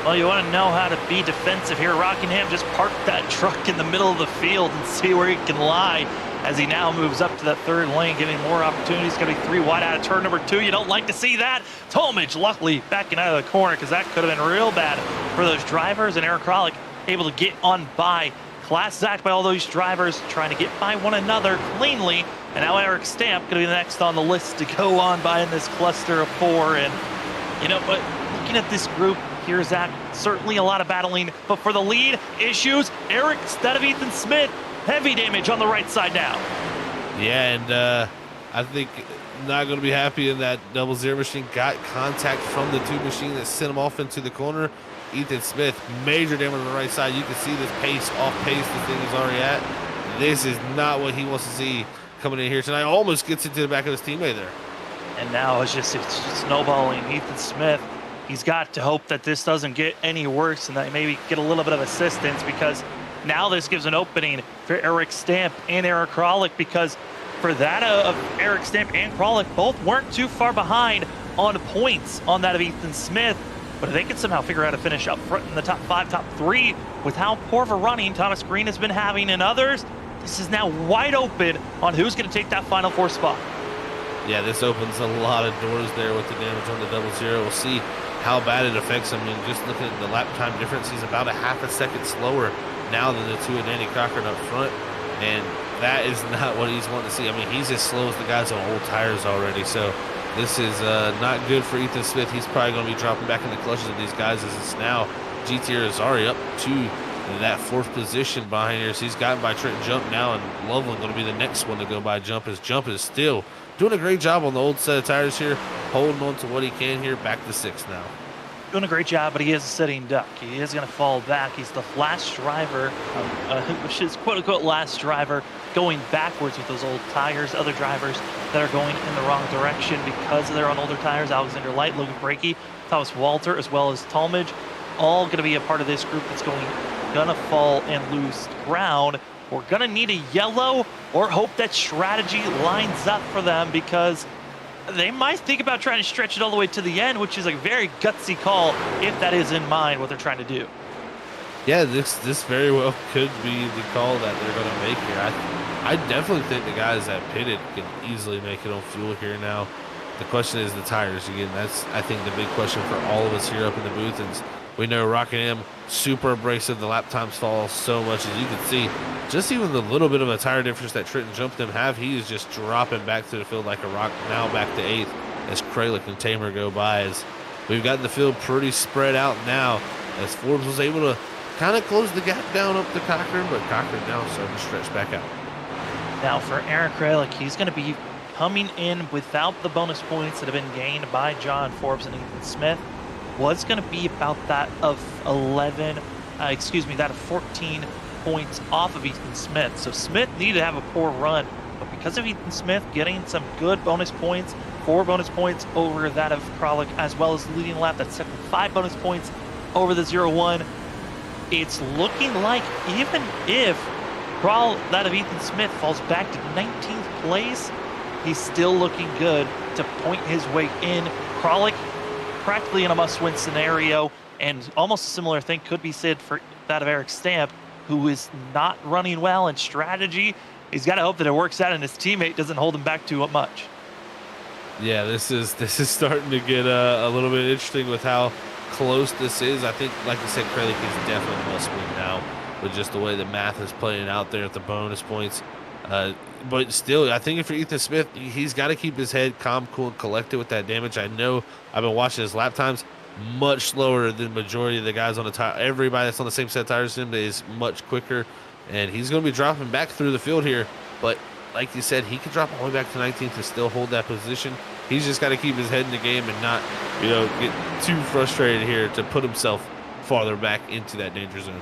Well, you want to know how to be defensive here. Rockingham just parked that truck in the middle of the field and see where he can lie as he now moves up to that 3rd lane, giving more opportunities. Going to be 3 wide out of turn number 2. You don't like to see that. Talmadge luckily backing out of the corner, because that could have been real bad for those drivers. And Eric Kralik able to get on by. Class act by all those drivers trying to get by one another cleanly. And now Eric Stamp going to be the next on the list to go on by in this cluster of 4. And, you know, but looking at this group, here's Zach, certainly a lot of battling, but for the lead, issues, Eric instead of Ethan Smith, heavy damage on the right side now. Yeah, and I think not going to be happy in that 00 machine. Got contact from the 2 machine that sent him off into the corner. Ethan Smith, major damage on the right side. You can see this pace, off pace, the thing he's already at. This is not what he wants to see coming in here tonight. Almost gets into the back of his teammate there. And now it's just snowballing. Ethan Smith, he's got to hope that this doesn't get any worse and that maybe get a little bit of assistance, because now this gives an opening for Eric Stamp and Eric Kralik, because for that of Eric Stamp and Kralik, both weren't too far behind on points on that of Ethan Smith. But if they can somehow figure out how to finish up front in the top 5, top 3, with how poor of a running Thomas Green has been having and others, this is now wide open on who's going to take that final 4 spot. Yeah, this opens a lot of doors there with the damage on the 00. We'll see how bad it affects him. And just looking at the lap time difference, he's about a half a second slower now than the 2 of Danny Cochran up front. And that is not what he's wanting to see. I mean, he's as slow as the guys on old tires already. So this is not good for Ethan Smith. He's probably going to be dropping back in the clutches of these guys, as it's now GT Irizarry up to that 4th position behind here. So he's gotten by Trenton Jump now, and Loveland going to be the next one to go by Jump, as Jump is still doing a great job on the old set of tires here, holding on to what he can here, back to 6th now. Doing a great job, but he is a sitting duck. He is going to fall back. He's the last driver, which is quote-unquote last driver, going backwards with those old tires. Other drivers that are going in the wrong direction because they're on older tires, Alexander Light, Logan Brakey, Thomas Walter, as well as Talmadge, all going to be a part of this group that's gonna fall and lose ground. We're gonna need a yellow, or hope that strategy lines up for them, because they might think about trying to stretch it all the way to the end, which is a very gutsy call if that is in mind what they're trying to do. Yeah, this very well could be the call that they're going to make here. I definitely think the guys that pitted can easily make it on fuel here now. The question is the tires again. That's, I think, the big question for all of us here up in the booth. And We know Rockingham, super abrasive. The lap times fall so much, as you can see. Just even the little bit of a tire difference that Trenton jumped them have, he is just dropping back to the field like a rock. Now back to 8th as Kralik and Tamer go by. As we've gotten the field pretty spread out now, as Forbes was able to kind of close the gap down up to Cochran, but Cochran now starting to stretch back out. Now for Aaron Kralik, he's going to be coming in without the bonus points that have been gained by John Forbes and Ethan Smith. Was going to be about that of 14 points off of Ethan Smith. So Smith needed to have a poor run, but because of Ethan Smith getting some good bonus points, 4 bonus points over that of Kralik, as well as the leading lap, that's 5 bonus points over the 0-1. It's looking like even if that of Ethan Smith falls back to 19th place, he's still looking good to point his way in. Kralik practically in a must-win scenario, and almost a similar thing could be said for that of Eric Stamp, who is not running well in strategy. He's got to hope that it works out and his teammate doesn't hold him back too much. Yeah, this is starting to get a little bit interesting with how close this is. I think, like I said, Kralik is definitely must win now with just the way the math is playing out there at the bonus points. But still, I think if you're Ethan Smith, he's got to keep his head calm, cool, and collected with that damage. I know I've been watching his lap times, much slower than majority of the guys on the tire. Everybody that's on the same set of tires as him is much quicker, and he's going to be dropping back through the field here. But like you said, he could drop all the way back to 19th to still hold that position. He's just got to keep his head in the game and not, get too frustrated here to put himself farther back into that danger zone.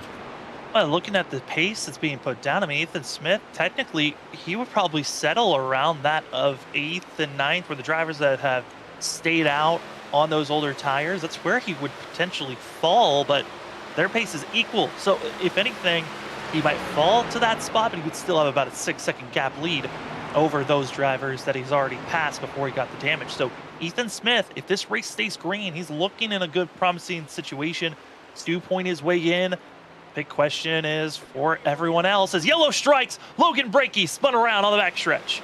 Well, looking at the pace that's being put down, I mean, Ethan Smith, technically, he would probably settle around that of 8th and 9th, where the drivers that have stayed out on those older tires, that's where he would potentially fall, but their pace is equal. So if anything, he might fall to that spot, but he would still have about a 6-second gap lead over those drivers that he's already passed before he got the damage. So Ethan Smith, if this race stays green, he's looking in a good, promising situation to point his way in. Big question is for everyone else, as yellow strikes, Logan Brakey spun around on the backstretch.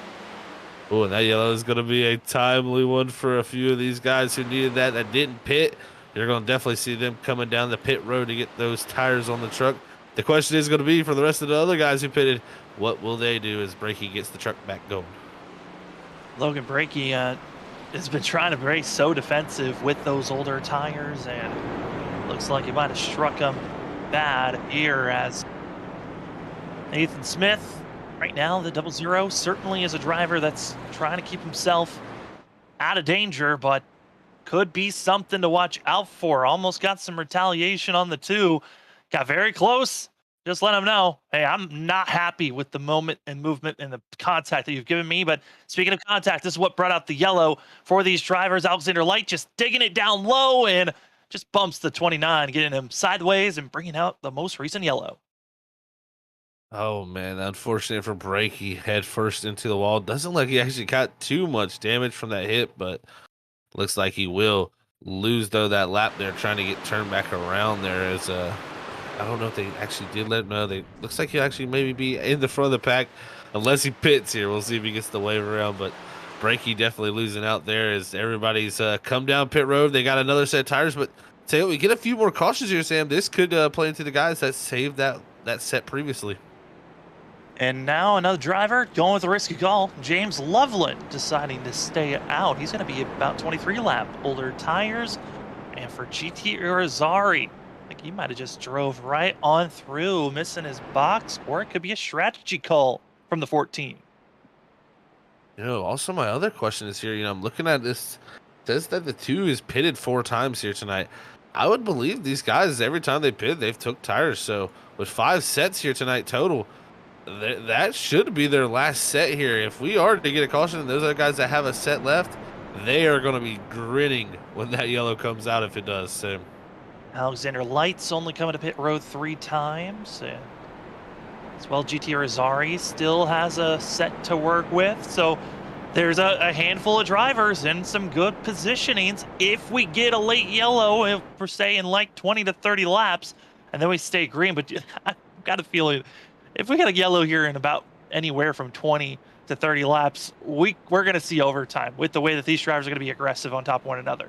Oh, and that yellow is going to be a timely one for a few of these guys who needed that didn't pit. You're going to definitely see them coming down the pit road to get those tires on the truck. The question is going to be for the rest of the other guys who pitted, what will they do as Brakey gets the truck back going? Logan Brakey has been trying to race so defensive with those older tires, and looks like he might have struck him bad here, as Nathan Smith right now, the 00, certainly is a driver that's trying to keep himself out of danger, but could be something to watch out for. Almost got some retaliation on the 2, got very close. Just let him know, hey, I'm not happy with the moment and movement and the contact that you've given me. But speaking of contact, this is what brought out the yellow for these drivers. Alexander Light just digging it down low and just bumps the 29, getting him sideways and bringing out the most recent yellow. Oh, man, unfortunate for Brakey, head first into the wall. Doesn't look like he actually got too much damage from that hit, but looks like he will lose, though, that lap there, trying to get turned back around there. As I don't know if they actually did let him know. Looks like he'll actually maybe be in the front of the pack unless he pits here. We'll see if he gets the wave around, but Brakey definitely losing out there as everybody's come down pit road. They got another set of tires, but say we get a few more cautions here, Sam. This could play into the guys that saved that set previously. And now another driver going with a risky call. James Loveland deciding to stay out. He's going to be about 23 lap, older tires. And for GT Irizarry, I think he might have just drove right on through, missing his box, or it could be a strategy call from the 14. Also my other question is here, I'm looking at this, it says that the 2 is pitted 4 times here tonight. I would believe these guys, every time they pit, they've took tires. So with 5 sets here tonight total, that should be their last set here. If we are to get a caution, and those other guys that have a set left, they are going to be grinning when that yellow comes out, if it does. So Alexander Light's only coming to pit road 3 times. And as well, GT Irizarry still has a set to work with. So there's a handful of drivers in some good positionings. If we get a late yellow, if we're saying like 20 to 30 laps, and then we stay green. But I've got a feeling if we get a yellow here in about anywhere from 20 to 30 laps, we're going to see overtime with the way that these drivers are going to be aggressive on top of one another.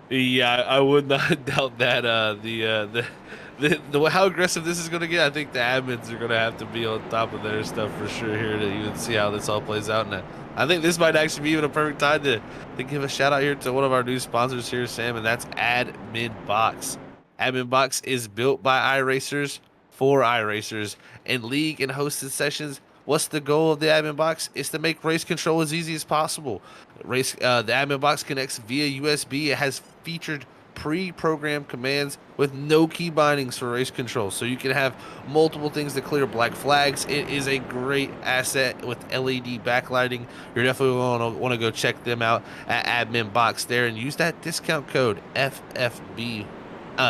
Yeah, I would not doubt that. The how aggressive this is going to get, I think the admins are going to have to be on top of their stuff for sure here to even see how this all plays out. And I think this might actually be even a perfect time to give a shout out here to one of our new sponsors here, Sam, and that's Admin Box. Admin Box is built by iRacers for iRacers, and league and hosted sessions. What's the goal of the admin box? Is to make race control as easy as possible. The admin box connects via USB. It has featured pre-programmed commands with no key bindings for race control, so you can have multiple things to clear black flags. It is a great asset with LED backlighting. You're definitely going to want to go check them out at admin box there and use that discount code FFB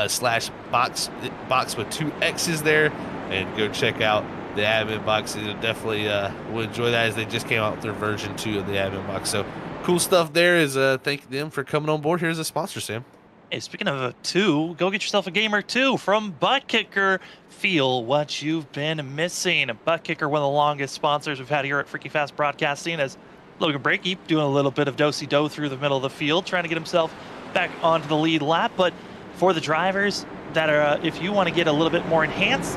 slash box with 2 X's there, and go check out the admin box. You'll definitely will enjoy that, as they just came out with their version 2 of the admin box. So cool stuff there. Is thank them for coming on board here as a sponsor, Sam. Hey, speaking of 2, go get yourself a gamer 2 from ButtKicker. Feel what you've been missing. ButtKicker, one of the longest sponsors we've had here at Freaky Fast Broadcasting, as Logan Breaky doing a little bit of do-si-do through the middle of the field, trying to get himself back onto the lead lap. But for the drivers that are, if you want to get a little bit more enhanced,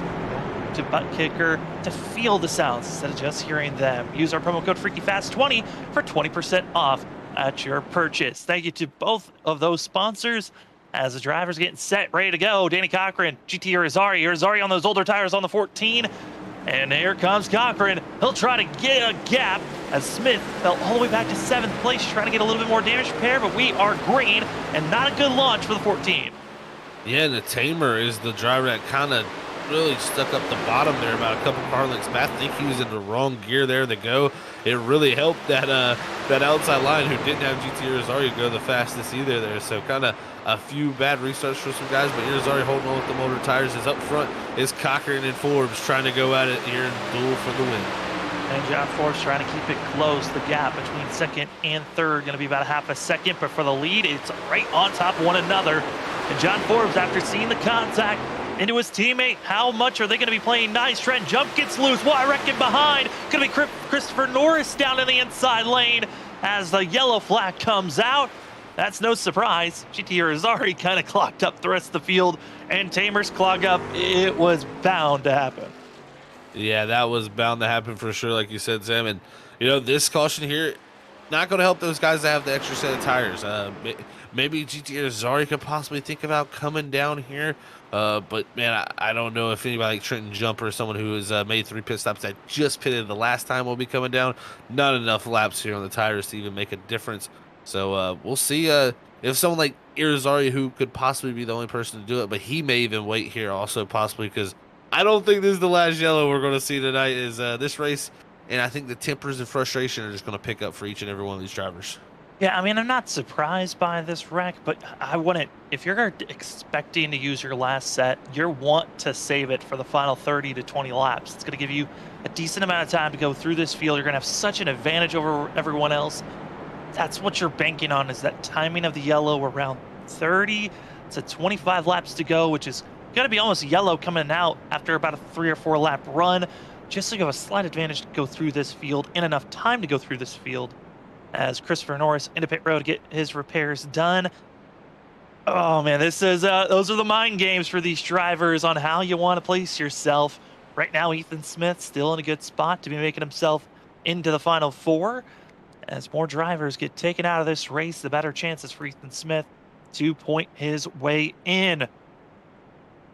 to ButtKicker to feel the sounds instead of just hearing them. Use our promo code FreakyFast20 for 20% off at your purchase. Thank you to both of those sponsors. As the driver's getting set, ready to go, Danny Cochran, GT Irizarry. Irizarry on those older tires on the 14. And here comes Cochran. He'll try to get a gap as Smith fell all the way back to 7th place, trying to get a little bit more damage repair, but we are green and not a good launch for the 14. Yeah, and the Tamer is the driver that kind of really stuck up the bottom there about a couple car lengths back. I think he was in the wrong gear there to go. It really helped that that outside line who didn't have GT Irizarry go the fastest either there. So kind of a few bad restarts for some guys, but Irizarry holding on with the motor tires. Is up front is Cochran and Forbes trying to go at it here and duel for the win. And John Forbes trying to keep it close. The gap between 2nd and 3rd going to be about a half a second, but for the lead, it's right on top of one another. And John Forbes, after seeing the contact into his teammate, how much are they going to be playing nice? Trent Jump gets loose. Well, I reckon behind. Going to be Christopher Norris down in the inside lane as the yellow flag comes out. That's no surprise. GT Irizarry kind of clogged up the rest of the field, and Tamer's clog up. It was bound to happen. Yeah, that was bound to happen for sure, like you said, Sam. And, you know, this caution here, not going to help those guys that have the extra set of tires. Maybe GT Irizarry could possibly think about coming down here. But, man, I don't know if anybody like Trenton Jumper or someone who has made 3 pit stops that just pitted the last time will be coming down. Not enough laps here on the tires to even make a difference. So we'll see if someone like Irizarry, who could possibly be the only person to do it, but he may even wait here also possibly, because I don't think this is the last yellow we're going to see tonight is this race. And I think the tempers and frustration are just going to pick up for each and every one of these drivers. Yeah, I mean, I'm not surprised by this wreck, but I wouldn't, if you're expecting to use your last set, you want to save it for the final 30 to 20 laps. It's going to give you a decent amount of time to go through this field. You're going to have such an advantage over everyone else. That's what you're banking on, is that timing of the yellow around 30 to 25 laps to go, which is going to be almost yellow coming out after about a 3 or 4 lap run, just to give a slight advantage to go through this field and enough time to go through this field. As Christopher Norris into pit road to get his repairs done. Oh man, this is those are the mind games for these drivers on how you want to place yourself. Right now, Ethan Smith still in a good spot to be making himself into the final 4. As more drivers get taken out of this race, the better chances for Ethan Smith to point his way in.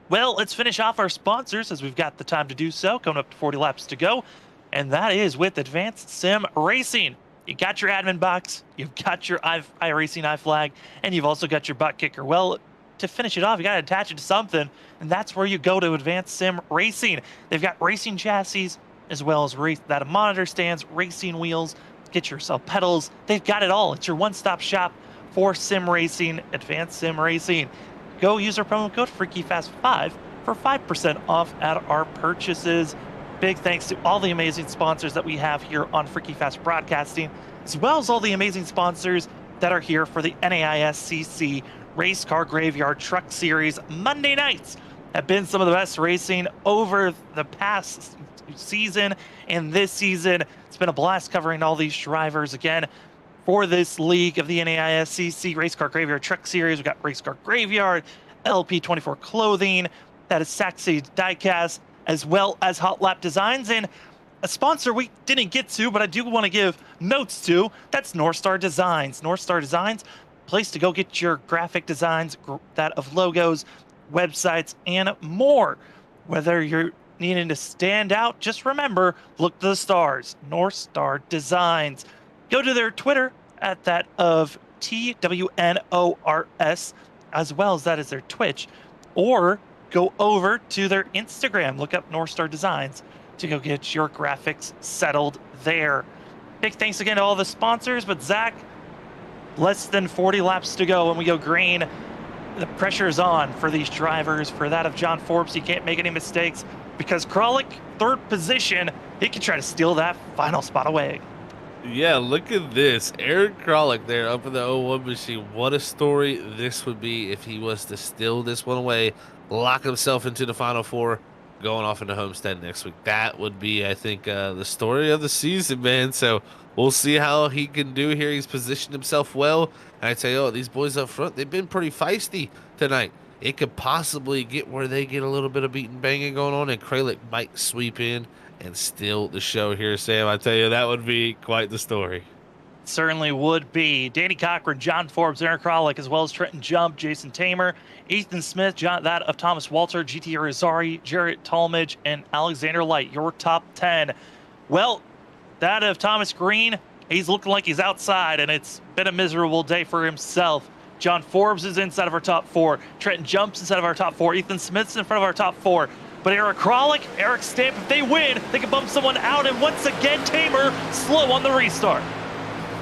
Well, let's finish off our sponsors as we've got the time to do so. Coming up to 40 laps to go, and that is with Advanced Sim Racing. You got your admin box, you've got your iRacing iFlag, and you've also got your ButtKicker. Well, to finish it off, you got to attach it to something, and that's where you go to Advanced Sim Racing. They've got racing chassis as well as that monitor stands, racing wheels, get yourself pedals. They've got it all. It's your one-stop shop for sim racing, Advanced Sim Racing. Go use our promo code FreakyFast5 for 5% off at our purchases. Big thanks to all the amazing sponsors that we have here on Freaky Fast Broadcasting, as well as all the amazing sponsors that are here for the NAISCC Race Car Graveyard Truck Series. Monday nights have been some of the best racing over the past season and this season. It's been a blast covering all these drivers. Again, for this league of the NAISCC Race Car Graveyard Truck Series. We've got Race Car Graveyard, LP24 Clothing, that is Saxy Diecast, as well as Hot Lap Designs, and a sponsor we didn't get to, but I do want to give notes to, that's North Star Designs. North Star Designs, place to go get your graphic designs, that of logos, websites, and more. Whether you're needing to stand out, just remember, look to the stars. North Star Designs. Go to their Twitter at that of TWNORS, as well as that is their Twitch, or go over to their Instagram. Look up North Star Designs to go get your graphics settled there. Big thanks again to all the sponsors, but Zach, less than 40 laps to go when we go green. The pressure is on for these drivers. For that of John Forbes, he can't make any mistakes because Kralik, third position, he can try to steal that final spot away. Yeah, look at this. Aaron Kralik there up in the 01 machine. What a story this would be if he was to steal this one away, lock himself into the Final Four, going off into Homestead next week. That would be, I think, the story of the season, man. So we'll see how he can do here. He's positioned himself well. And I tell you, these boys up front, they've been pretty feisty tonight. It could possibly get where they get a little bit of beating banging going on, and Kralik might sweep in and steal the show here, Sam. I tell you, that would be quite the story. Certainly would be. Danny Cochran, John Forbes, Aaron Kralik, as well as Trenton Jump, Jason Tamer, Ethan Smith, that of Thomas Walter, GT Rosari, Jarrett Talmadge, and Alexander Light, your top 10. Well, that of Thomas Green, he's looking like he's outside, and it's been a miserable day for himself. John Forbes is inside of our top 4. Trenton Jumps inside of our top 4. Ethan Smith's in front of our top 4. But Eric Kralik, Eric Stamp, if they win, they can bump someone out. And once again, Tamer slow on the restart.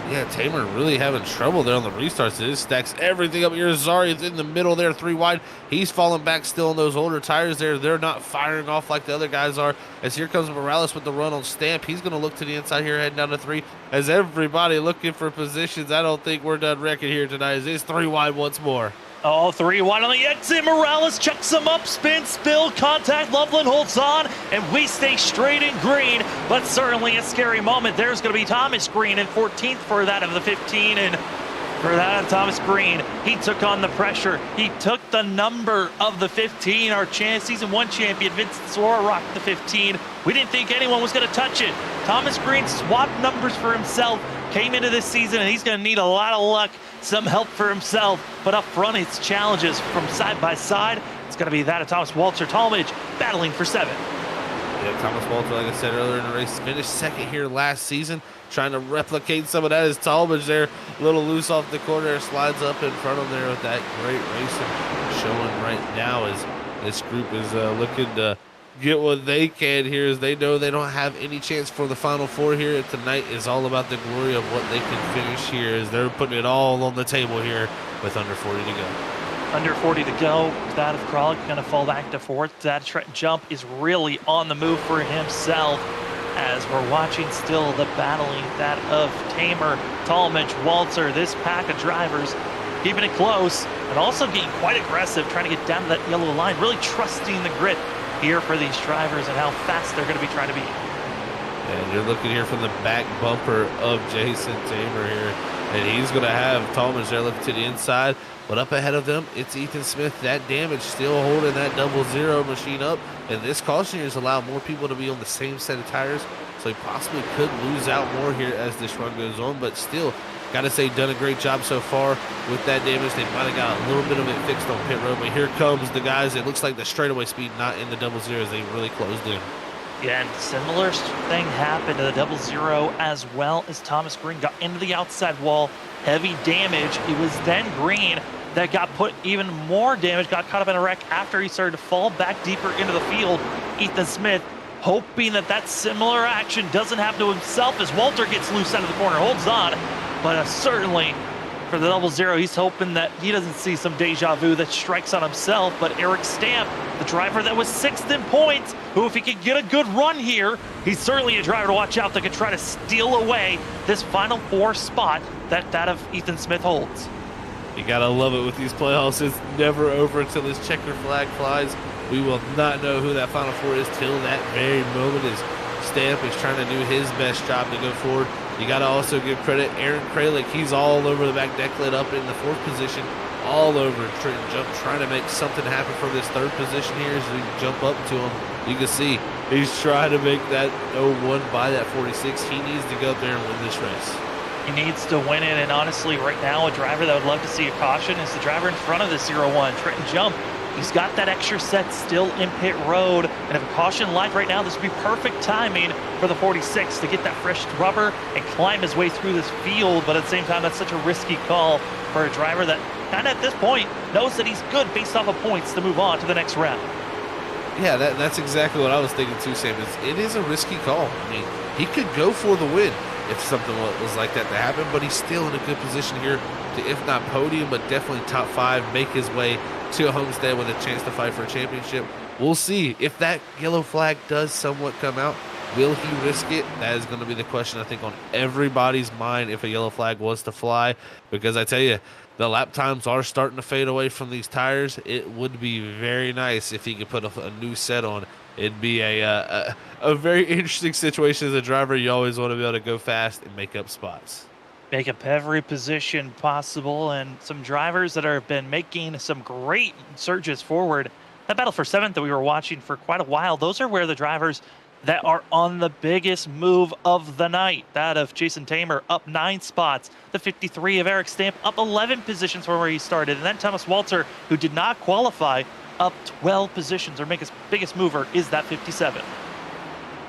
Yeah, Tamer really having trouble there on the restarts. It stacks everything up here. Zari is in the middle there, 3 wide. He's falling back still on those older tires there. They're not firing off like the other guys are. As here comes Morales with the run on Stamp. He's going to look to the inside here, heading down to 3. As everybody looking for positions, I don't think we're done wrecking here tonight. It's 3 wide once more. All 3 wide on the exit. Morales chucks him up, spin, spill, contact. Loveland holds on, and we stay straight in green. But certainly a scary moment. There's going to be Thomas Green in 14th for that of the 15, and for that of Thomas Green, he took on the pressure. He took the number of the 15. Our season 1 champion, Vincent Sora, rocked the 15. We didn't think anyone was going to touch it. Thomas Green swapped numbers for himself, came into this season, and he's going to need a lot of luck, some help for himself. But up front, it's challenges from side by side. It's going to be that of Thomas Walter Talmadge battling for 7. Yeah, Thomas Walter, like I said earlier in the race, finished 2nd here last season, trying to replicate some of that. As Talmadge there, a little loose off the corner, slides up in front of him there with that great racing showing right now as this group is looking to get what they can here, as they know they don't have any chance for the Final Four here. Tonight is all about the glory of what they can finish here, as they're putting it all on the table here with under 40 to go. Under 40 to go. That of Kralik going to fall back to 4th. That Trenton Jump is really on the move for himself, as we're watching still the battling that of Tamer, Talmadge, Walter. This pack of drivers keeping it close and also getting quite aggressive, trying to get down to that yellow line, really trusting the grit here for these drivers and how fast they're going to be trying to beat. And you're looking here from the back bumper of Jason Tamer here, and he's going to have Talmadge there looking to the inside. But up ahead of them, it's Ethan Smith. That damage still holding that 00 machine up. And this caution here has allowed more people to be on the same set of tires. So he possibly could lose out more here as this run goes on. But still, got to say, done a great job so far with that damage. They might have got a little bit of it fixed on pit road. But here comes the guys. It looks like the straightaway speed not in the 00 as they really closed in. Yeah, and similar thing happened to the 00 as well, as Thomas Green got into the outside wall. Heavy damage. It was then Green that got put even more damage, got caught up in a wreck after he started to fall back deeper into the field. Ethan Smith hoping that that similar action doesn't happen to himself, as Walter gets loose out of the corner, holds on. But certainly for the 00, he's hoping that he doesn't see some deja vu that strikes on himself. But Eric Stamp, the driver that was 6th in points, who if he could get a good run here, he's certainly a driver to watch out that could try to steal away this Final Four spot that of Ethan Smith holds. You gotta love it with these playoffs. It's never over until this checker flag flies. We will not know who that Final Four is till that very moment, as Stamp is trying to do his best job to go forward You got to also give credit Aaron Kralik. He's all over the back decklet up in the 4th position, all over Trenton Jump, trying to make something happen for this 3rd position here as we jump up to him. You can see he's trying to make that 0-1 by that 46. He needs to go up there and win this race. He needs to win it, and honestly, right now, a driver that would love to see a caution is the driver in front of the 0-1, Trenton Jump. He's got that extra set still in pit road, and if a caution light right now, this would be perfect timing for the 46 to get that fresh rubber and climb his way through this field, but at the same time, that's such a risky call for a driver that kind of at this point knows that he's good based off of points to move on to the next round. Yeah, that's exactly what I was thinking too, Sam. It is a risky call. I mean, he could go for the win if something was like that to happen, but he's still in a good position here to, if not podium, but definitely top 5, make his way to a homestead with a chance to fight for a championship. We'll see if that yellow flag does somewhat come out. Will he risk it? That is going to be the question, I think, on everybody's mind if a yellow flag was to fly, because I tell you, the lap times are starting to fade away from these tires. It would be very nice if he could put a new set on. It'd be a very interesting situation as a driver. You always want to be able to go fast and make up spots. Make up every position possible, and some drivers that have been making some great surges forward. That battle for 7th that we were watching for quite a while, those are where the drivers that are on the biggest move of the night. That of Jason Tamer up 9 spots. The 53 of Eric Stamp up 11 positions from where he started. And then Thomas Walter, who did not qualify, up 12 positions. Our biggest mover is that 57.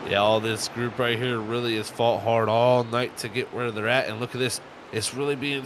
Yeah, all this group right here really has fought hard all night to get where they're at. And look at this. It's really being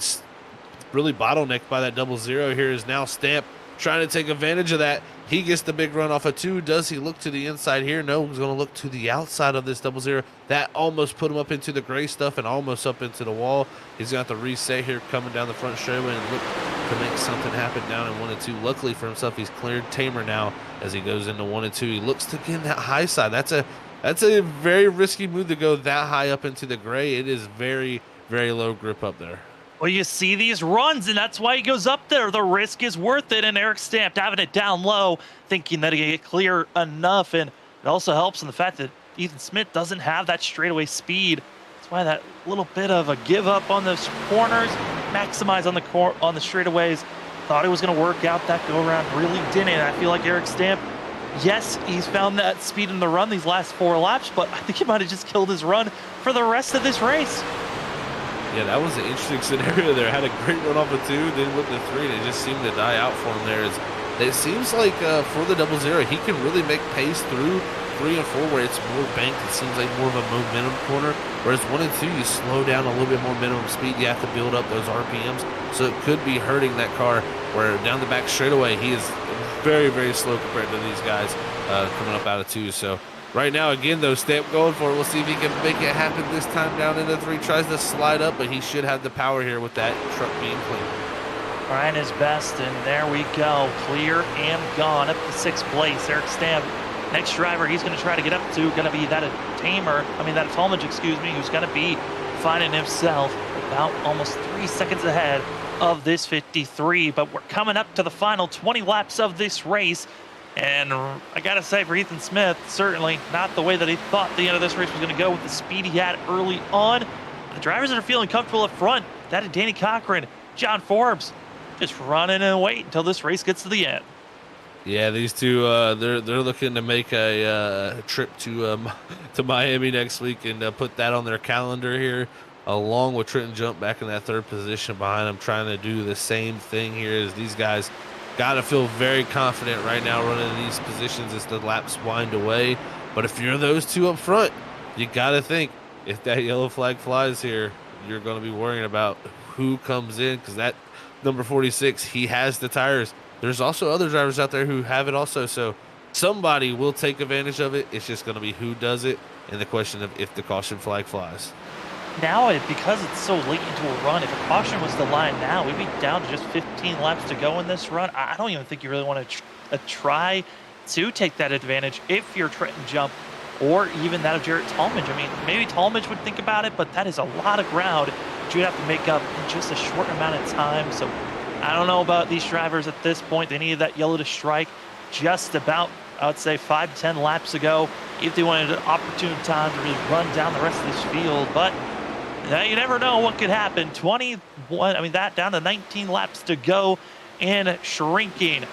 bottlenecked by that 00 here. Is now Stamp trying to take advantage of that. He gets the big run off of 2. Does he look to the inside here? No, he's going to look to the outside of this 00. That almost put him up into the gray stuff and almost up into the wall. He's got to reset here coming down the front straightaway and look to make something happen down in 1 and 2. Luckily for himself, he's cleared Tamer now as he goes into 1 and 2. He looks to get in that high side. That's a very risky move to go that high up into the gray. It is very, very low grip up there. Well, you see these runs, and that's why he goes up there. The risk is worth it, and Eric Stamp having it down low, thinking that he can get clear enough, and it also helps in the fact that Ethan Smith doesn't have that straightaway speed. That's why that little bit of a give up on those corners, maximize on the straightaways. Thought it was going to work out that go-around, really didn't. I feel like Eric Stamp, yes, he's found that speed in the run these last 4 laps, but I think he might have just killed his run for the rest of this race. Yeah, that was an interesting scenario there. Had a great run off of 2, then went to 3, and it just seemed to die out for him there. It seems like for the 00, he can really make pace through 3 and 4 where it's more banked. It seems like more of a momentum corner. Whereas 1 and 2, you slow down a little bit more minimum speed. You have to build up those RPMs. So it could be hurting that car where down the back straightaway, he is very, very slow compared to these guys coming up out of 2. So right now, again, though, Stamp going for it. We'll see if he can make it happen this time down into 3. Tries to slide up, but he should have the power here with that truck being clean. Trying his best, and there we go. Clear and gone up to 6th place. Eric Stamp, next driver he's going to try to get up to, going to be that of Talmadge, who's going to be finding himself about almost 3 seconds ahead of this 53. But we're coming up to the final 20 laps of this race. And I got to say, for Ethan Smith, certainly not the way that he thought the end of this race was going to go with the speed he had early on. The drivers that are feeling comfortable up front, that is Danny Cochran, John Forbes, just running and wait until this race gets to the end. Yeah, these two, they're looking to make a trip to Miami next week and put that on their calendar here, along with Trenton Jump back in that 3rd position behind them, trying to do the same thing here as these guys. Got to feel very confident right now running in these positions as the laps wind away. But if you're those 2 up front, you got to think if that yellow flag flies here, you're going to be worrying about who comes in, because that number 46, he has the tires. There's also other drivers out there who have it also, so somebody will take advantage of it. It's just going to be who does it, and the question of if the caution flag flies. Now, because it's so late into a run, if a caution was the line now, we'd be down to just 15 laps to go in this run. I don't even think you really want to try to take that advantage if you're Trenton Jump or even that of Jarrett Talmadge. I mean, maybe Talmadge would think about it, but that is a lot of ground that you'd have to make up in just a short amount of time. So I don't know about these drivers at this point. They needed that yellow to strike just about, I would say, 5-10 laps ago if they wanted an opportune time to really run down the rest of this field. But Now, you never know what could happen. 21, I mean, that down to 19 laps to go, and shrinking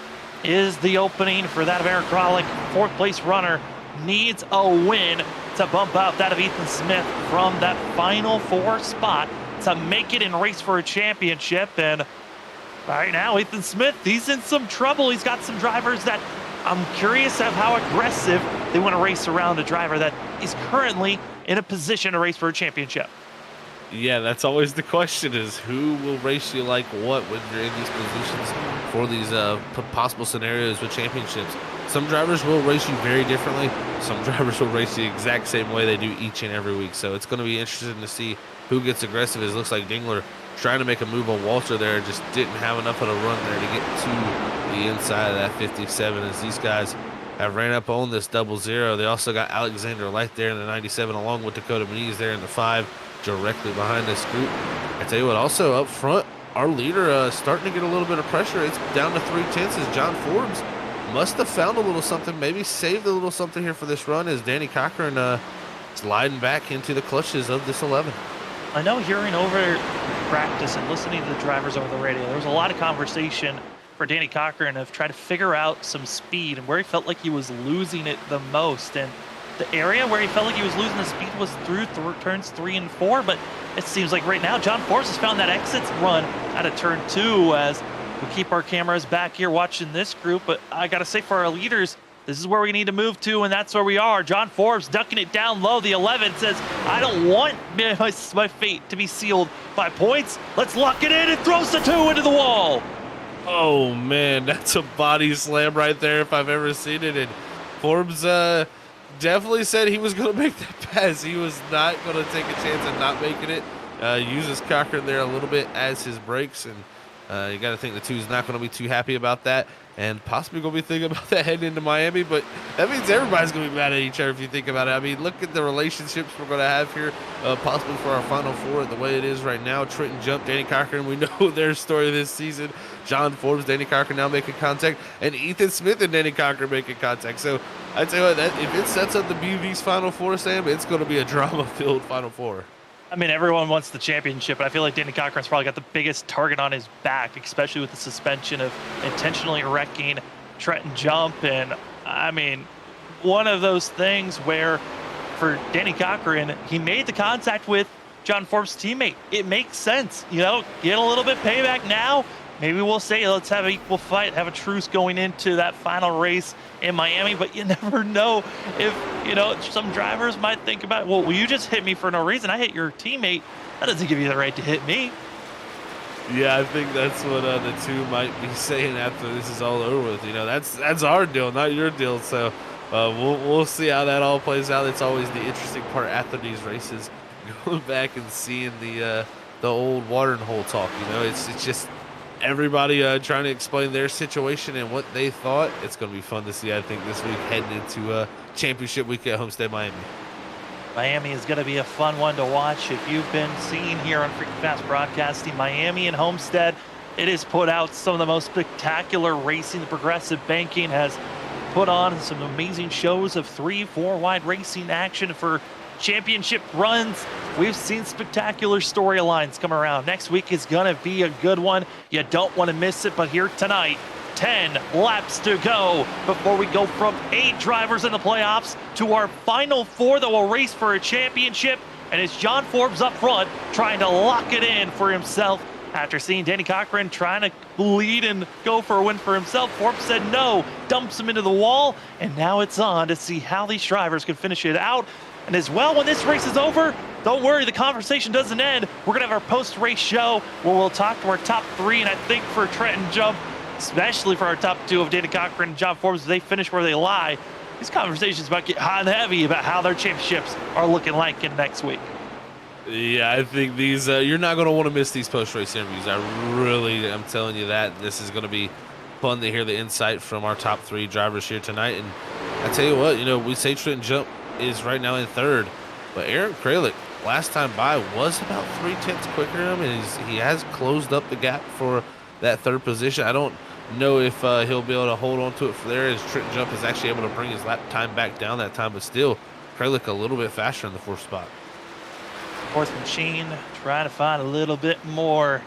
is the opening for that of Aaron Kralik. Fourth place runner needs a win to bump out that of Ethan Smith from that final 4 spot to make it and race for a championship. And right now, Ethan Smith, he's in some trouble. He's got some drivers that I'm curious of how aggressive they want to race around a driver that is currently in a position to race for a championship. Yeah, that's always the question, is who will race you like what when you're in these positions for these possible scenarios with championships. Some drivers will race you very differently. Some drivers will race the exact same way they do each and every week. So it's going to be interesting to see who gets aggressive. It looks like Dingler trying to make a move on Walter there, just didn't have enough of a run there to get to the inside of that 57, as these guys have ran up on this 00. They also got Alexander Light there in the 97, along with Dakota Mees there in the 5, directly behind this group. I tell you what, also up front, our leader starting to get a little bit of pressure. It's down to 3/10 as John Forbes must have found a little something, maybe saved a little something here for this run, as Danny Cochran sliding back into the clutches of this 11. I know, hearing over practice and listening to the drivers over the radio, there was a lot of conversation for Danny Cochran of trying to figure out some speed and where he felt like he was losing it the most. And the area where he felt like he was losing the speed was through turns 3 and 4, but it seems like right now John Forbes has found that exit run out of turn 2, as we keep our cameras back here watching this group. But I gotta say, for our leaders, this is where we need to move to, and that's where we are. John Forbes ducking it down low. The 11 says, I don't want my fate to be sealed by points. Let's lock it in, and throws the 2 into the wall. Oh man, that's a body slam right there if I've ever seen it. And Forbes definitely said he was going to make that pass. He was not going to take a chance of not making it. Uses Cochran there a little bit as his brakes, and you got to think the 2 is not going to be too happy about that, and possibly going to be thinking about that heading into Miami. But that means everybody's going to be mad at each other if you think about it. I mean, look at the relationships we're going to have here, possibly for our Final 4 the way it is right now. Trenton Jump, Danny Cochran, we know their story this season. John Forbes, Danny Cochran now making contact, and Ethan Smith and Danny Cochran making contact. So I tell you what, that if it sets up the BV's Final 4, Sam, it's going to be a drama-filled Final 4. I mean, everyone wants the championship, but I feel like Danny Cochran's probably got the biggest target on his back, especially with the suspension of intentionally wrecking Trenton Jump. And I mean, one of those things where for Danny Cochran, he made the contact with John Forbes' teammate. It makes sense, you know, get a little bit payback now. Maybe we'll say, let's have an equal fight, have a truce going into that final race in Miami, but you never know if, you know, some drivers might think about, well, you just hit me for no reason. I hit your teammate. That doesn't give you the right to hit me. Yeah, I think that's what the 2 might be saying after this is all over with. You know, that's our deal, not your deal. So we'll see how that all plays out. It's always the interesting part after these races, going back and seeing the old watering hole talk. You know, it's just everybody trying to explain their situation and what they thought. It's going to be fun to see, I think, this week heading into championship week at Homestead Miami. Miami is going to be a fun one to watch. If you've been seeing here on Freaking Fast Broadcasting, Miami and Homestead, it has put out some of the most spectacular racing. The Progressive Banking has put on some amazing shows of 3-4 wide racing action for championship runs. We've seen spectacular storylines come around. Next week is going to be a good one. You don't want to miss it, but here tonight, 10 laps to go before we go from 8 drivers in the playoffs to our final 4 that will race for a championship. And it's John Forbes up front trying to lock it in for himself. After seeing Danny Cochran trying to lead and go for a win for himself, Forbes said no, dumps him into the wall, and now it's on to see how these drivers can finish it out. And as well, when this race is over, don't worry, the conversation doesn't end. We're going to have our post-race show where we'll talk to our top 3, and I think for Trenton Jump, especially for our top 2 of Danny Cochran and John Forbes, if they finish where they lie, these conversations about get hot and heavy about how their championships are looking like in next week. Yeah, I think these you're not going to want to miss these post-race interviews. I'm telling you that. This is going to be fun to hear the insight from our top 3 drivers here tonight. And I tell you what, you know, we say Trenton Jump is right now in 3rd, but Aaron Kralik last time by was about 3/10 quicker than him, and he has closed up the gap for that 3rd position. I don't know if he'll be able to hold on to it for there, as Trenton Jump is actually able to bring his lap time back down that time, but still Kralik a little bit faster in the 4th spot. Fourth machine, trying to find a little bit more.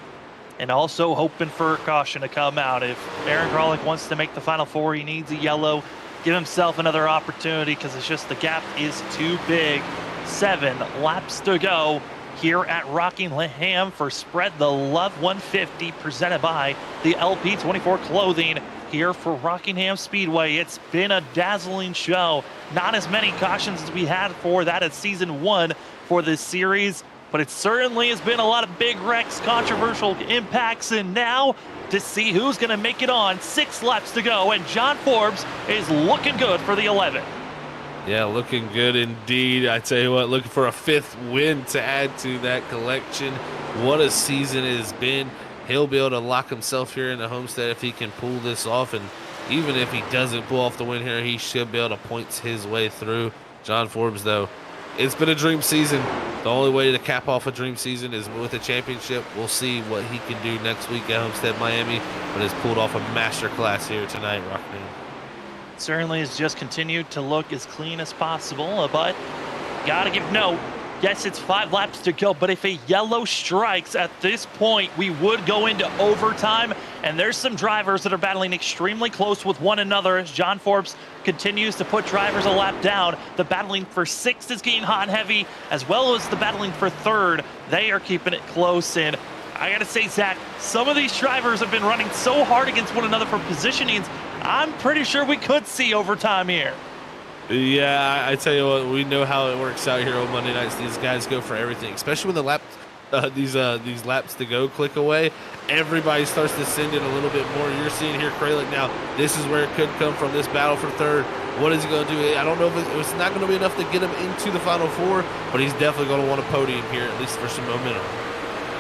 And also hoping for a caution to come out. If Aaron Grolick wants to make the final four, he needs a yellow. Give himself another opportunity because it's just the gap is too big. 7 laps to go here at Rockingham for Spread the Love 150, presented by the LP24 Clothing here for Rockingham Speedway. It's been a dazzling show. Not as many cautions as we had for that at season 1 for this series, but it certainly has been a lot of big wrecks, controversial impacts, and now to see who's going to make it on. 6 laps to go, and John Forbes is looking good for the 11. Yeah, looking good indeed. I tell you what, looking for a 5th win to add to that collection. What a season it has been. He'll be able to lock himself here in the Homestead if he can pull this off, and even if he doesn't pull off the win here, he should be able to point his way through. John Forbes, though, it's been a dream season. The only way to cap off a dream season is with a championship. We'll see what he can do next week at Homestead, Miami, but has pulled off a masterclass here tonight, Rockingham. Certainly has just continued to look as clean as possible, but gotta give note. Yes, it's 5 laps to go, but if a yellow strikes at this point, we would go into overtime, and there's some drivers that are battling extremely close with one another as John Forbes continues to put drivers a lap down. The battling for 6th is getting hot and heavy, as well as the battling for 3rd. They are keeping it close, and I gotta say, Zach, some of these drivers have been running so hard against one another for positionings, I'm pretty sure we could see overtime here. Yeah, I tell you what, we know how it works out here on Monday nights. These guys go for everything, especially when the these laps to go click away. Everybody starts to send it a little bit more. You're seeing here Kralik now. This is where it could come from, this battle for 3rd. What is he going to do? I don't know if it's not going to be enough to get him into the final 4, but he's definitely going to want a podium here, at least for some momentum.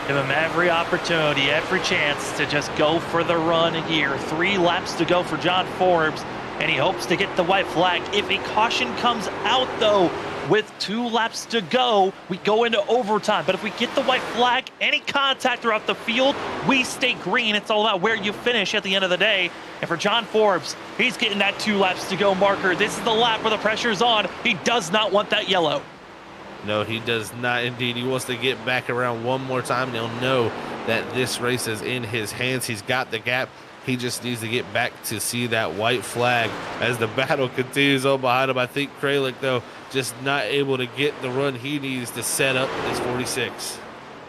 Give him every opportunity, every chance to just go for the run here. 3 laps to go for John Forbes, and he hopes to get the white flag. If a caution comes out, though, with 2 laps to go, we go into overtime. But if we get the white flag, any contact throughout the field, we stay green. It's all about where you finish at the end of the day. And for John Forbes, he's getting that 2 laps to go marker. This is the lap where the pressure's on. He does not want that yellow. No, he does not indeed. He wants to get back around one more time, and he'll know that this race is in his hands. He's got the gap. He just needs to get back to see that white flag as the battle continues on behind him. I think Kralik, though, just not able to get the run he needs to set up his 46.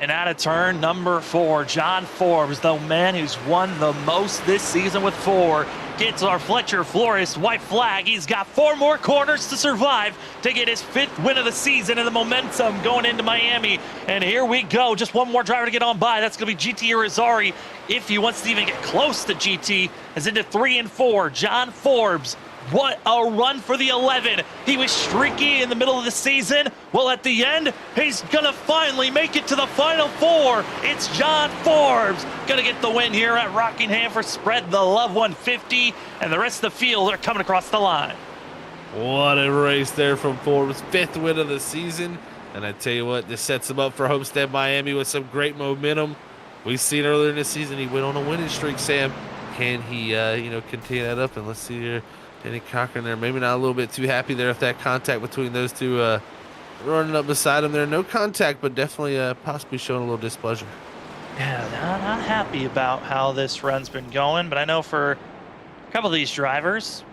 And out of turn number 4, John Forbes, the man who's won the most this season with 4, gets our Fletcher Flores white flag. He's got 4 more corners to survive to get his 5th win of the season and the momentum going into Miami. And here we go. Just one more driver to get on by. That's going to be GT Irizarry, if he wants to even get close to GT, as into 3 and 4. John Forbes, what a run for the 11. He was streaky in the middle of the season. Well, at the end, he's going to finally make it to the final 4. It's John Forbes going to get the win here at Rockingham for Spread the Love 150, and the rest of the field are coming across the line. What a race there from Forbes. 5th win of the season. And I tell you what, this sets him up for Homestead Miami with some great momentum. We've seen earlier in the season he went on a winning streak, Sam. Can he, continue that up? And let's see here. Danny Cochran there, maybe not a little bit too happy there with that contact between those two running up beside him there. No contact, but definitely possibly showing a little displeasure. Yeah, not happy about how this run's been going, but I know for a couple of these drivers,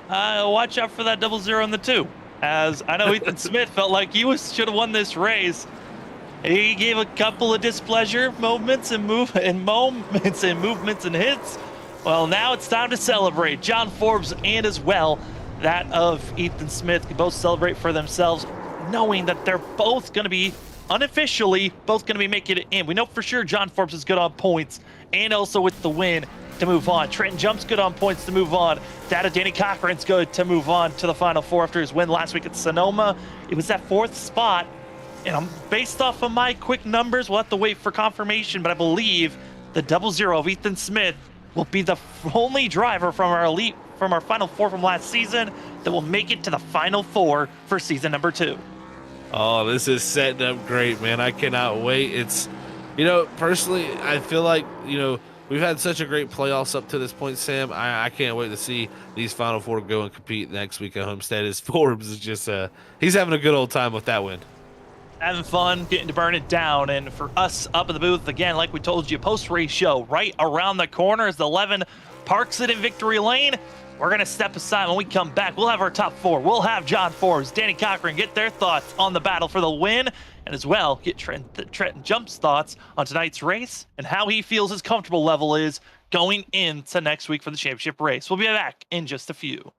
watch out for that 0-0 in the 2. As I know Ethan Smith felt like he should have won this race. He gave a couple of displeasure moments and movements and hits. Well, now it's time to celebrate. John Forbes and as well that of Ethan Smith can both celebrate for themselves, knowing that they're both going to be unofficially making it in. We know for sure John Forbes is good on points and also with the win to move on. Trenton Jump's good on points to move on. That of Danny Cochran's good to move on to the final 4 after his win last week at Sonoma. It was that 4th spot, and I'm based off of my quick numbers. We'll have to wait for confirmation, but I believe the 0-0 of Ethan Smith will be the only driver from our final 4 from last season that will make it to the final 4 for season number 2. Oh, this is setting up great, man. I cannot wait. It's, personally, I feel like, we've had such a great playoffs up to this point, Sam. I can't wait to see these final 4 go and compete next week at Homestead. As Forbes is just, he's having a good old time with that win. Having fun, getting to burn it down. And for us up in the booth, again, like we told you, post-race show right around the corner as the 11 parks it in victory lane. We're going to step aside. When we come back, we'll have our top four. We'll have John Forbes, Danny Cochran get their thoughts on the battle for the win, and as well get Trenton Jump's thoughts on tonight's race and how he feels his comfortable level is going into next week for the championship race. We'll be back in just a few.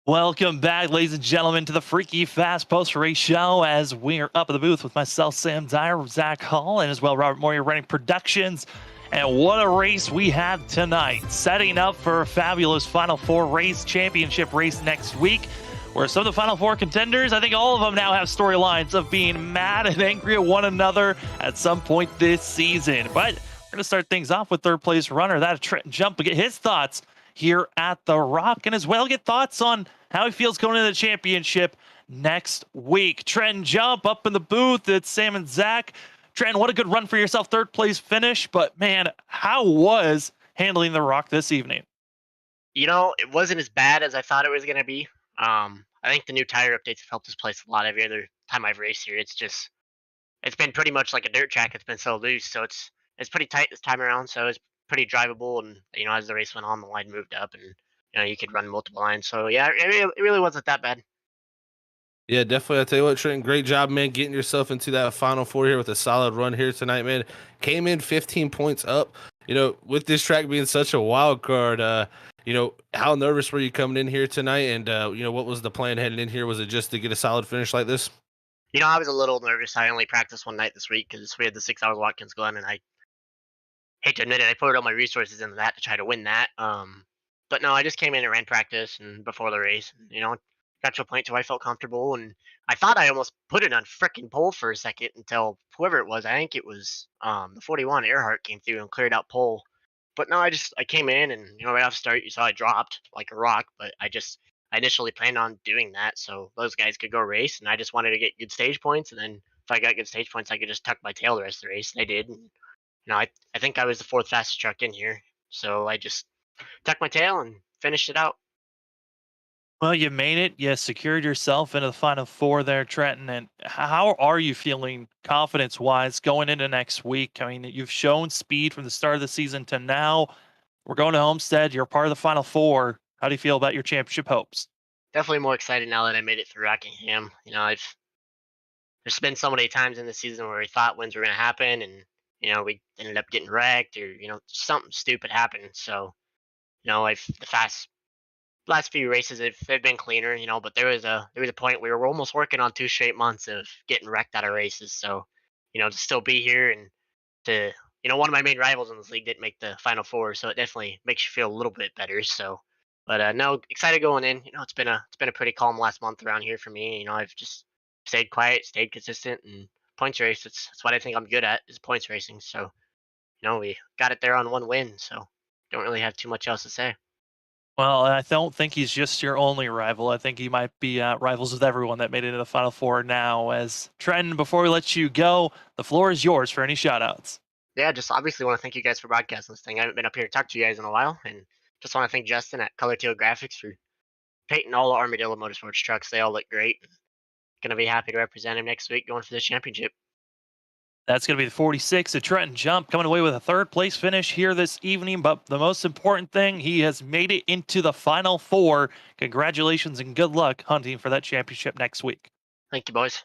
Welcome back, ladies and gentlemen, to the Freaky Fast Post Race Show as we're up in the booth with myself, Sam Dyer, Zach Hall, and as well Robert Moyer running productions. And what a race we had tonight, setting up for a fabulous Final Four race, championship race next week, where some of the Final Four contenders, I think all of them now have storylines of being mad and angry at one another at some point this season. But we're going to start things off with third place runner, that Trenton Jump, to get his thoughts here at the Rock, and as well get thoughts on how he feels going into the championship next week. Trenton Jump up in the booth. It's Sam and Zach. Trenton, what a good run for yourself. Third place finish, but man, how was handling the Rock this evening? You know, it wasn't as bad as I thought it was going to be. I think the new tire updates have helped us place a lot. Every other time I've raced here, it's been pretty much like a dirt track. It's been so loose, so it's pretty tight this time around. So it's pretty drivable, and as the race went on, the line moved up, and you could run multiple lines. So yeah, it really wasn't that bad. Yeah, definitely. I'll tell you what, Trent, great job, man, getting yourself into that Final Four here with a solid run here tonight, man. Came in 15 points up. With this track being such a wild card, how nervous were you coming in here tonight? And, what was the plan heading in here? Was it just to get a solid finish like this? I was a little nervous. I only practiced one night this week because we had the 6 hours Watkins Glen, and I hate to admit it, I put all my resources into that to try to win that. But no, I just came in and ran practice and before the race, got to a point where I felt comfortable, and I thought I almost put it on frickin' pole for a second until whoever it was, I think it was the 41 Earhart came through and cleared out pole. But no, I came in and right off the start you saw I dropped like a rock, but I initially planned on doing that so those guys could go race, and I just wanted to get good stage points, and then if I got good stage points, I could just tuck my tail the rest of the race. And I did, and I think I was the fourth fastest truck in here, so I just tucked my tail and finished it out. Well, you made it. You secured yourself into the final four there, Trenton. And how are you feeling confidence wise going into next week? I mean, you've shown speed from the start of the season to now. We're going to Homestead. You're part of the final four. How do you feel about your championship hopes? Definitely more excited now that I made it through Rockingham. I've there's been so many times in the season where we thought wins were going to happen, and we ended up getting wrecked, or something stupid happened. So I've the last few races they've been cleaner, but there was a point where we were almost working on 2 straight months of getting wrecked out of races. So to still be here and to one of my main rivals in this league didn't make the final four, so it definitely makes you feel a little bit better. So, but no, excited going in. It's been a pretty calm last month around here for me. I've just stayed quiet, stayed consistent, and points race. That's what I think I'm good at is points racing. So we got it there on one win. So don't really have too much else to say. Well, I don't think he's just your only rival. I think he might be rivals with everyone that made it into the final four now. As Trenton, before we let you go, the floor is yours for any shout outs. Yeah, just obviously want to thank you guys for broadcasting this thing. I haven't been up here to talk to you guys in a while, and just want to thank Justin at Color Teal Graphics for painting all the Armadillo Motorsports trucks. They all look great. Gonna be happy to represent him next week going for the championship. That's going to be the 46 of Trenton Jump coming away with a third place finish here this evening. But the most important thing, he has made it into the final four. Congratulations and good luck hunting for that championship next week. Thank you, boys.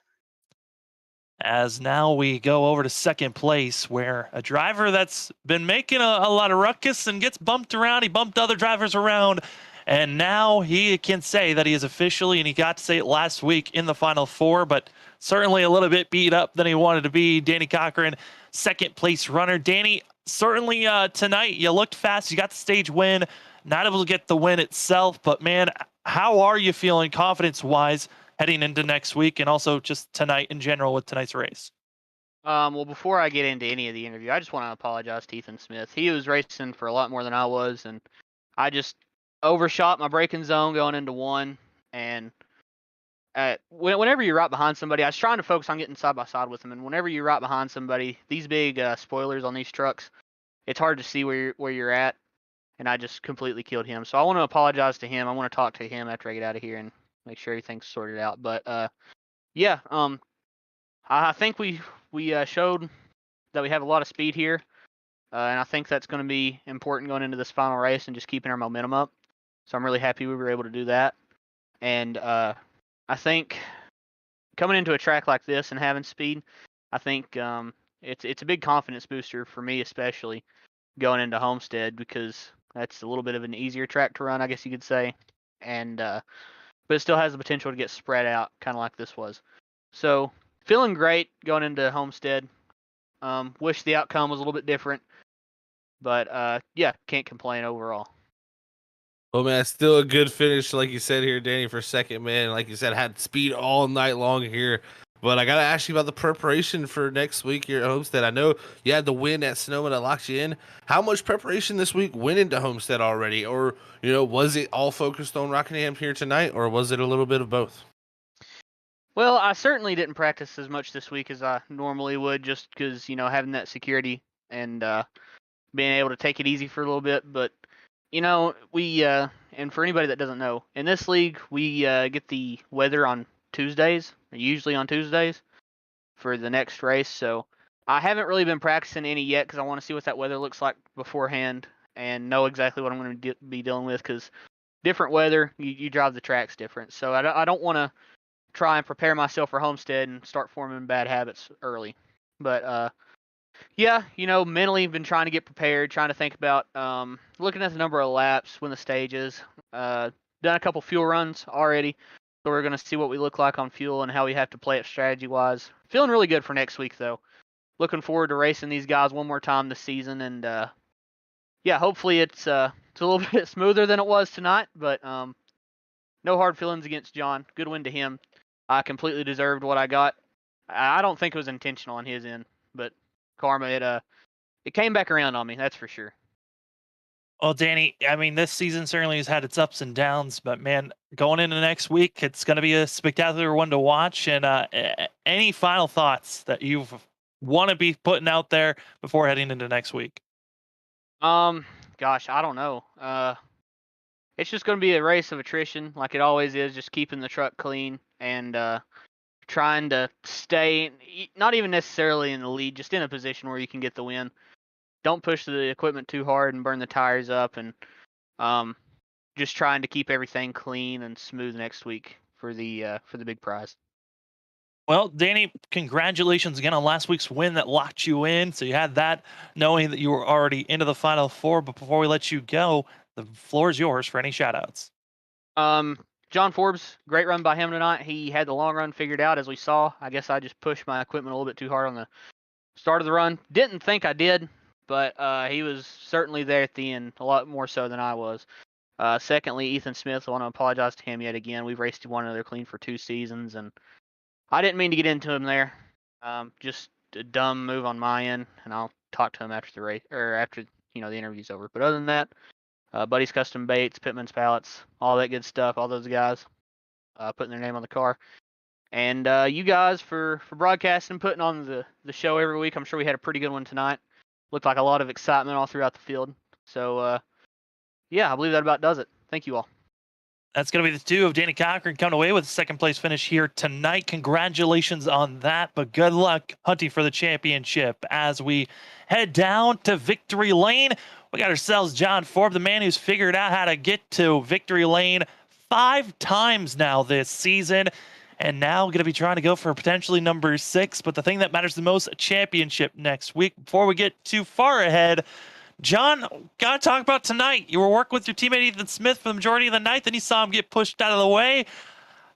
As now we go over to second place, where a driver that's been making a lot of ruckus and gets bumped around. He bumped other drivers around. And now he can say that he is officially, and he got to say it last week, in the final four, but certainly a little bit beat up than he wanted to be. Danny Cochran, second place runner. Danny, certainly tonight you looked fast. You got the stage win, not able to get the win itself, but man, how are you feeling confidence-wise heading into next week and also just tonight in general with tonight's race? Well, before I get into any of the interview, I just want to apologize to Ethan Smith. He was racing for a lot more than I was, and I just overshot my braking zone going into one. And whenever you're right behind somebody, I was trying to focus on getting side by side with them. And whenever you're right behind somebody, these big spoilers on these trucks, it's hard to see where you're at. And I just completely killed him. So I want to apologize to him. I want to talk to him after I get out of here and make sure everything's sorted out. But yeah, I think we showed that we have a lot of speed here. And I think that's going to be important going into this final race and just keeping our momentum up. So I'm really happy we were able to do that. And I think coming into a track like this and having speed, I think it's a big confidence booster for me, especially going into Homestead, because that's a little bit of an easier track to run, I guess you could say. And but it still has the potential to get spread out, kind of like this was. So feeling great going into Homestead. Wish the outcome was a little bit different. But yeah, can't complain overall. Well, man, still a good finish, like you said here, Danny, for second, man. Like you said, had speed all night long here. But I got to ask you about the preparation for next week here at Homestead. I know you had the win at Sonoma that locked you in. How much preparation this week went into Homestead already? Or, was it all focused on Rockingham here tonight, or was it a little bit of both? Well, I certainly didn't practice as much this week as I normally would, just because, having that security and being able to take it easy for a little bit. But we and for anybody that doesn't know, in this league we get the weather on Tuesdays, usually on Tuesdays, for the next race. So I haven't really been practicing any yet because I want to see what that weather looks like beforehand and know exactly what I'm going to be dealing with, because different weather, you drive the tracks different. So I don't want to try and prepare myself for Homestead and start forming bad habits early. But yeah, mentally been trying to get prepared, trying to think about looking at the number of laps when the stage is. Done a couple fuel runs already, so we're going to see what we look like on fuel and how we have to play it strategy-wise. Feeling really good for next week, though. Looking forward to racing these guys one more time this season, and yeah, hopefully it's a little bit smoother than it was tonight, but no hard feelings against John. Good win to him. I completely deserved what I got. I don't think it was intentional on his end, but karma, it came back around on me, that's for sure. Well, Danny, I mean, this season certainly has had its ups and downs, but man, going into next week, it's going to be a spectacular one to watch. And any final thoughts that you want to be putting out there before heading into next week? Gosh, I don't know. It's just going to be a race of attrition, like it always is. Just keeping the truck clean and trying to stay, not even necessarily in the lead, just in a position where you can get the win. Don't push the equipment too hard and burn the tires up, and just trying to keep everything clean and smooth next week for the big prize. Well, Danny, congratulations again on last week's win that locked you in. So you had that knowing that you were already into the Final Four. But before we let you go, the floor is yours for any shout-outs. John Forbes, great run by him tonight. He had the long run figured out, as we saw. I guess I just pushed my equipment a little bit too hard on the start of the run. Didn't think I did, but he was certainly there at the end, a lot more so than I was. Secondly, Ethan Smith, I want to apologize to him yet again. We've raced one another clean for 2 seasons, and I didn't mean to get into him there. Just a dumb move on my end, and I'll talk to him after the race or after the interview's over. But other than that, Buddy's Custom Baits, Pittman's Pallets, all that good stuff. All those guys putting their name on the car, and you guys for broadcasting, putting on the show every week. I'm sure we had a pretty good one tonight. Looked like a lot of excitement all throughout the field. So yeah, I believe that about does it. Thank you all. That's going to be the 2 of Danny Cochran coming away with a second place finish here tonight. Congratulations on that, but good luck hunting for the championship as we head down to Victory Lane. We got ourselves John Forbes, the man who's figured out how to get to Victory Lane 5 times now this season, and now going to be trying to go for potentially number 6. But the thing that matters the most, a championship next week. Before we get too far ahead, John, got to talk about tonight. You were working with your teammate Ethan Smith for the majority of the night. Then you saw him get pushed out of the way.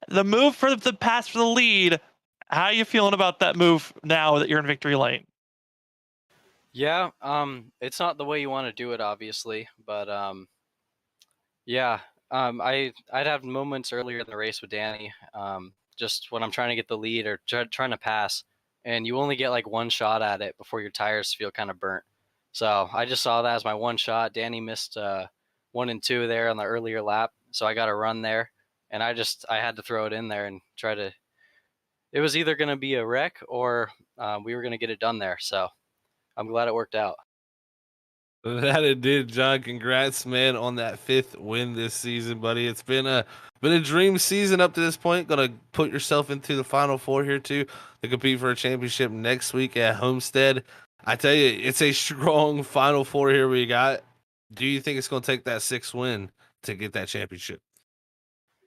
The move for the pass for the lead. How are you feeling about that move now that you're in Victory Lane? Yeah, it's not the way you want to do it, obviously, but yeah, I'd have moments earlier in the race with Danny, just when I'm trying to get the lead or trying to pass, and you only get like one shot at it before your tires feel kind of burnt. So I just saw that as my one shot. Danny missed 1 and 2 there on the earlier lap, so I got a run there, and I had to throw it in there and try to. It was either going to be a wreck or we were going to get it done there. So I'm glad it worked out. That it did, John. Congrats, man, on that 5th win this season, buddy. It's been a dream season up to this point. Gonna put yourself into the Final Four here too to compete for a championship next week at Homestead. I tell you, it's a strong Final Four here we got. Do you think it's gonna take that 6th win to get that championship?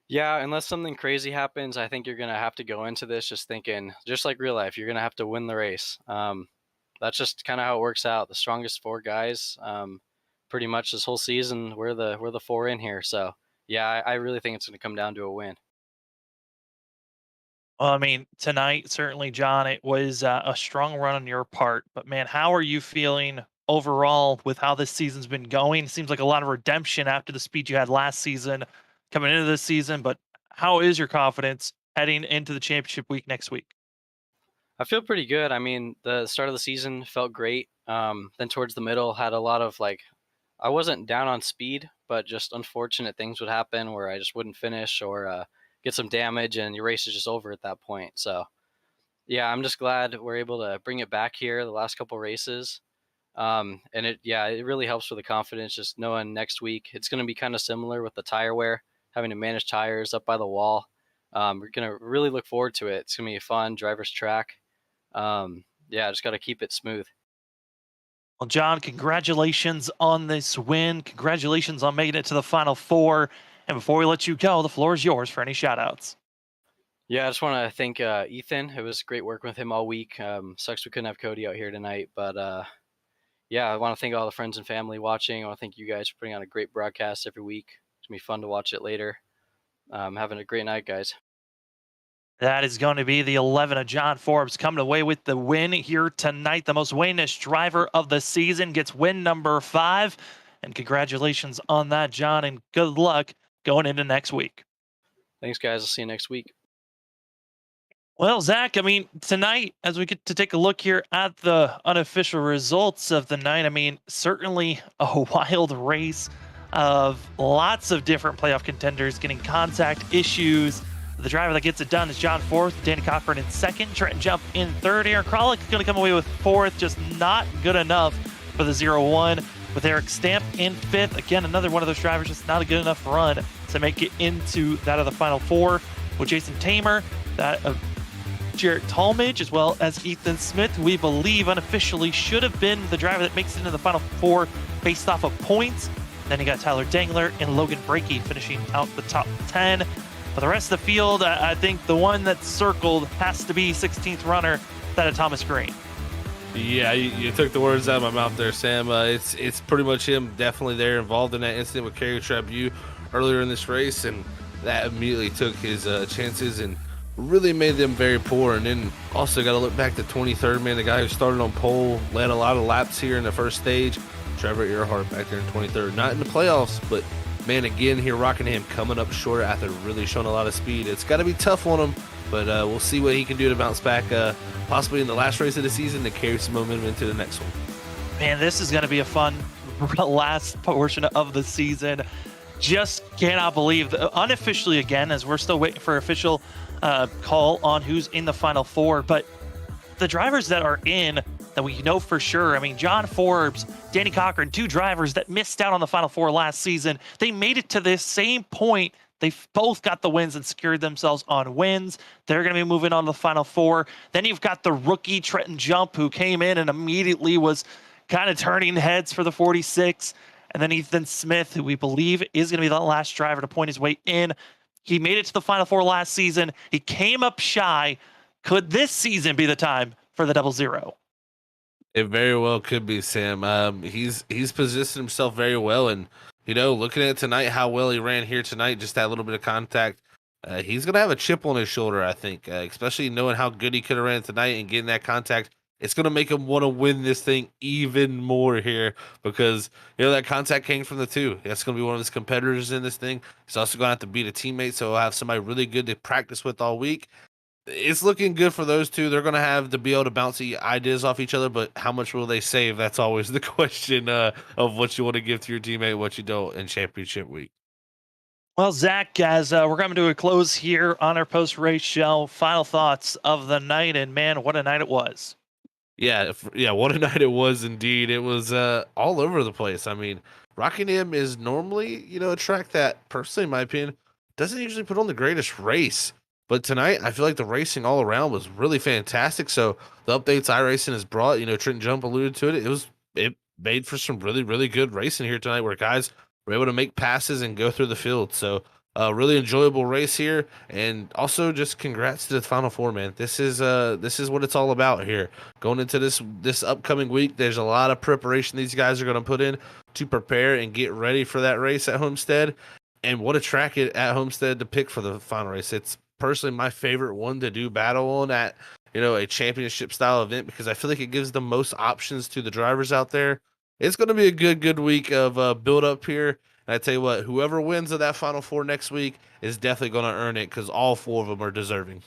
Yeah, unless something crazy happens, I think you're gonna have to go into this just thinking, just like real life, you're gonna have to win the race. That's just kind of how it works out. The strongest 4 guys, pretty much this whole season, we're the 4 in here. So yeah, I really think it's gonna come down to a win. Well, I mean, tonight, certainly, John, it was a strong run on your part. But man, how are you feeling overall with how this season's been going? Seems like a lot of redemption after the speed you had last season coming into this season. But how is your confidence heading into the championship week next week? I feel pretty good. I mean, the start of the season felt great. Then towards the middle, had a lot of I wasn't down on speed, but just unfortunate things would happen where I just wouldn't finish or get some damage, and your race is just over at that point. So yeah, I'm just glad we're able to bring it back here the last couple races. And it really helps with the confidence, just knowing next week it's going to be kind of similar with the tire wear, having to manage tires up by the wall. We're going to really look forward to it. It's going to be a fun driver's track. Just got to keep it smooth. Well, John, congratulations on this win. Congratulations on making it to the Final Four. And before we let you go, the floor is yours for any shout-outs. Yeah, I just want to thank Ethan. It was great working with him all week. Sucks we couldn't have Cody out here tonight, but I want to thank all the friends and family watching. I want to thank you guys for putting on a great broadcast every week. It's going to be fun to watch it later. Having a great night, guys. That is going to be the 11 of John Forbes coming away with the win here tonight. The most winless driver of the season gets win number 5. And congratulations on that, John, and good luck going into next week. Thanks, guys. I'll see you next week. Well, Zach, I mean, tonight, as we get to take a look here at the unofficial results of the night, I mean, certainly a wild race of lots of different playoff contenders getting contact issues. The driver that gets it done is John fourth, Danny Cochran in second, Trenton Jump in third. Aaron Kralik is going to come away with fourth, just not good enough for the 0-1. With Eric Stamp in fifth, again, another one of those drivers, just not a good enough run to make it into that of the final four. With Jason Tamer, that of Jarrett Talmadge, as well as Ethan Smith, who we believe unofficially should have been the driver that makes it into the final four based off of points. Then you got Tyler Dangler and Logan Brakey finishing out the top 10. For the rest of the field, I think the one that's circled has to be 16th runner, that of Thomas Green. Yeah, you took the words out of my mouth there, Sam. It's pretty much him definitely there involved in that incident with Kerry Trabue earlier in this race, and that immediately took his chances and really made them very poor. And then also got to look back to 23rd, man, the guy who started on pole, led a lot of laps here in the first stage. Trevor Earhart back there in 23rd. Not in the playoffs, but, man, again here, Rockingham coming up short after really showing a lot of speed. It's got to be tough on him, but we'll see what he can do to bounce back possibly in the last race of the season to carry some momentum into the next one. Man, this is going to be a fun last portion of the season. Just cannot believe that unofficially, again, as we're still waiting for official call on who's in the final four, but the drivers that are in that we know for sure, I mean, John Forbes, Danny Cochran, two drivers that missed out on the final four last season, they made it to this same point. They've both got the wins and secured themselves on wins. They're going to be moving on to the final four. Then you've got the rookie Trenton Jump, who came in and immediately was kind of turning heads for the 46. And then Ethan Smith, who we believe is going to be the last driver to point his way in. He made it to the final four last season. He came up shy. Could this season be the time for the 00? It very well could be, Sam. He's positioned himself very well, and looking at tonight, how well he ran here tonight, just that little bit of contact, he's gonna have a chip on his shoulder, I think, especially knowing how good he could have ran tonight and getting that contact. It's gonna make him want to win this thing even more here because that contact came from the two. That's gonna be one of his competitors in this thing. He's also gonna have to beat a teammate, so he'll have somebody really good to practice with all week. It's looking good for those two. They're going to have to be able to bounce ideas off each other, but how much will they save? That's always the question of what you want to give to your teammate, what you don't in championship week. Well, Zach, as we're coming to a close here on our post-race show, final thoughts of the night, and man, what a night it was. Yeah, what a night it was indeed. It was all over the place. I mean, Rockingham is normally, a track that, personally, in my opinion, doesn't usually put on the greatest race. But tonight, I feel like the racing all around was really fantastic. So the updates iRacing has brought, Trenton Jump alluded to it. It made for some really, really good racing here tonight where guys were able to make passes and go through the field. So really enjoyable race here. And also just congrats to the Final Four, man. This is what it's all about here. Going into this upcoming week, there's a lot of preparation these guys are going to put in to prepare and get ready for that race at Homestead. And what a track at Homestead to pick for the final race. It's personally my favorite one to do battle on at a championship style event because I feel like it gives the most options to the drivers out there. It's going to be a good week of build up here, and I tell you what, whoever wins of that final four next week is definitely going to earn it because all four of them are deserving.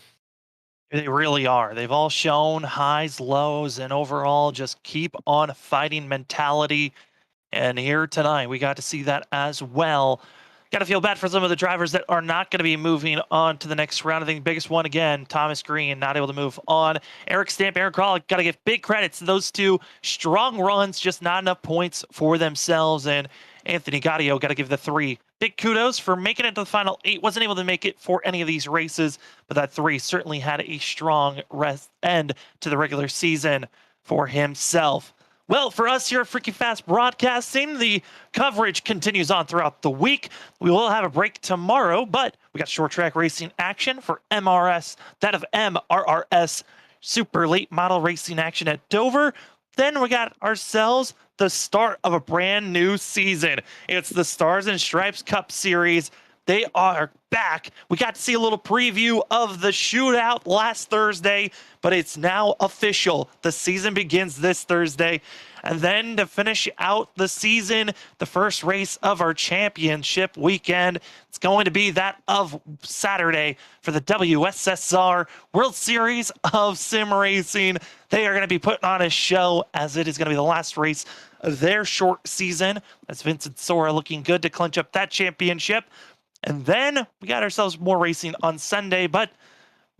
They really are. They've all shown highs, lows, and overall just keep on fighting mentality, and here tonight we got to see that as well. Got to feel bad for some of the drivers that are not going to be moving on to the next round. I think the biggest one, again, Thomas Green, not able to move on. Eric Stamp, Aaron Kralik, got to give big credits to those two. Strong runs, just not enough points for themselves. And Anthony Gaudio, got to give the 3 big kudos for making it to the final 8. Wasn't able to make it for any of these races, but that 3 certainly had a strong end to the regular season for himself. Well, for us here at Freaking Fast Broadcasting, the coverage continues on throughout the week. We will have a break tomorrow, but we got short track racing action for MRS, that of MRRS Super Late Model Racing action at Dover. Then we got ourselves the start of a brand new season. It's the Stars and Stripes Cup Series. They are back. We got to see a little preview of the shootout last Thursday, but it's now official. The season begins this Thursday. And then to finish out the season, the first race of our championship weekend, it's going to be that of Saturday for the WSSR World Series of Sim Racing. They are going to be putting on a show as it is going to be the last race of their short season. That's Vincent Sora looking good to clinch up that championship. And then we got ourselves more racing on Sunday, but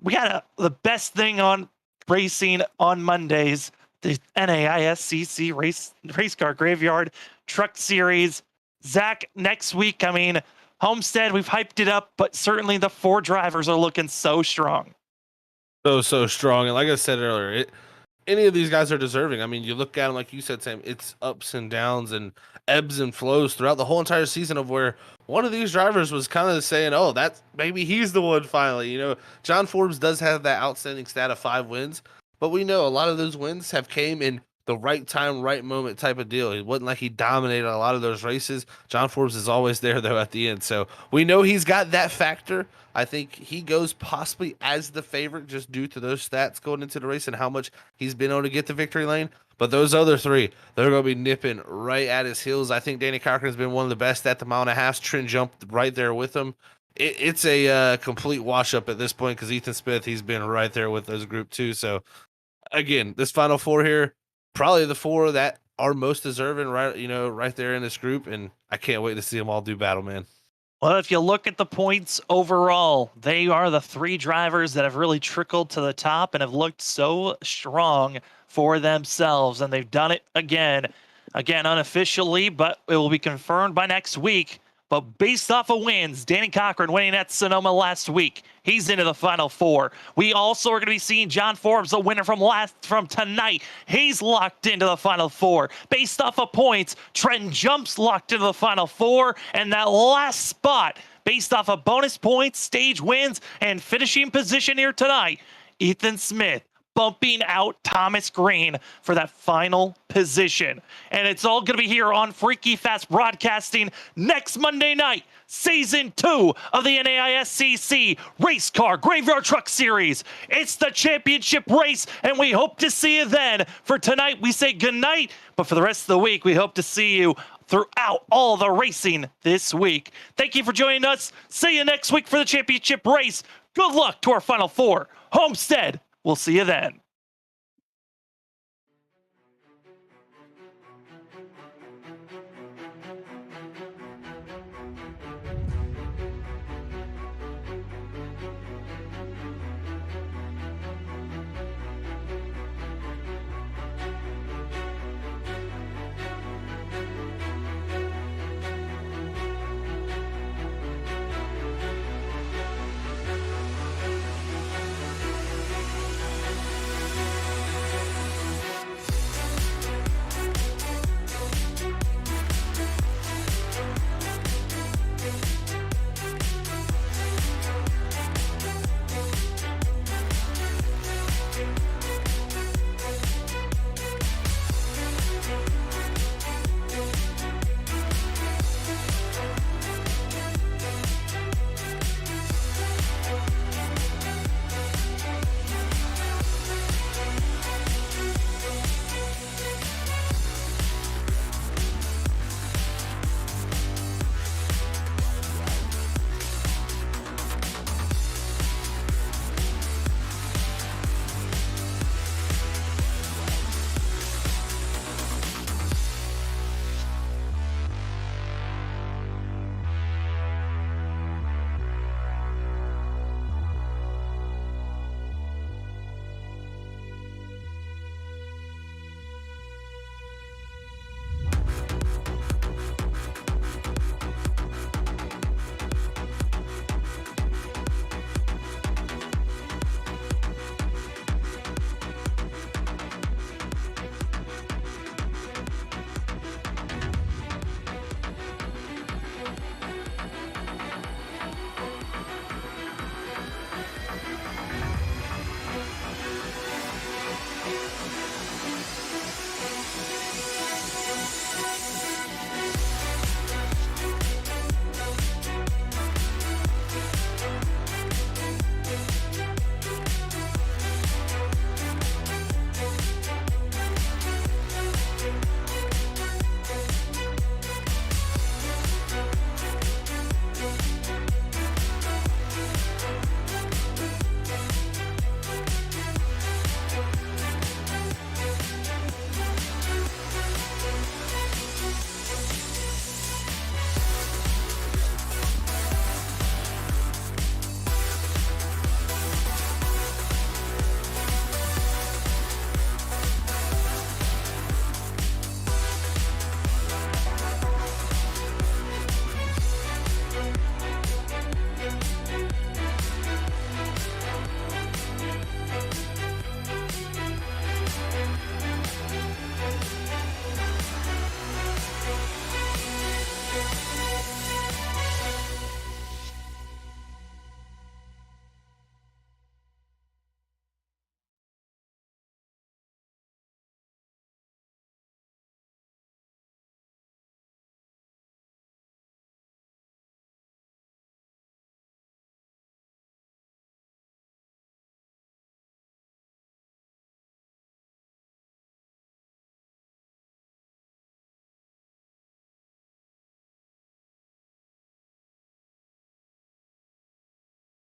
we got the best thing on racing on Mondays, the NAISCC race car graveyard truck series. Zach, next week, I mean, Homestead, we've hyped it up, but certainly the 4 drivers are looking so strong. So strong. And like I said earlier, any of these guys are deserving. I mean, you look at them, like you said, Sam, it's ups and downs and ebbs and flows throughout the whole entire season of where one of these drivers was kind of saying, oh, that's maybe he's the one finally. You know, John Forbes does have that outstanding stat of 5 wins, but we know a lot of those wins have came in the right time, right moment type of deal. It wasn't like he dominated a lot of those races. John Forbes is always there, though, at the end. So we know he's got that factor. I think he goes possibly as the favorite just due to those stats going into the race and how much he's been able to get the victory lane. But those other 3, they're going to be nipping right at his heels. I think Danny Cochran's been one of the best at the 1.5 miles. Trent jumped right there with him. It's a complete wash-up at this point because Ethan Smith, he's been right there with those group 2. So, again, this Final 4 here, probably the 4 that are most deserving right there in this group. And I can't wait to see them all do battle, man. Well, if you look at the points overall, they are the 3 drivers that have really trickled to the top and have looked so strong for themselves. And they've done it again unofficially, but it will be confirmed by next week. But based off of wins, Danny Cochran winning at Sonoma last week, he's into the Final 4. We also are going to be seeing John Forbes, the winner from tonight. He's locked into the Final 4. Based off of points, Trenton Jumps locked into the Final 4. And that last spot, based off of bonus points, stage wins, and finishing position here tonight, Ethan Smith bumping out Thomas Green for that final position. And it's all going to be here on Freaky Fast Broadcasting next Monday night, Season 2 of the NAISCC Race Car Graveyard Truck Series. It's the championship race, and we hope to see you then. For tonight, we say goodnight, but for the rest of the week, we hope to see you throughout all the racing this week. Thank you for joining us. See you next week for the championship race. Good luck to our Final 4. Homestead, we'll see you then.